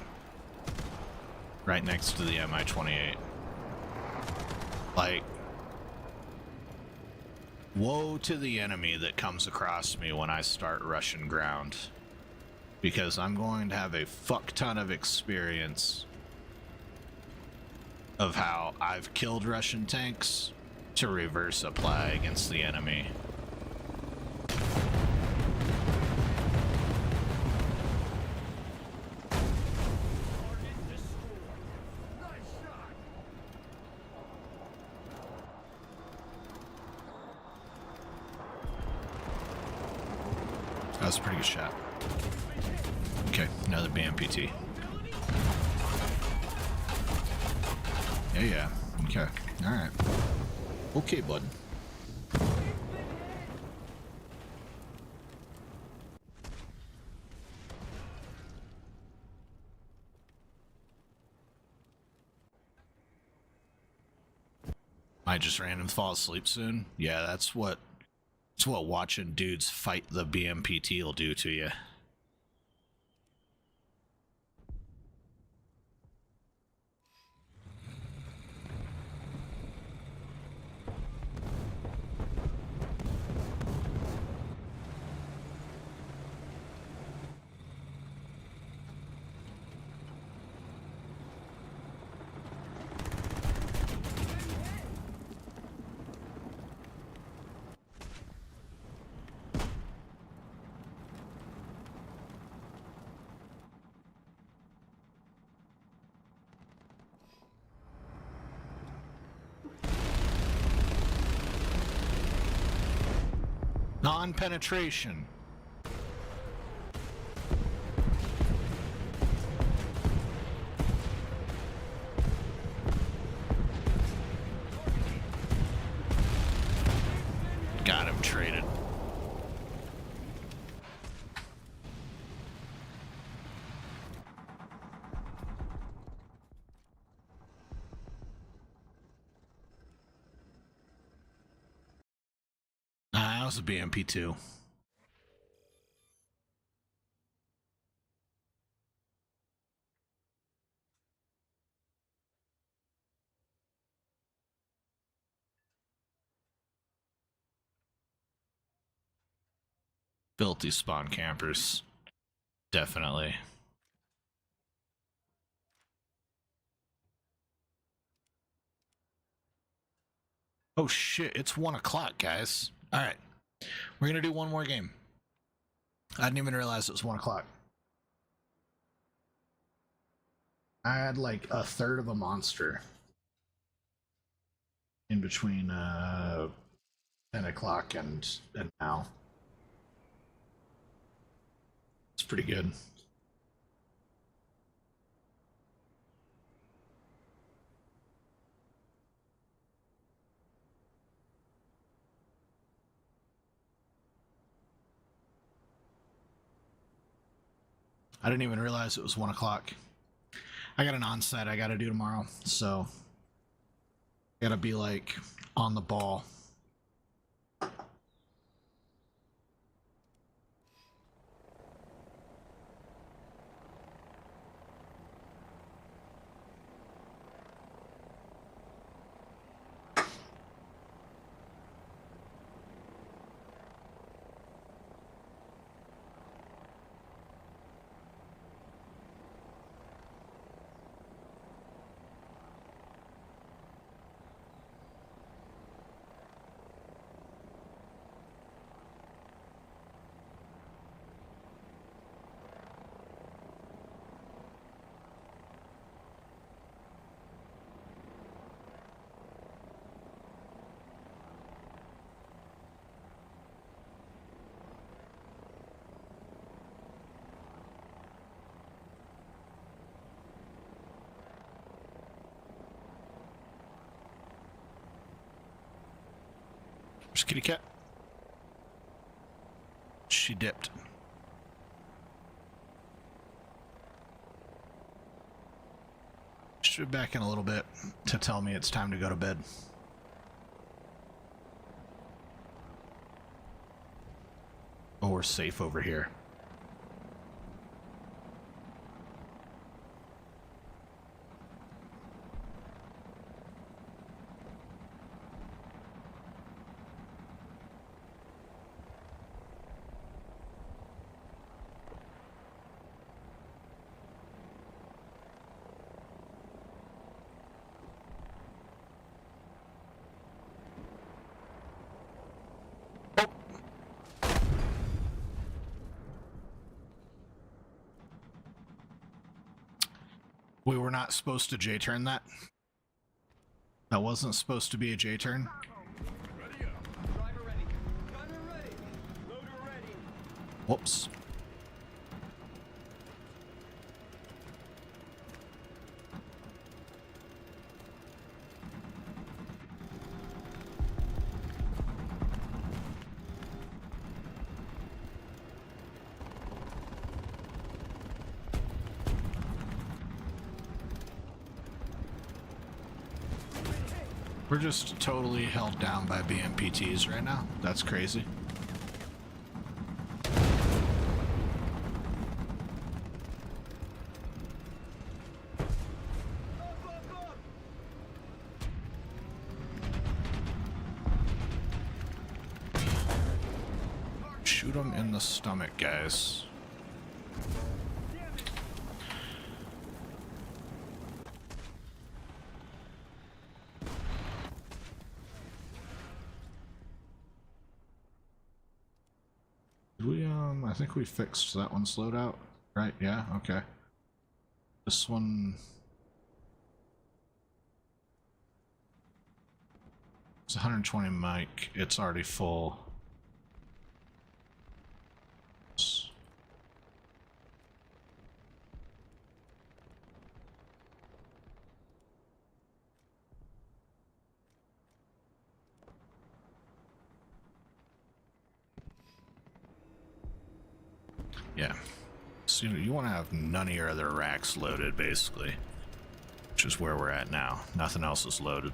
Right next to the Mi-28. Like, woe to the enemy that comes across me when I start Russian ground. Because I'm going to have a fuck ton of experience of how I've killed Russian tanks to reverse apply against the enemy. was a pretty good shot. Okay, another BMPT. Yeah. Okay. Alright. Okay, bud. Might just random fall asleep soon. Yeah, that's what watching dudes fight the BMPT will do to you. Non-penetration. Got him traded. That was a BMP2. Filthy spawn campers. Definitely. Oh shit, it's 1 o'clock, guys. Alright. We're gonna do one more game. I didn't even realize it was 1 o'clock. I had like a third of a monster in between 10 o'clock and now. It's pretty good. I didn't even realize it was 1 o'clock. I got an on-site I gotta do tomorrow, so I gotta be like on the ball. Where's Kitty Cat? She dipped. Should be back in a little bit to tell me it's time to go to bed. Oh, we're safe over here. We were not supposed to J-turn that. That wasn't supposed to be a J-turn. Ready up. Driver ready. Gunner ready. Loader ready. Whoops. We're just totally held down by BMPTs right now. That's crazy. Shoot them in the stomach, guys. I think we fixed that one slowed out, right? Yeah, okay. This one... It's 120 mic, it's already full. Yeah. So you want to have none of your other racks loaded, basically. Which is where we're at now. Nothing else is loaded.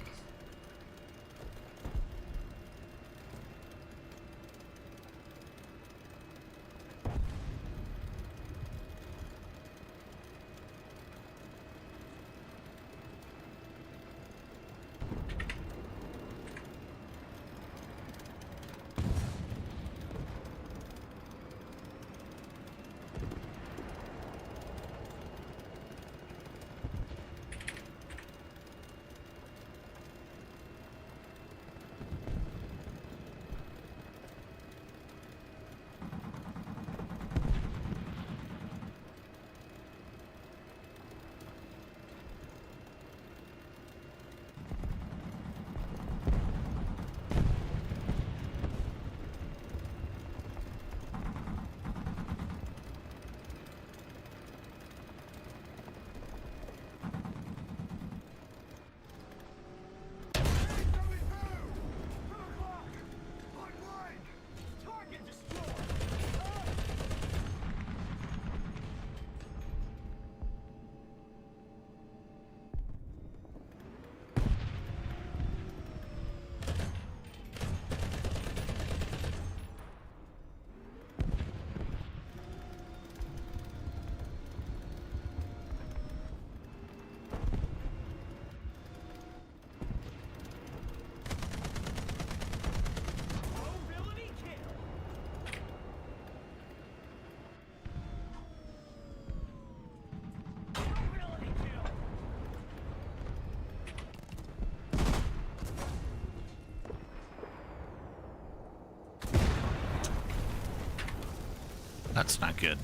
That's not good.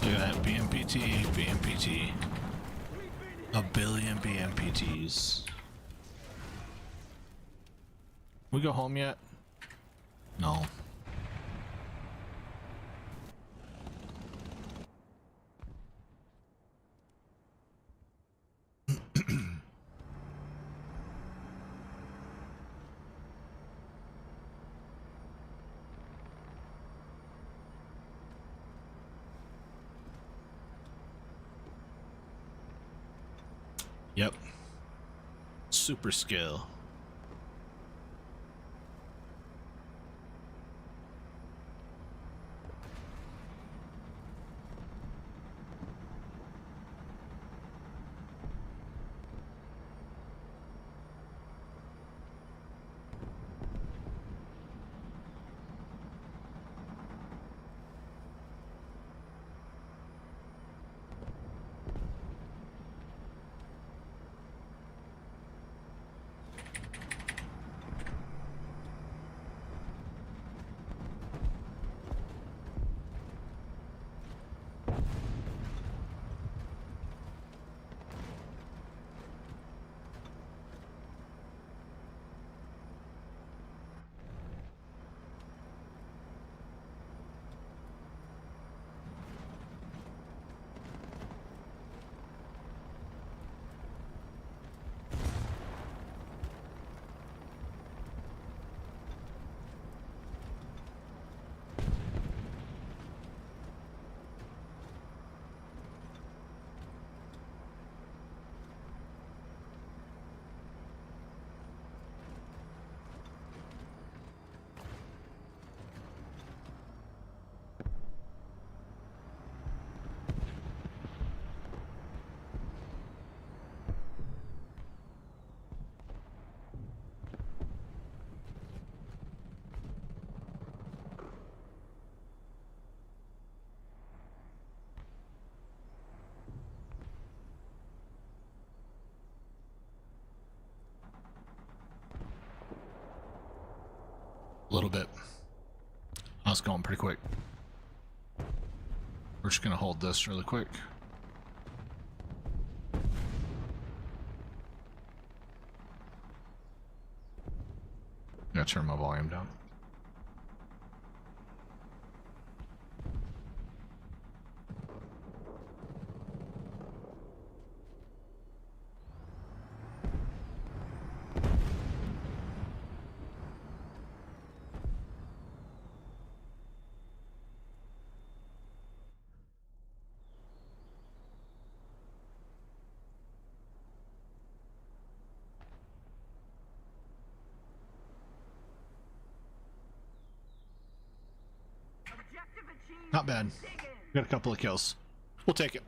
Look at that, BMPT, BMPT. A billion BMPTs. We go home yet? No. Yep. Super skill. A little bit. I was going pretty quick. We're just gonna hold this really quick. Gotta turn my volume down. Not bad. Got a couple of kills. We'll take it.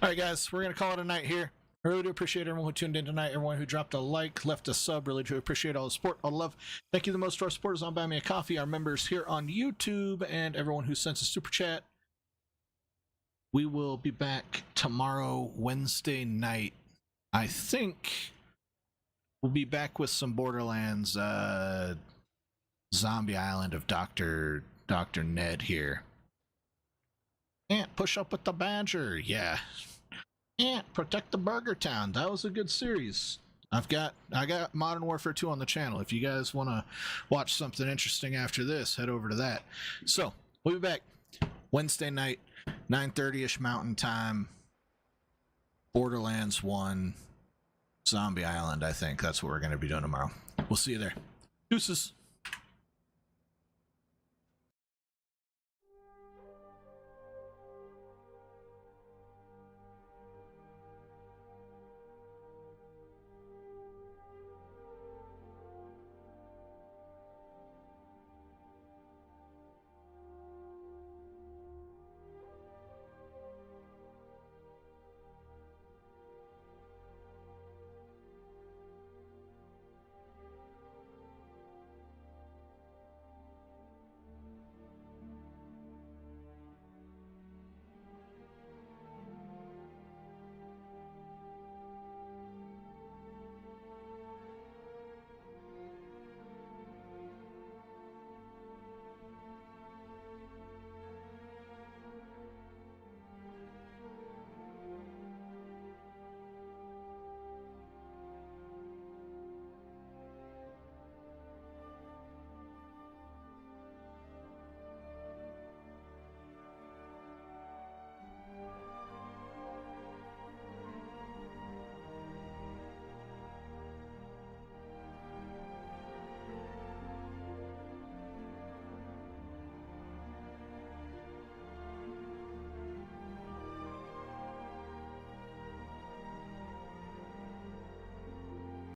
All right, guys, we're going to call it a night here. I really do appreciate everyone who tuned in tonight, everyone who dropped a like, left a sub. Really do appreciate all the support, all the love. Thank you the most to our supporters on Buy Me a Coffee, our members here on YouTube, and everyone who sends a super chat. We will be back tomorrow, Wednesday night. I think we'll be back with some Borderlands Zombie Island of Dr. Ned here. Ant, push up with the badger. Yeah. Ant, protect the Burger Town. That was a good series. I got Modern Warfare 2 on the channel. If you guys want to watch something interesting after this, head over to that. So, we'll be back Wednesday night, 9:30ish Mountain Time. Borderlands 1, Zombie Island, I think. That's what we're going to be doing tomorrow. We'll see you there. Deuces.